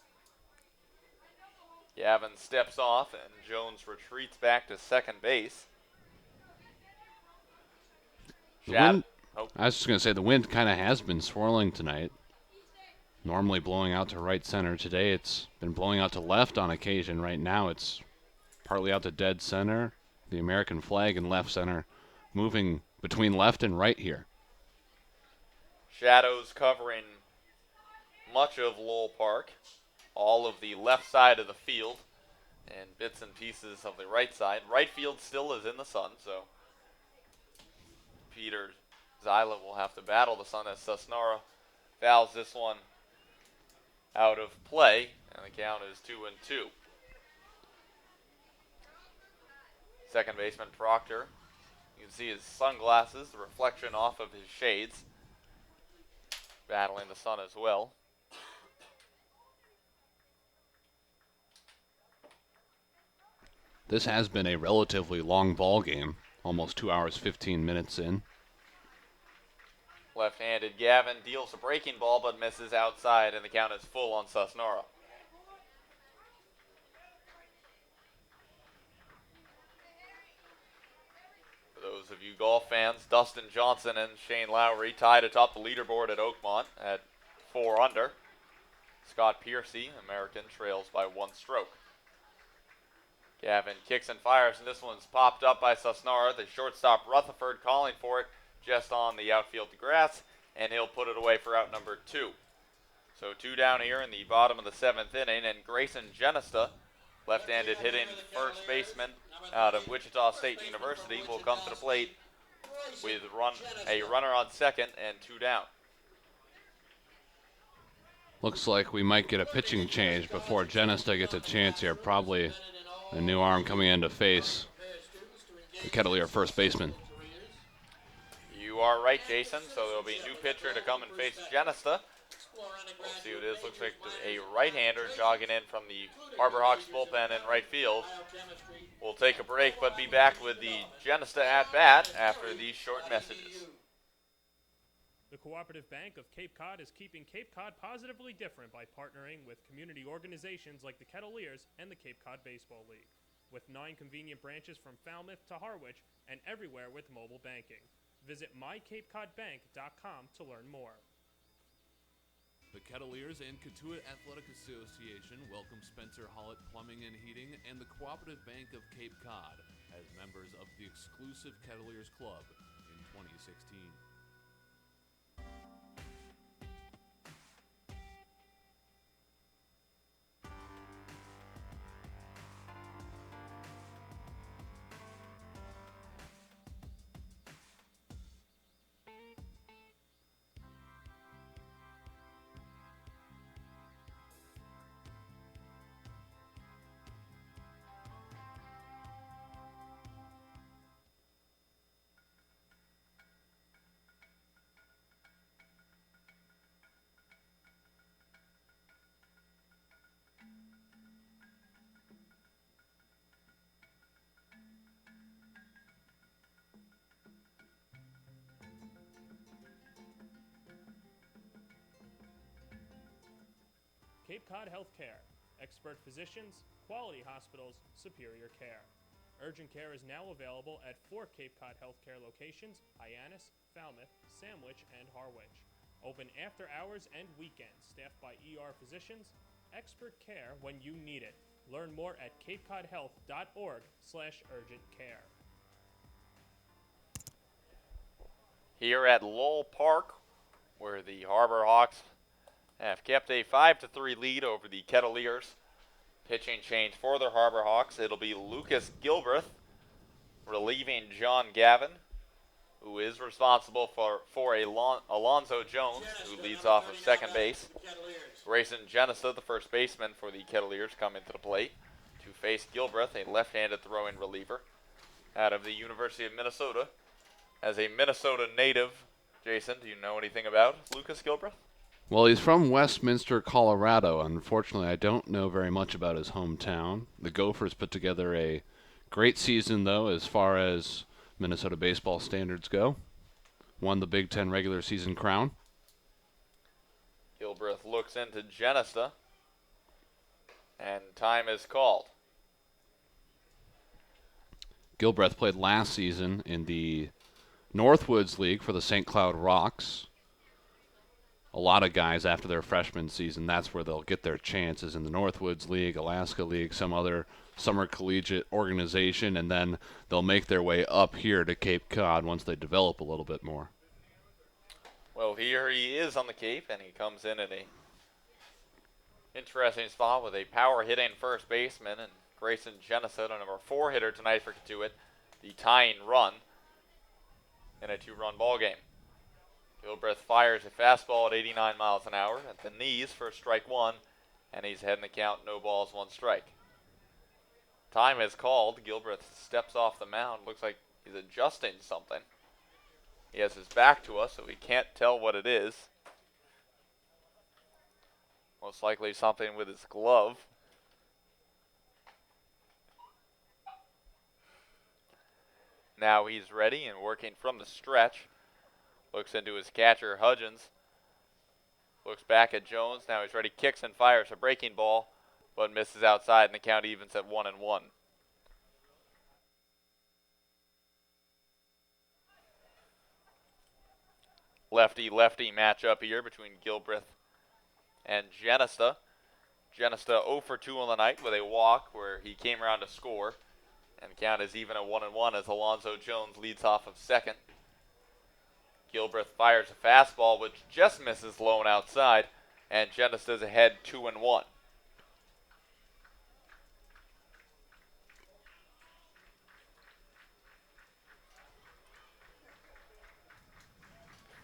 Gavin steps off and Jones retreats back to second base. I was just going to say the wind kind of has been swirling tonight. Normally blowing out to right center. Today it's been blowing out to left on occasion. Right now it's partly out to dead center. The American flag in left center moving between left and right here. Shadows covering much of Lowell Park, all of the left side of the field, and bits and pieces of the right side. Right field still is in the sun, so Peter Zyla will have to battle the sun as Susnara fouls this one out of play, and the count is 2-2. Second baseman Proctor, you can see his sunglasses, the reflection off of his shades, battling the sun as well. This has been a relatively long ball game, almost 2 hours, 15 minutes in. Left-handed Gavin deals a breaking ball but misses outside, and the count is full on Susnara. For those of you golf fans, Dustin Johnson and Shane Lowry tied atop the leaderboard at Oakmont at 4 under. Scott Piercy, American, trails by 1 stroke. Gavin kicks and fires, and this one's popped up by Susnara. The shortstop Rutherford calling for it just on the outfield grass, and he'll put it away for out number 2. So 2 down here in the bottom of the 7th inning, and Grayson Genesta, left-handed hitting first baseman out of Wichita State University, will come to the plate with a runner on second and 2 down. Looks like we might get a pitching change before Genesta gets a chance here. Probably a new arm coming in to face the Kettleer first baseman. You are right, Jason. So there'll be a new pitcher to come and face Genesta. We'll see who it is. Looks like a right-hander jogging in from the Harbor Hawks bullpen in right field. We'll take a break, but be back with the Genesta at-bat after these short messages. The Cooperative Bank of Cape Cod is keeping Cape Cod positively different by partnering with community organizations like the Kettleers and the Cape Cod Baseball League, with 9 convenient branches from Falmouth to Harwich and everywhere with mobile banking. Visit mycapecodbank.com to learn more. The Kettleers and Cotuit Athletic Association welcome Spencer Hollett Plumbing and Heating and the Cooperative Bank of Cape Cod as members of the exclusive Kettleers Club in 2016. Cape Cod Healthcare. Expert physicians, quality hospitals, superior care. Urgent care is now available at 4 Cape Cod Healthcare locations: Hyannis, Falmouth, Sandwich, and Harwich. Open after hours and weekends, staffed by ER physicians. Expert care when you need it. Learn more at capecodhealth.org/urgent care. Here at Lowell Park, where the Harbor Hawks have kept a 5-3 lead over the Kettleers. Pitching change for the Harbor Hawks. It'll be Lucas Gilbreth relieving John Gavin, who is responsible for Alonzo Jones, who leads off of second base. Grayson Genesta, the first baseman for the Kettleers, come into the plate to face Gilbreth, a left-handed throwing reliever out of the University of Minnesota. As a Minnesota native, Jason, do you know anything about Lucas Gilbreth? Well, he's from Westminster, Colorado. Unfortunately, I don't know very much about his hometown. The Gophers put together a great season, though, as far as Minnesota baseball standards go. Won the Big Ten regular season crown. Gilbreth looks into Genesta, and time is called. Gilbreth played last season in the Northwoods League for the St. Cloud Rocks. A lot of guys after their freshman season, that's where they'll get their chances, in the Northwoods League, Alaska League, some other summer collegiate organization, and then they'll make their way up here to Cape Cod once they develop a little bit more. Well, here he is on the Cape, and he comes in at a interesting spot with a power-hitting first baseman, and Grayson Genesta, the number 4 hitter tonight for Cotuit, the tying run in a 2-run ball game. Gilbreth fires a fastball at 89 miles an hour at the knees for strike 1, and he's heading the count, no balls, 1 strike. Time is called. Gilbreth steps off the mound. Looks like he's adjusting something. He has his back to us, so we can't tell what it is. Most likely something with his glove. Now he's ready and working from the stretch. Looks into his catcher, Hudgens. Looks back at Jones. Now he's ready, kicks and fires a breaking ball, but misses outside, and the count evens at 1-1. Lefty-lefty matchup here between Gilbreth and Genesta. Genesta 0 for 2 on the night with a walk where he came around to score. And the count is even at 1-1 as Alonzo Jones leads off of second. Gilbreth fires a fastball which just misses low and outside, and Genesta's ahead 2-1.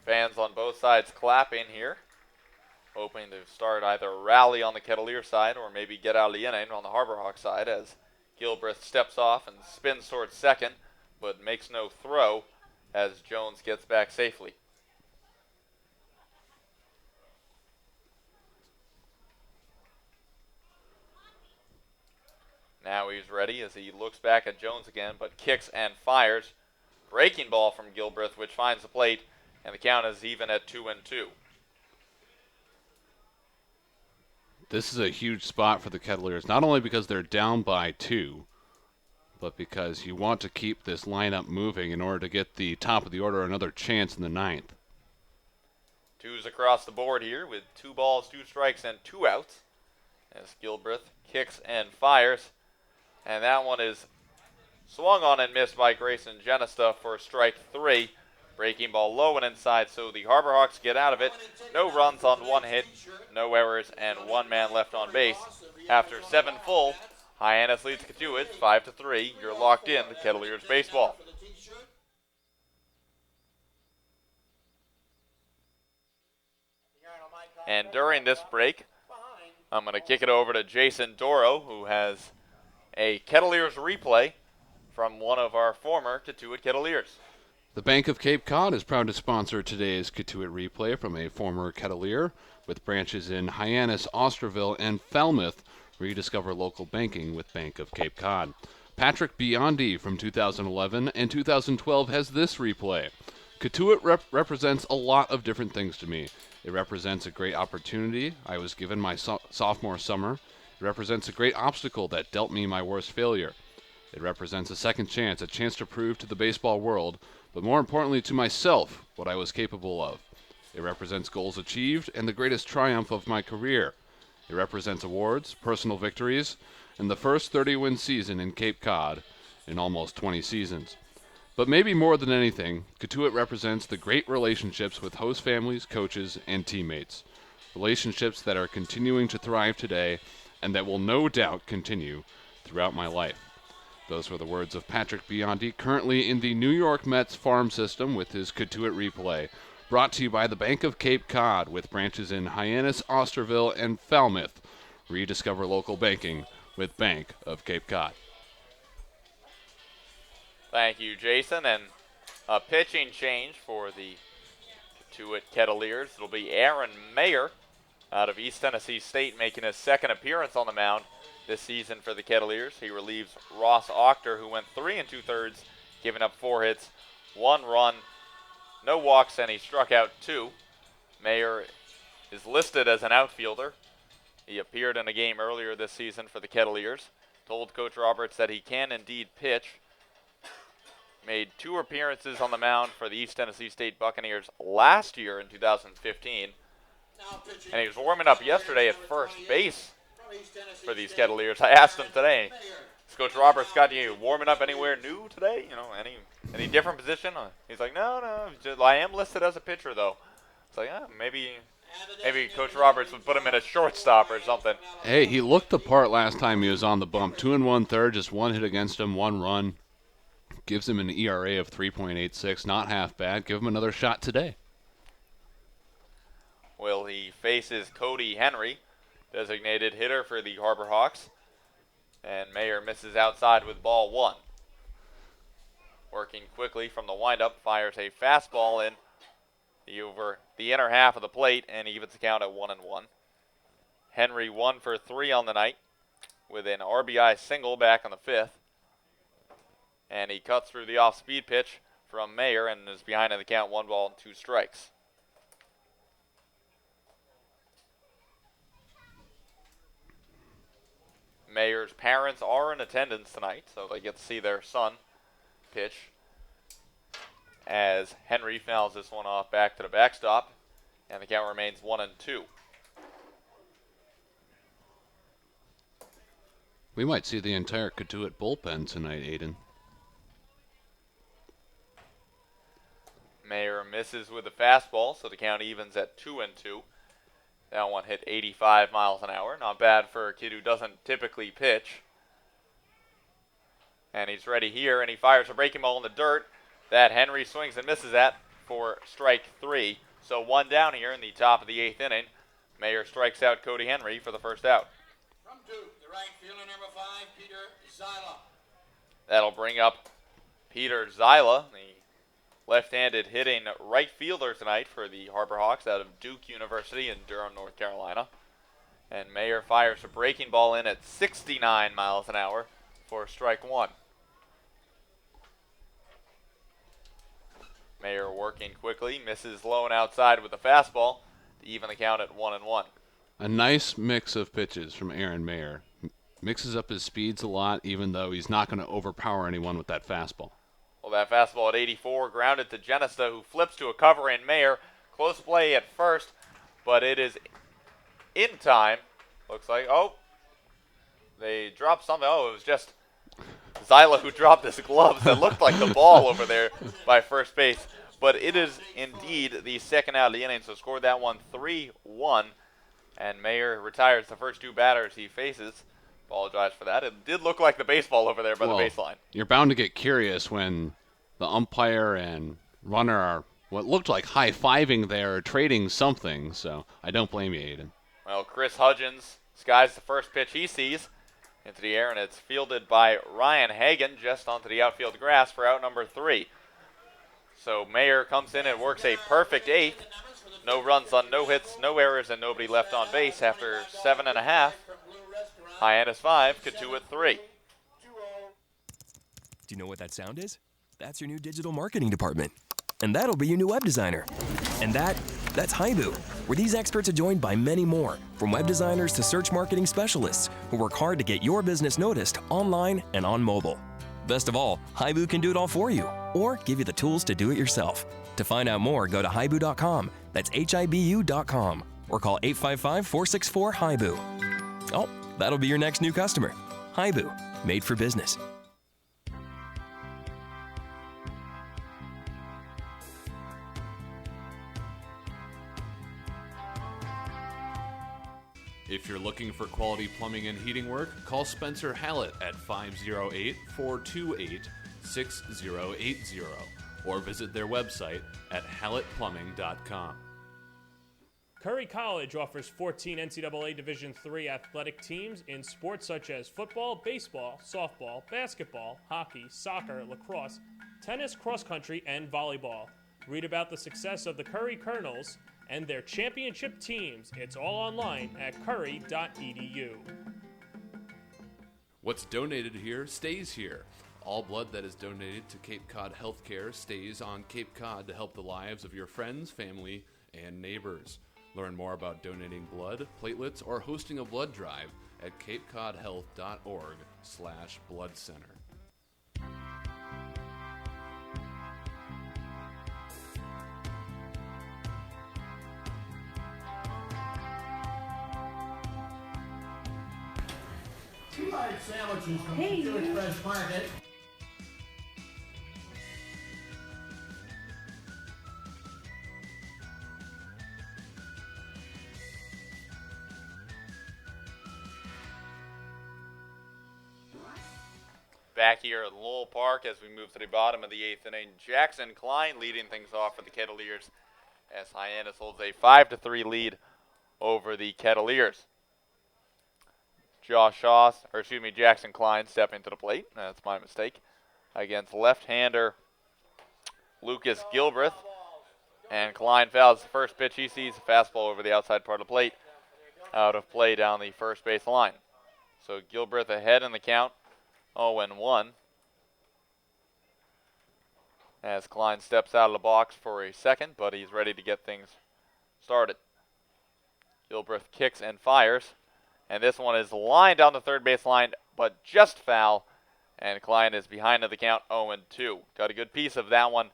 Fans on both sides clapping here, hoping to start either a rally on the Kettleer side or maybe get out of the inning on the Harbor Hawk side, as Gilbreth steps off and spins towards second, but makes no throw as Jones gets back safely. Now he's ready as he looks back at Jones again, but kicks and fires. Breaking ball from Gilbreth, which finds the plate, and the count is even at 2-2. This is a huge spot for the Kettleers, not only because they're down by 2, but because you want to keep this lineup moving in order to get the top of the order another chance in the 9th. 2s across the board here with 2 balls, 2 strikes, and 2 outs as Gilbreth kicks and fires. And that one is swung on and missed by Grayson Genesta for strike 3. Breaking ball low and inside, so the Harbor Hawks get out of it. No runs on 1 hit, no errors, and 1 man left on base. After 7 full, Hyannis leads Cotuit 5-3. You're locked in to Kettleers baseball. And during this break, I'm going to kick it over to Jason Doro, who has a Kettleers replay from one of our former Cotuit Kettleers. The Bank of Cape Cod is proud to sponsor today's Cotuit replay from a former Kettleer, with branches in Hyannis, Osterville, and Falmouth, where you discover local banking with Bank of Cape Cod. Patrick Biondi from 2011 and 2012 has this replay. Cotuit represents a lot of different things to me. It represents a great opportunity I was given my sophomore summer. It represents a great obstacle that dealt me my worst failure. It represents a second chance, a chance to prove to the baseball world, but more importantly to myself, what I was capable of. It represents goals achieved and the greatest triumph of my career. It represents awards, personal victories, and the first 30-win season in Cape Cod in almost 20 seasons. But maybe more than anything, Cotuit represents the great relationships with host families, coaches, and teammates. Relationships that are continuing to thrive today and that will no doubt continue throughout my life. Those were the words of Patrick Biondi, currently in the New York Mets farm system with his Cotuit replay. Brought to you by the Bank of Cape Cod with branches in Hyannis, Osterville, and Falmouth. Rediscover local banking with Bank of Cape Cod. Thank you, Jason. And a pitching change for the Cotuit Kettleers. It'll be Aaron Mayer out of East Tennessee State making his second appearance on the mound this season for the Kettleers. He relieves Ross Achter, who went 3 2/3, giving up 4 hits, 1 run, no walks, and he struck out 2. Mayer is listed as an outfielder. He appeared in a game earlier this season for the Kettleers. Told Coach Roberts that he can indeed pitch. Made 2 appearances on the mound for the East Tennessee State Buccaneers last year in 2015. And he was warming up yesterday at first base for these Kettleers. I asked him today, has Coach Roberts got you warming up anywhere new today? You know, any different position? He's like, no, I am listed as a pitcher though. It's like, maybe Coach Roberts would put him in a shortstop or something. Hey, he looked the part last time he was on the bump. 2 1/3, just 1 hit against him, 1 run. Gives him an ERA of 3.86, not half bad. Give him another shot today. Well, he faces Cody Henry, designated hitter for the Harbor Hawks. And Mayer misses outside with ball 1. Working quickly from the windup, fires a fastball in over the inner half of the plate and evens the count at 1-1. Henry 1 for 3 on the night with an RBI single back on the 5th. And he cuts through the off-speed pitch from Mayer and is behind in the count, 1 ball and 2 strikes. Mayer's parents are in attendance tonight, so they get to see their son pitch as Henry fouls this one off back to the backstop, and the count remains 1-2. We might see the entire Cotuit bullpen tonight, Aiden. Mayer misses with the fastball, so the count evens at 2-2. That one hit 85 miles an hour. Not bad for a kid who doesn't typically pitch. And he's ready here, and he fires a breaking ball in the dirt that Henry swings and misses at for strike 3. So 1 down here in the top of the 8th inning. Mayer strikes out Cody Henry for the first out. From Duke, the right fielder, number 5, Peter Zyla. That'll bring up Peter Zyla, the left-handed hitting right fielder tonight for the Harbor Hawks out of Duke University in Durham, North Carolina. And Mayer fires a breaking ball in at 69 miles an hour for strike 1. Mayer working quickly, misses low and outside with the fastball to even the count at 1-1. A nice mix of pitches from Aaron Mayer. Mixes up his speeds a lot, even though he's not going to overpower anyone with that fastball. Well, that fastball at 84 grounded to Genesta, who flips to a cover in Mayer. Close play at first, but it is in time. Looks like, they dropped something. It was just Zyla who dropped his gloves. That looked like the ball over there by first base. But it is indeed the second out of the inning, so scored that one 3-1. And Mayer retires the first 2 batters he faces. Apologize for that. It did look like the baseball over there by the baseline. You're bound to get curious when the umpire and runner are what looked like high-fiving there or trading something, so I don't blame you, Aiden. Well, Chris Hudgens skies the first pitch he sees into the air, and it's fielded by Ryan Hagan just onto the outfield grass for out number 3. So Mayer comes in and works a perfect 8th. No runs on no hits, no errors, and nobody left on base after 7.5. Hyannis 5, Cotuit 3. Do you know what that sound is? That's your new digital marketing department. And that'll be your new web designer. And that's Haibu, where these experts are joined by many more, from web designers to search marketing specialists who work hard to get your business noticed online and on mobile. Best of all, Haibu can do it all for you, or give you the tools to do it yourself. To find out more, go to haibu.com. That's HIBU.com. Or call 855-464-HIBU. Oh, that'll be your next new customer. Haibu, made for business. If you're looking for quality plumbing and heating work, call Spencer Hallett at 508-428-6080 or visit their website at hallettplumbing.com. Curry College offers 14 NCAA Division III athletic teams in sports such as football, baseball, softball, basketball, hockey, soccer, lacrosse, tennis, cross country, and volleyball. Read about the success of the Curry Colonels and their championship teams. It's all online at curry.edu. What's donated here stays here. All blood that is donated to Cape Cod Healthcare stays on Cape Cod to help the lives of your friends, family, and neighbors. Learn more about donating blood, platelets, or hosting a blood drive at capecodhealth.org/blood center. Two large sandwiches from Cotuit Fresh Market. Back here at Lowell Park as we move to the bottom of the 8th inning. Jackson Klein leading things off for the Kettleers as Hyannis holds a 5-3 lead over the Kettleers. Jackson Klein stepping to the plate. That's my mistake. Against left-hander Lucas Gilbreth. And Klein fouls the first pitch he sees, a fastball over the outside part of the plate. Out of play down the first base line. So Gilbreth ahead in the count, 0-1. As Klein steps out of the box for a second, but he's ready to get things started. Gilbreth kicks and fires. And this one is lined down the third base line, but just foul. And Klein is behind in the count, 0-2. Got a good piece of that one,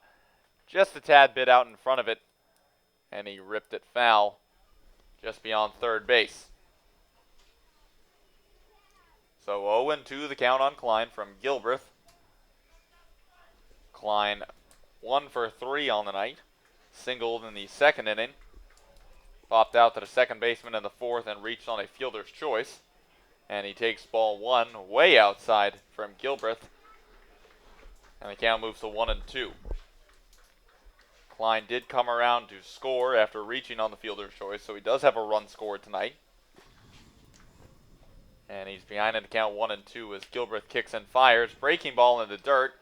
just a tad bit out in front of it. And he ripped it foul just beyond third base. So 0-2 the count on Klein from Gilbreth. Klein 1 for 3 on the night. Singled in the second inning. Popped out to the second baseman in the fourth and reached on a fielder's choice. And he takes ball 1 way outside from Gilbreth. And the count moves to 1-2. Klein did come around to score after reaching on the fielder's choice, so he does have a run scored tonight. And he's behind in the count 1-2 as Gilbreth kicks and fires. Breaking ball in the dirt.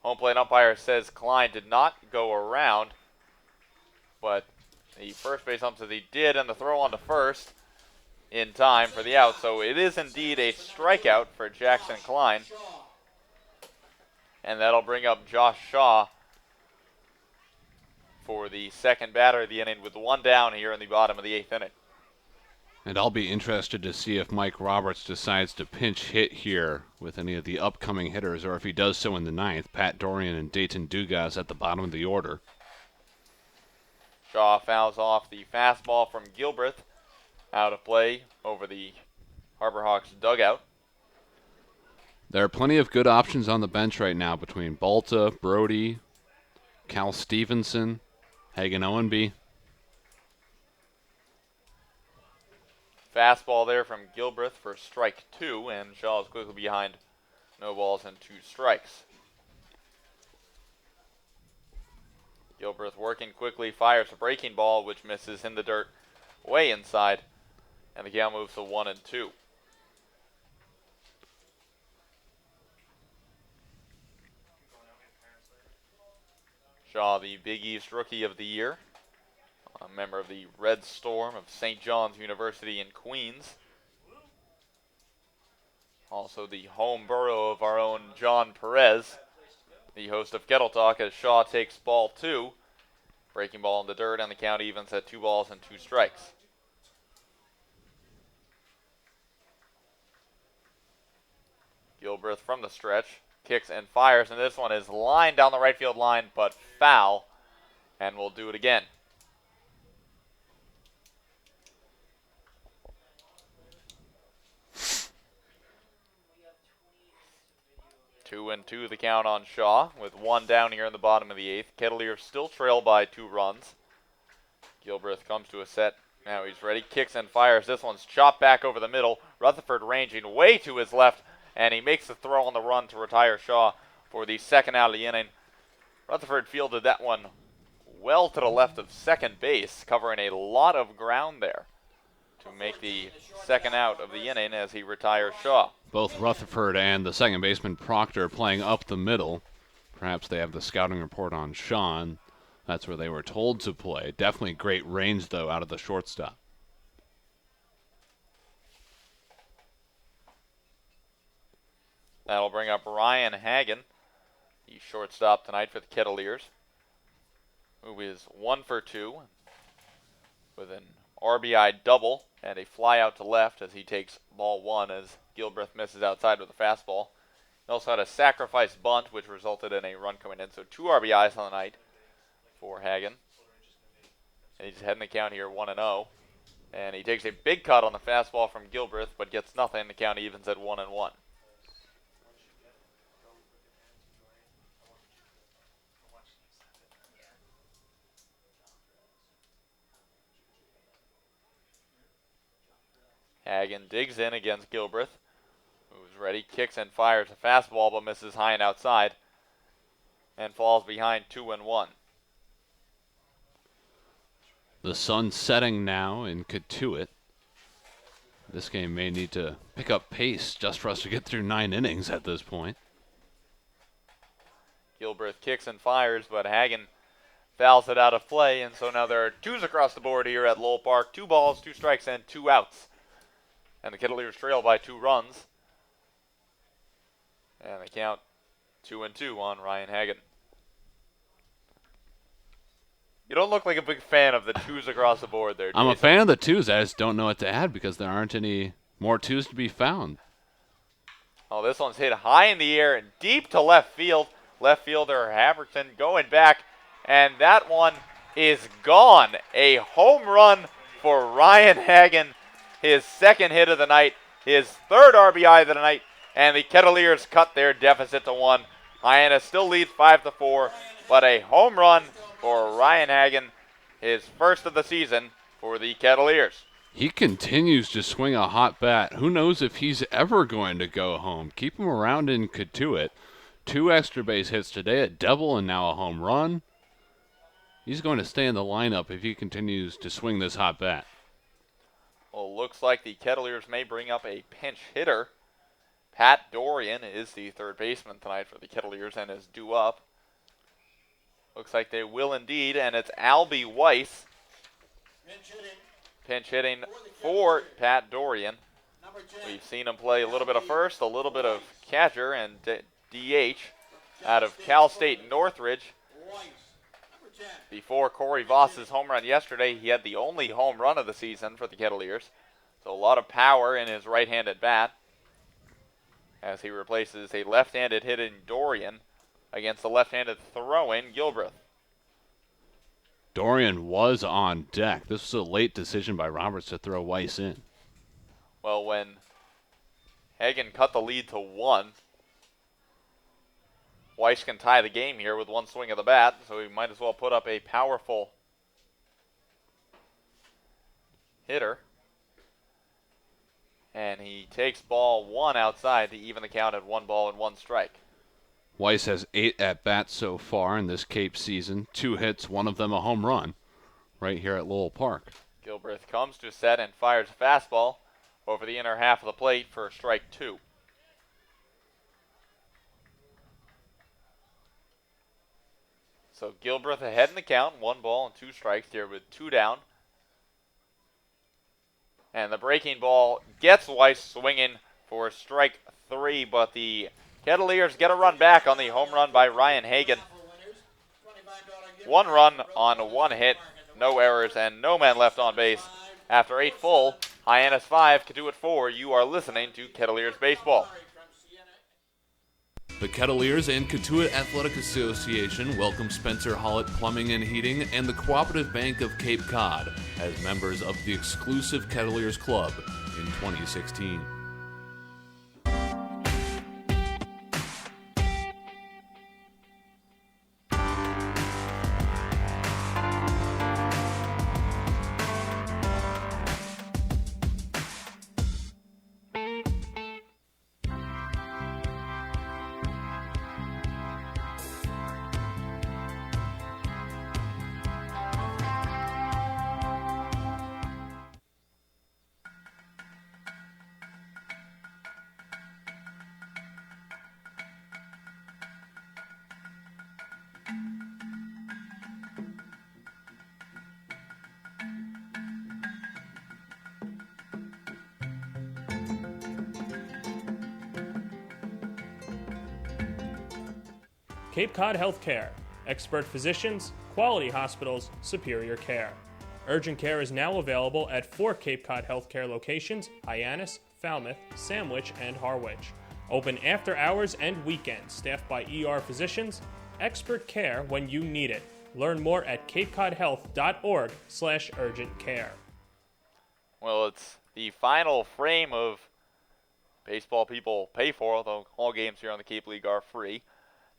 Home plate umpire says Klein did not go around, but the first base ump says he did, and the throw on to first in time for the out. So it is indeed a strikeout for Jackson Klein. And that'll bring up Josh Shaw for the second batter of the inning with 1 down here in the bottom of the 8th inning. And I'll be interested to see if Mike Roberts decides to pinch hit here with any of the upcoming hitters, or if he does so in the 9th. Pat Dorian and Dayton Dugas at the bottom of the order. Shaw fouls off the fastball from Gilbreth. Out of play over the Harbor Hawks dugout. There are plenty of good options on the bench right now between Balta, Brody, Cal Stevenson, Hagan Owenby. Fastball there from Gilbreth for strike 2, and Shaw is quickly behind. No balls and 2 strikes. Gilbreth working quickly, fires a breaking ball, which misses in the dirt way inside, and the count moves to 1-2. Shaw, the Big East Rookie of the Year, a member of the Red Storm of St. John's University in Queens. Also the home borough of our own John Perez, the host of Kettle Talk, as Shaw takes ball 2 Breaking ball in the dirt, and the count evens at 2 balls and 2 strikes. Gilbreth from the stretch, kicks and fires, and this one is lined down the right field line, but foul, and we'll do it again. 2-2 the count on Shaw, with 1 down here in the bottom of the 8th. Kettleers still trail by 2 runs. Gilbreth comes to a set. Now he's ready, kicks and fires. This one's chopped back over the middle. Rutherford ranging way to his left, and he makes the throw on the run to retire Shaw for the second out of the inning. Rutherford fielded that one well to the left of second base, covering a lot of ground there to make the second out of the inning as he retires Shaw. Both Rutherford and the second baseman Proctor playing up the middle. Perhaps they have the scouting report on Sean. That's where they were told to play. Definitely great range, though, out of the shortstop. That'll bring up Ryan Hagen, the shortstop tonight for the Kettleers, who is 1 for 2 with an RBI double and a fly out to left as he takes ball 1 as Gilbreth misses outside with a fastball. He also had a sacrifice bunt, which resulted in a run coming in, so 2 RBIs on the night for Hagen. And he's heading the count here 1-0. And he takes a big cut on the fastball from Gilbreth, but gets nothing. The count evens at 1-1. Hagen digs in against Gilbreth, who's ready, kicks and fires a fastball, but misses high and outside, and falls behind 2-1. The sun setting now in Cotuit. This game may need to pick up pace just for us to get through 9 innings at this point. Gilbreth kicks and fires, but Hagen fouls it out of play, and so now there are 2s across the board here at Lowell Park. 2 balls, 2 strikes, and 2 outs. And the Kettleers trail by 2 runs. And they count 2-2 on Ryan Hagen. You don't look like a big fan of the 2s across the board there, Jason. I'm a fan of the 2s. I just don't know what to add because there aren't any more 2s to be found. Oh, this one's hit high in the air and deep to left field. Left fielder Haverton going back, and that one is gone. A home run for Ryan Hagen. His 2nd hit of the night, his 3rd RBI of the night, and the Kettleers cut their deficit to 1. Hyannis still leads 5-4, but a home run for Ryan Hagen, his 1st of the season for the Kettleers. He continues to swing a hot bat. Who knows if he's ever going to go home. Keep him around in Cotuit. 2 extra base hits today, a double and now a home run. He's going to stay in the lineup if he continues to swing this hot bat. Well, looks like the Kettleers may bring up a pinch hitter. Pat Dorian is the 3rd baseman tonight for the Kettleers and is due up. Looks like they will indeed, and it's Albie Weiss. Pinch hitting for Pat Dorian. We've seen him play a little bit of first, a little bit of catcher, and DH out of Cal State Northridge. Before Corey Voss's home run yesterday, he had the only home run of the season for the Kettleers. So a lot of power in his right-handed bat as he replaces a left-handed hitting Dorian against the left-handed throwing Gilbreth. Dorian was on deck. This was a late decision by Roberts to throw Weiss in. Well, when Hagen cut the lead to 1, Weiss can tie the game here with 1 swing of the bat, so he might as well put up a powerful hitter. And he takes ball 1 outside to even the count at 1 ball and 1 strike. Weiss has 8 at-bats so far in this Cape season. 2 hits, 1 of them a home run, right here at Lowell Park. Gilbreth comes to set and fires a fastball over the inner half of the plate for strike 2. So Gilbreth ahead in the count, 1 ball and 2 strikes here with 2 down. And the breaking ball gets Weiss swinging for strike 3, but the Kettleers get a run back on the home run by Ryan Hagen. 1 run on 1 hit, no errors, and no men left on base. After 8 full, Hyannis 5, Cotuit 4. You are listening to Kettleers Baseball. The Kettleers and Cotuit Athletic Association welcome Spencer Hollett Plumbing and Heating and the Cooperative Bank of Cape Cod as members of the exclusive Kettleers Club in 2016. Cape Cod Healthcare. Expert physicians, quality hospitals, superior care. Urgent care is now available at 4 Cape Cod Healthcare locations: Hyannis, Falmouth, Sandwich, and Harwich. Open after hours and weekends, staffed by ER physicians. Expert care when you need it. Learn more at capecodhealth.org/urgent care. Well, it's the final frame of baseball people pay for, although all games here on the Cape League are free.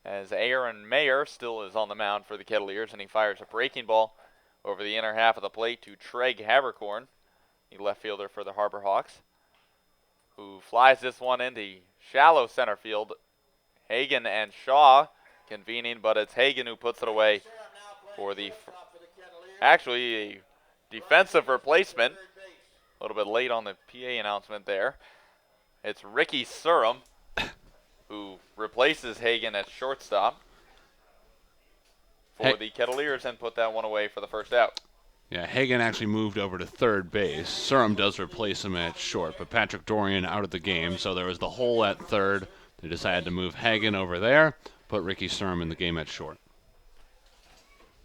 As Aaron Mayer still is on the mound for the Kettleers, and he fires a breaking ball over the inner half of the plate to Treg Habercorn, the left fielder for the Harbor Hawks, who flies this one into shallow center field. Hagen and Shaw convening, but it's Hagen who puts it away for the actually a defensive replacement. A little bit late on the PA announcement there. It's Ricky Surham who replaces Hagen at shortstop for the Kettleers and put that one away for the first out. Yeah, Hagen actually moved over to third base. Surham does replace him at short, but Patrick Dorian out of the game, so there was the hole at third. They decided to move Hagen over there, put Ricky Surham in the game at short.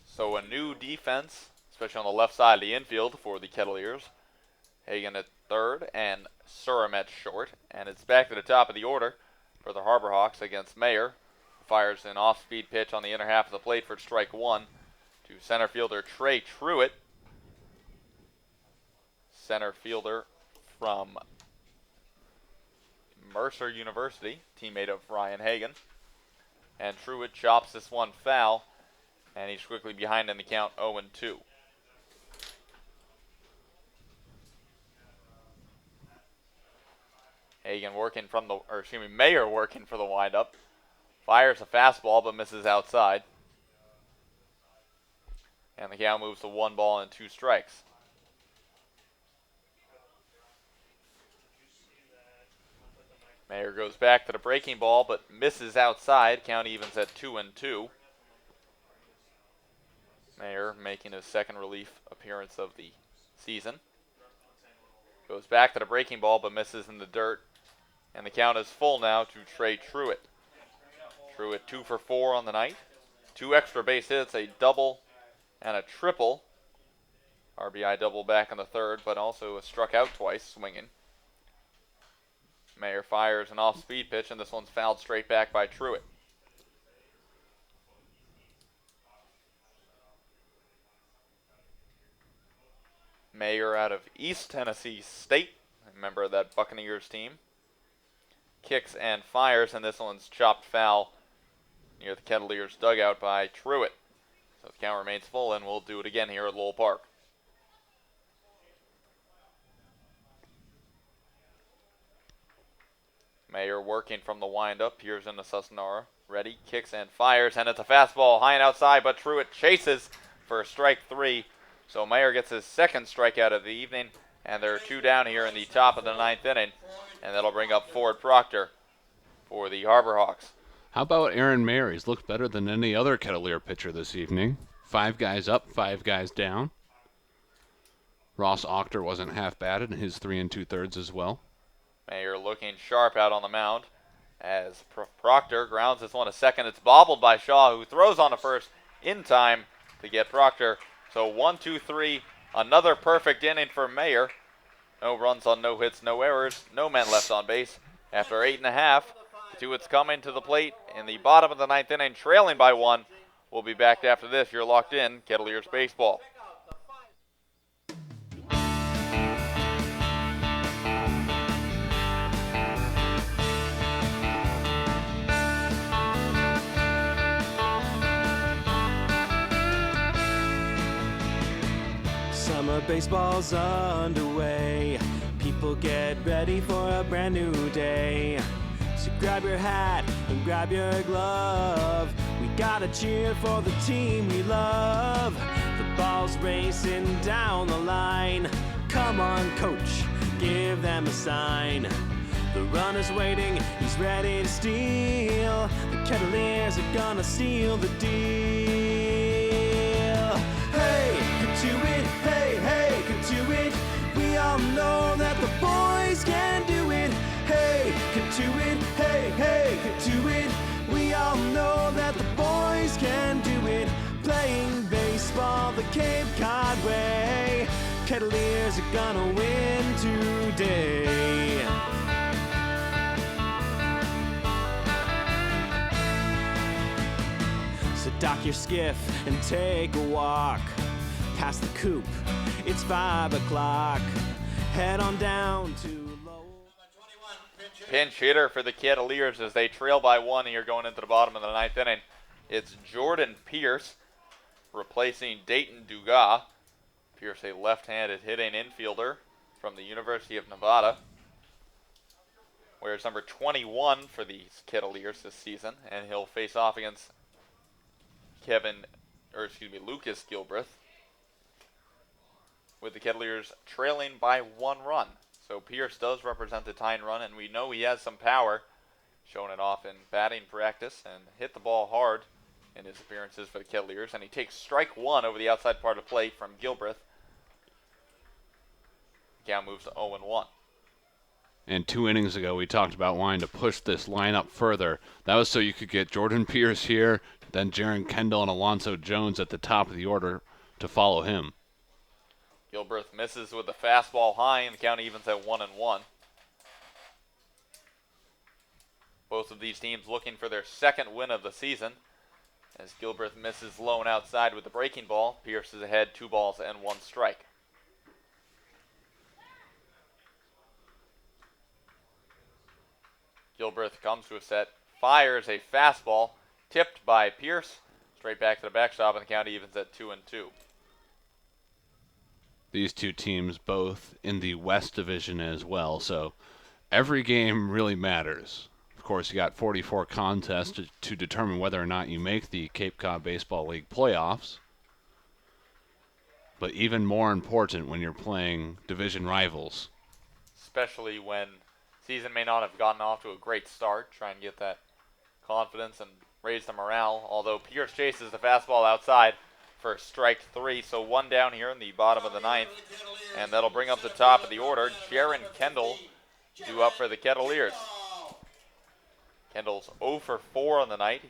So a new defense, especially on the left side of the infield for the Kettleers. Hagen at third and Surham at short, and it's back to the top of the order for the Harbor Hawks against Mayer. Fires an off-speed pitch on the inner half of the plate for strike 1 to center fielder Trey Truitt. Center fielder from Mercer University, teammate of Ryan Hagen. And Truitt chops this one foul, and he's quickly behind in the count 0-2. Mayer working for the windup. Fires a fastball but misses outside. And the count moves to 1 ball and 2 strikes. Mayer goes back to the breaking ball but misses outside. Count evens at 2-2. Mayer making his second relief appearance of the season. Goes back to the breaking ball but misses in the dirt. And the count is full now to Trey Truitt. Truitt 2 for 4 on the night. 2 extra base hits, a double and a triple. RBI double back in the third, but also struck out twice swinging. Mayer fires an off-speed pitch, and this one's fouled straight back by Truitt. Mayer out of East Tennessee State, a member of that Buccaneers team. Kicks and fires, and this one's chopped foul near the Kettleers dugout by Truitt. So the count remains full, and we'll do it again here at Lowell Park. Mayer working from the windup, peers into Susnara. Ready, kicks and fires, and it's a fastball high and outside, but Truitt chases for strike 3. So Mayer gets his second strikeout of the evening, and there are 2 down here in the top of the 9th inning. And that'll bring up Ford Proctor for the Harbor Hawks. How about Aaron Mayer? He's looked better than any other Kettleer pitcher this evening. 5 guys up, 5 guys down. Ross Ochter wasn't half bad in his 3 2/3 as well. Mayer looking sharp out on the mound as Proctor grounds this one to second. It's bobbled by Shaw, who throws on to first in time to get Proctor. So 1, 2, 3, another perfect inning for Mayer. No runs on no hits, no errors, no men left on base. After 8.5, Cotuit's coming to the plate in the bottom of the 9th inning, trailing by 1. We'll be back after this. You're locked in, Kettleers Baseball. Summer baseball's underway. People get ready for a brand new day. So grab your hat and grab your glove. We gotta cheer for the team we love. The ball's racing down the line. Come on, coach, give them a sign. The runner's waiting, he's ready to steal. The Kettleers are gonna seal the deal. Hey, Cotuit, hey, hey, Cotuit. We all know that the boys can do it. Hey, Cotuit, hey, hey, Cotuit. We all know that the boys can do it. Playing baseball the Cape Cod way. Kettleers are gonna win today. So dock your skiff and take a walk past the coop. It's 5 o'clock. Head on down to Lowell. Pinch hitter for the Kettleers as they trail by 1 here going into the bottom of the 9th inning. It's Jordan Pierce replacing Dayton Dugas. Pierce, a left-handed hitting infielder from the University of Nevada. Wears number 21 for the Kettleers this season, and he'll face off against Lucas Gilbreth, with the Kettleers trailing by 1 run. So Pierce does represent the tying run, and we know he has some power, showing it off in batting practice, and hit the ball hard in his appearances for the Kettleers. And he takes strike 1 over the outside part of the plate from Gilbreth. Count moves to 0-1. And 2 innings ago, we talked about wanting to push this lineup further. That was so you could get Jordan Pierce here, then Jaron Kendall and Alonzo Jones at the top of the order to follow him. Gilbreth misses with the fastball high, and the count evens at 1-1. Both of these teams looking for their second win of the season. As Gilbreth misses low and outside with the breaking ball, Pierce is ahead 2 balls and 1 strike. Gilbreth comes to a set, fires a fastball, tipped by Pierce, straight back to the backstop, and the count evens at 2-2. These two teams both in the West Division as well, so every game really matters. Of course, you got 44 contests to determine whether or not you make the Cape Cod Baseball League playoffs. But even more important when you're playing division rivals. Especially when season may not have gotten off to a great start. Try and get that confidence and raise the morale. Although Pierce chases the fastball outside for strike 3. So 1 down here in the bottom of the 9th. And that'll bring up the top of the order. Jaron Kendall due up for the Kettleers. Kendall's 0 for 4 on the night.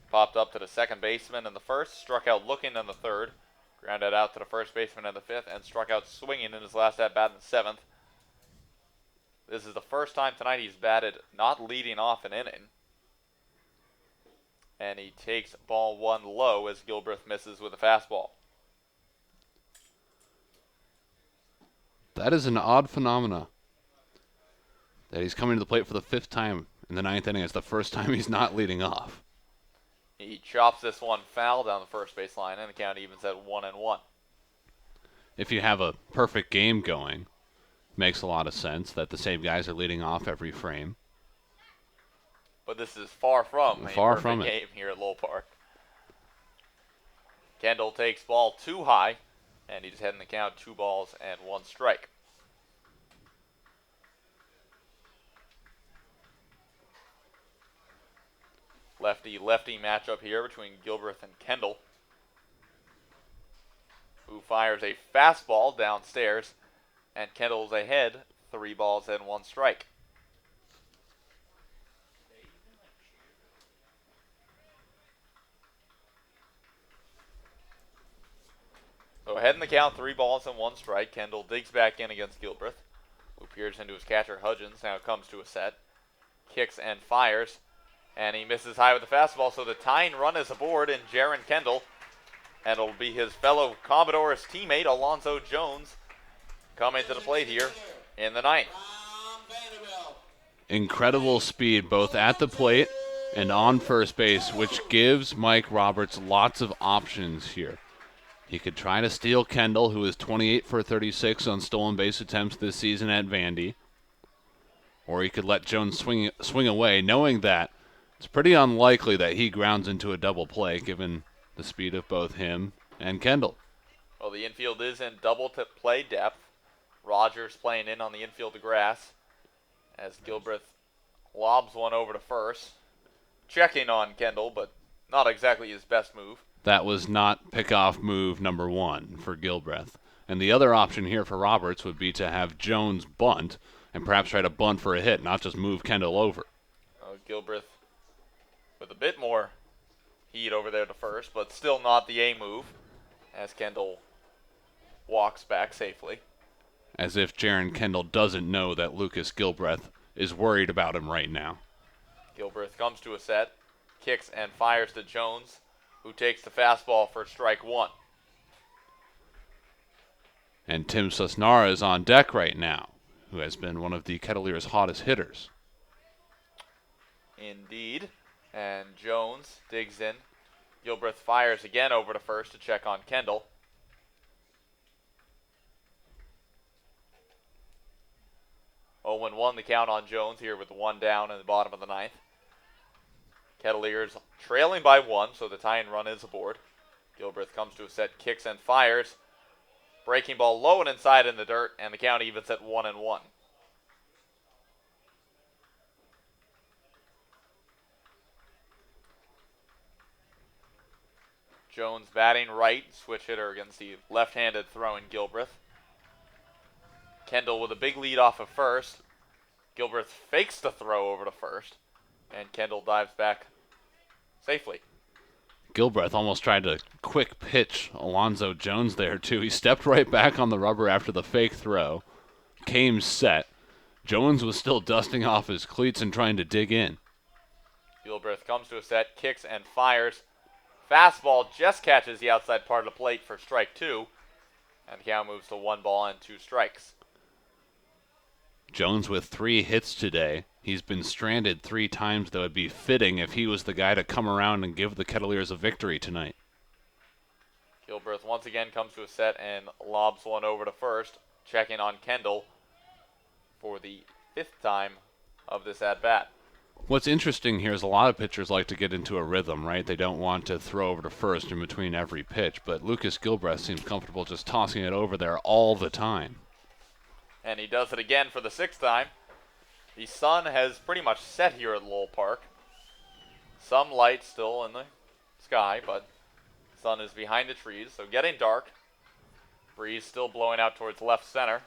Popped up to the second baseman in the first. Struck out looking in the third. Grounded out to the first baseman in the fifth. And struck out swinging in his last at-bat in the seventh. This is the first time tonight he's batted not leading off an inning. And he takes ball 1 low as Gilbreth misses with a fastball. That is an odd phenomena. That he's coming to the plate for the 5th time in the 9th inning. It's the first time he's not leading off. He chops this one foul down the first base line, and the count evens at 1-1. If you have a perfect game going, makes a lot of sense that the same guys are leading off every frame. But this is far from a perfect game here at Lowell Park. Kendall takes ball 2 high, and he's heading the count 2 balls and 1 strike. Lefty-lefty matchup here between Gilbreth and Kendall, who fires a fastball downstairs, and Kendall's ahead 3 balls and 1 strike. So ahead in the count, 3 balls and 1 strike. Kendall digs back in against Gilbreth, who peers into his catcher Hudgens. Now comes to a set. Kicks and fires. And he misses high with the fastball, so the tying run is aboard in Jaron Kendall. And it'll be his fellow Commodores teammate, Alonzo Jones, coming to the plate here in the 9th. Incredible speed both at the plate and on first base, which gives Mike Roberts lots of options here. He could try to steal Kendall, who is 28 for 36 on stolen base attempts this season at Vandy. Or he could let Jones swing away, knowing that it's pretty unlikely that he grounds into a double play, given the speed of both him and Kendall. Well, the infield is in double play depth. Rogers playing in on the infield to grass as Gilbreth lobs one over to first. Checking on Kendall, but not exactly his best move. That was not pickoff move number 1 for Gilbreth. And the other option here for Roberts would be to have Jones bunt and perhaps try to bunt for a hit, not just move Kendall over. Gilbreth with a bit more heat over there to first, but still not the A move as Kendall walks back safely. As if Jaron Kendall doesn't know that Lucas Gilbreth is worried about him right now. Gilbreth comes to a set, kicks and fires to Jones, who takes the fastball for strike 1. And Tim Sosnara is on deck right now, who has been one of the Kettleers' hottest hitters. Indeed. And Jones digs in. Gilbreth fires again over to first to check on Kendall. Oh, 1 the count on Jones here with 1 down in the bottom of the 9th. Kettleers trailing by 1, so the tying run is aboard. Gilbreth comes to a set, kicks and fires. Breaking ball low and inside in the dirt, and the count evens at 1-1. Jones batting right, switch hitter against the left-handed throwing Gilbreth. Kendall with a big lead off of first. Gilbreth fakes the throw over to first, and Kendall dives back safely. Gilbreth almost tried to quick pitch Alonzo Jones there, too. He stepped right back on the rubber after the fake throw. Came set. Jones was still dusting off his cleats and trying to dig in. Gilbreth comes to a set, kicks and fires. Fastball just catches the outside part of the plate for strike 2, and the count moves to 1 ball and 2 strikes. Jones with 3 hits today. He's been stranded 3 times, though it'd be fitting if he was the guy to come around and give the Kettleers a victory tonight. Gilbreth once again comes to a set and lobs one over to first, checking on Kendall for the 5th time of this at-bat. What's interesting here is a lot of pitchers like to get into a rhythm, right? They don't want to throw over to first in between every pitch, but Lucas Gilbreth seems comfortable just tossing it over there all the time. And he does it again for the 6th time. The sun has pretty much set here at Lowell Park. Some light still in the sky, but the sun is behind the trees, so getting dark. Breeze still blowing out towards left center.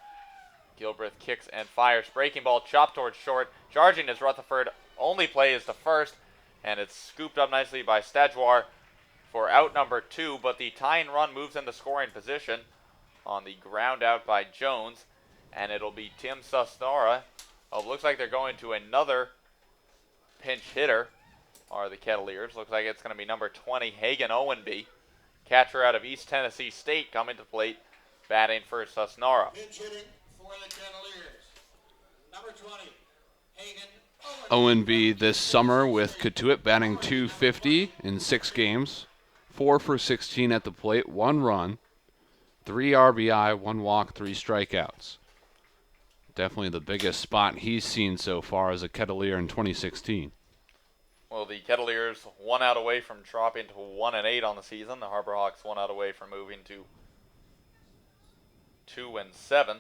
Gilbreth kicks and fires. Breaking ball chopped towards short. Charging as Rutherford only play is to first, and it's scooped up nicely by Stadjoir for out number 2, but the tying run moves into scoring position on the ground out by Jones, and it'll be Tim Sosnara. Oh, looks like they're going to another pinch hitter, are the Kettleers. Looks like it's going to be number 20, Hagan Owenby, catcher out of East Tennessee State, coming to plate, batting for Sosnara. Pinch hitting for the Kettleers. Number 20, Hagan Owenby this summer with Cotuit batting .250 in 6 games, 4 for 16 at the plate, 1 run, 3 RBI, 1 walk, 3 strikeouts. Definitely the biggest spot he's seen so far as a Kettleer in 2016. Well, the Kettleers 1 out away from dropping to 1-8 on the season. The Harbor Hawks 1 out away from moving to 2-7.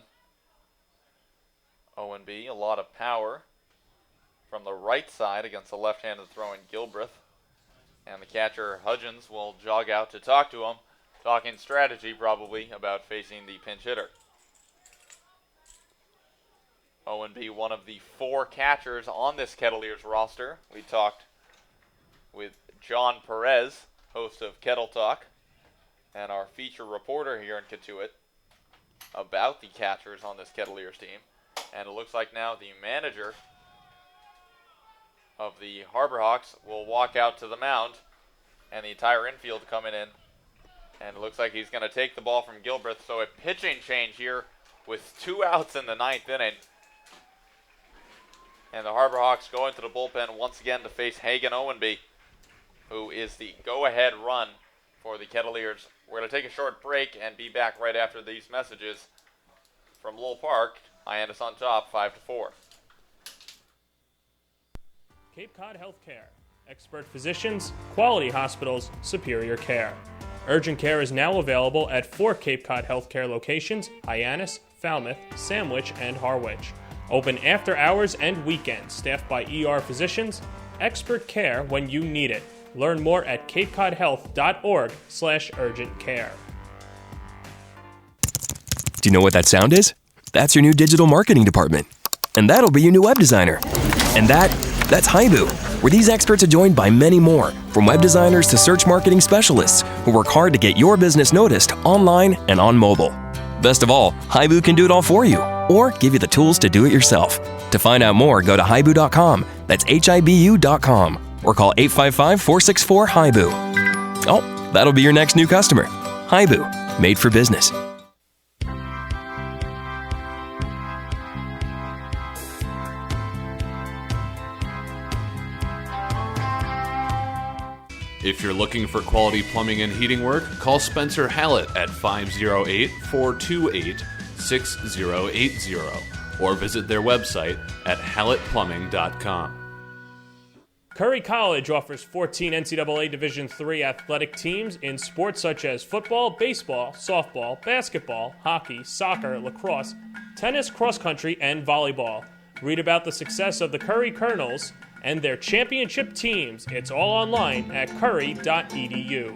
Owenby, a lot of power from the right side against the left-handed throwing Gilbreth. And the catcher Hudgens will jog out to talk to him, talking strategy probably about facing the pinch hitter. Owenby, one of the 4 catchers on this Kettleers roster. We talked with John Perez, host of Kettle Talk, and our feature reporter here in Cotuit about the catchers on this Kettleers team. And it looks like now the manager of the Harbor Hawks will walk out to the mound, and the entire infield coming in. And it looks like he's going to take the ball from Gilbreth. So a pitching change here with 2 outs in the 9th inning. And the Harbor Hawks go into the bullpen once again to face Hagan Owenby, who is the go-ahead run for the Kettleers. We're going to take a short break and be back right after these messages from Lowell Park. Hyannis on top, 5-4. Cape Cod Healthcare. Expert physicians, quality hospitals, superior care. Urgent care is now available at 4 Cape Cod Healthcare locations: Hyannis, Falmouth, Sandwich, and Harwich. Open after hours and weekends, staffed by ER physicians. Expert care when you need it. Learn more at capecodhealth.org/urgent care. Do you know what that sound is? That's your new digital marketing department. And that'll be your new web designer. And that's Haibu, where these experts are joined by many more, from web designers to search marketing specialists who work hard to get your business noticed online and on mobile. Best of all, Haibu can do it all for you, or give you the tools to do it yourself. To find out more, go to haibu.com. That's HIBU.com. Or call 855-464-HIBU. Oh, that'll be your next new customer. Haibu, made for business. If you're looking for quality plumbing and heating work, call Spencer Hallett at 508-428-6080 or visit their website at hallettplumbing.com. Curry College offers 14 NCAA Division III athletic teams in sports such as football, baseball, softball, basketball, hockey, soccer, lacrosse, tennis, cross country, and volleyball. Read about the success of the Curry Colonels and their championship teams. It's all online at curry.edu.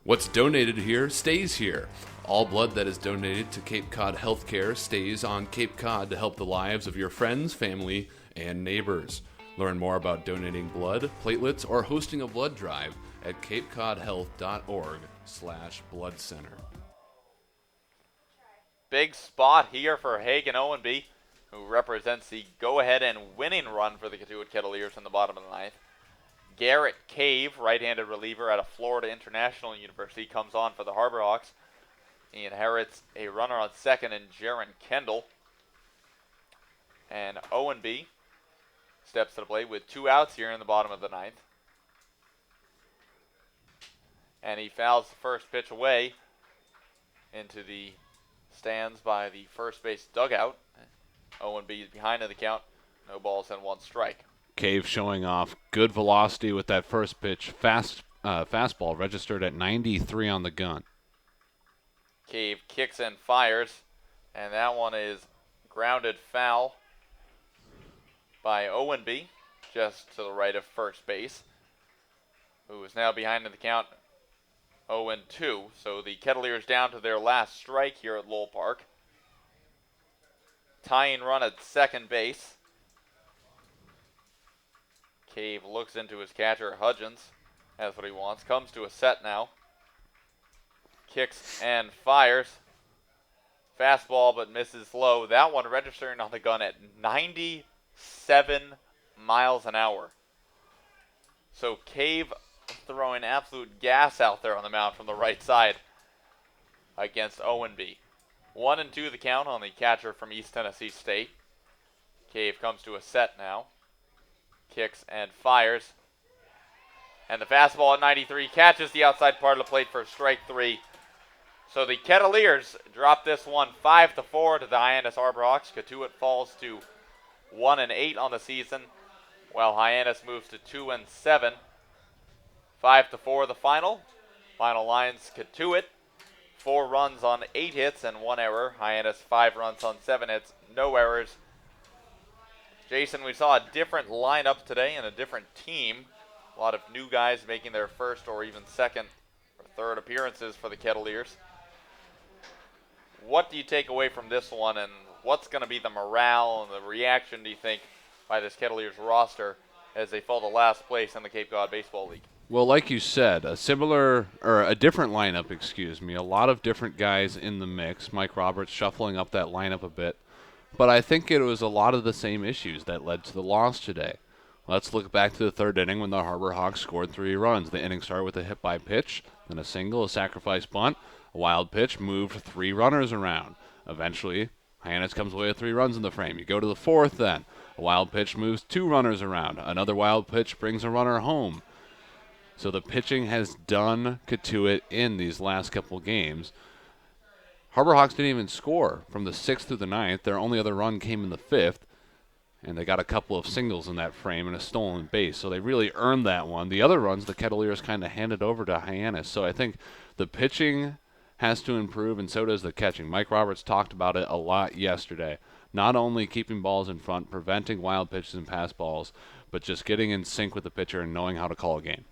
What's donated here stays here. All blood that is donated to Cape Cod Healthcare stays on Cape Cod to help the lives of your friends, family, and neighbors. Learn more about donating blood, platelets, or hosting a blood drive at capecodhealth.org/blood center. Big spot here for Hagan Owenby, who represents the go-ahead and winning run for the Cotuit Kettleers in the bottom of the 9th. Garrett Cave, right-handed reliever out of Florida International University, comes on for the Harbor Hawks. He inherits a runner on second in Jaron Kendall. And Owenby steps to the plate with 2 outs here in the bottom of the 9th. And he fouls the first pitch away into the stands by the first base dugout. Owenby is behind in the count. No balls and 1 strike. Cave showing off good velocity with that first pitch. Fastball registered at 93 on the gun. Cave kicks and fires, and that one is grounded foul by Owenby, just to the right of first base, who is now behind in the count 0-2. So the Kettleers down to their last strike here at Lowell Park. Tying run at second base. Cave looks into his catcher, Hudgens. That's what he wants. Comes to a set now. Kicks and fires. Fastball, but misses low. That one registering on the gun at 97 miles an hour. So Cave throwing absolute gas out there on the mound from the right side against Owenby. 1-2 the count on the catcher from East Tennessee State. Cave comes to a set now. Kicks and fires. And the fastball at 93 catches the outside part of the plate for strike 3. So the Kettleers drop this one 5-4 to the Hyannis Harbor Hawks. Cotuit falls to 1-8 on the season, while Hyannis moves to 2-7. 5-4 the final. Final lines: Cotuit 4 runs on 8 hits and 1 error. Hyannis 5 runs on 7 hits, no errors. Jason, we saw a different lineup today and a different team. A lot of new guys making their first or even second or third appearances for the Kettleers. What do you take away from this one, and what's going to be the morale and the reaction, do you think, by this Kettleers roster as they fall to last place in the Cape Cod Baseball League? Well, like you said, a different lineup, excuse me. A lot of different guys in the mix. Mike Roberts shuffling up that lineup a bit. But I think it was a lot of the same issues that led to the loss today. Let's look back to the third inning when the Harbor Hawks scored 3 runs. The inning started with a hit by pitch, then a single, a sacrifice bunt, a wild pitch, moved 3 runners around. Eventually, Hyannis comes away with 3 runs in the frame. You go to the fourth then. A wild pitch moves 2 runners around. Another wild pitch brings a runner home. So the pitching has done Cotuit in these last couple games. Harbor Hawks didn't even score from the 6th through the 9th. Their only other run came in the 5th. And they got a couple of singles in that frame and a stolen base. So they really earned that one. The other runs, the Kettleers kind of handed over to Hyannis. So I think the pitching has to improve, and so does the catching. Mike Roberts talked about it a lot yesterday. Not only keeping balls in front, preventing wild pitches and pass balls, but just getting in sync with the pitcher and knowing how to call a game.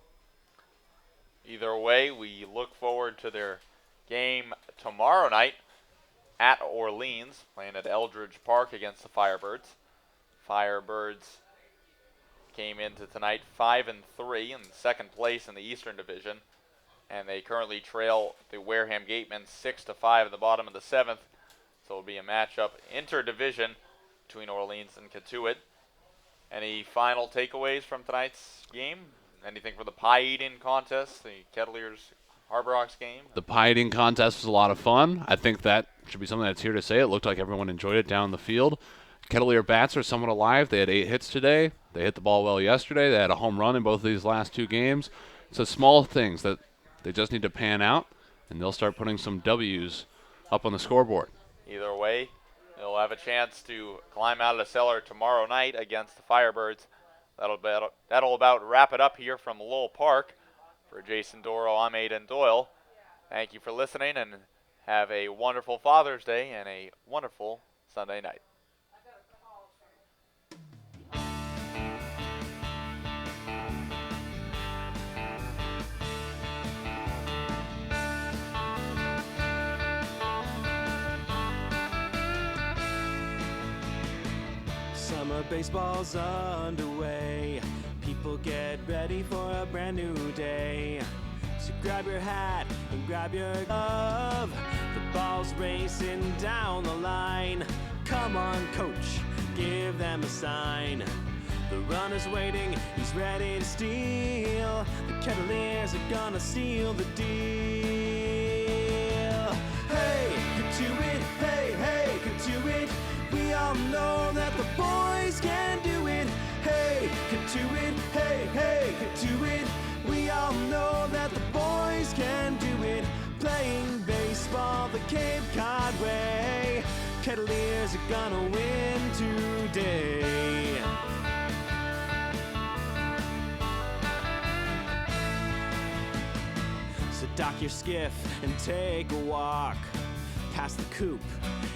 Either way, we look forward to their game tomorrow night at Orleans, playing at Eldridge Park against the Firebirds. Firebirds came into tonight 5-3 in second place in the Eastern Division, and they currently trail the Wareham Gatemen 6-5 in the bottom of the 7th. So it'll be a matchup interdivision between Orleans and Cotuit. Any final takeaways from tonight's game? Anything for the pie eating contest, the Kettleers Harbor Hawks game? The pie eating contest was a lot of fun. I think that should be something that's here to say. It looked like everyone enjoyed it down the field. Kettleer bats are somewhat alive. They had 8 hits today. They hit the ball well yesterday. They had a home run in both of these last 2 games. So small things that they just need to pan out, and they'll start putting some W's up on the scoreboard. Either way, they'll have a chance to climb out of the cellar tomorrow night against the Firebirds. That'll about wrap it up here from Lowell Park. For Jason Doro, I'm Aiden Doyle. Thank you for listening, and have a wonderful Father's Day and a wonderful Sunday night. Summer baseball's underway. People get ready for a brand new day. So grab your hat and grab your glove. The ball's racing down the line. Come on, coach, give them a sign. The runner's waiting, he's ready to steal. The Kettleers are gonna seal the deal. Hey, Cotuit, hey, hey, Cotuit. We all know that the boys can do it. Hey, Cotuit, hey, hey, Cotuit. We all know that the boys can do it. Playing baseball the Cape Cod way. Kettleers are gonna win today. So dock your skiff and take a walk past the coop.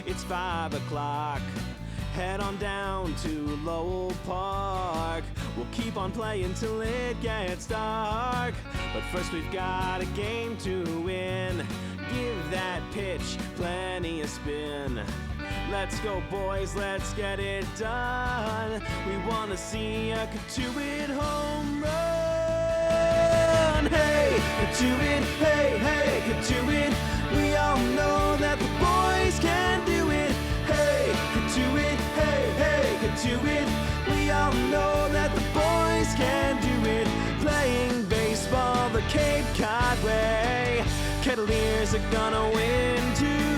It's 5 o'clock. Head on down to Lowell Park. We'll keep on playing till it gets dark. But first we've got a game to win. Give that pitch plenty of spin. Let's go, boys, let's get it done. We want to see a Cotuit home run. Hey, Cotuit, hey, hey, Cotuit. We all know that the boys can do it. Hey, Cotuit, hey, hey, Cotuit. We all know that the boys can do it. Playing baseball the Cape Cod way. Kettleers are gonna win too.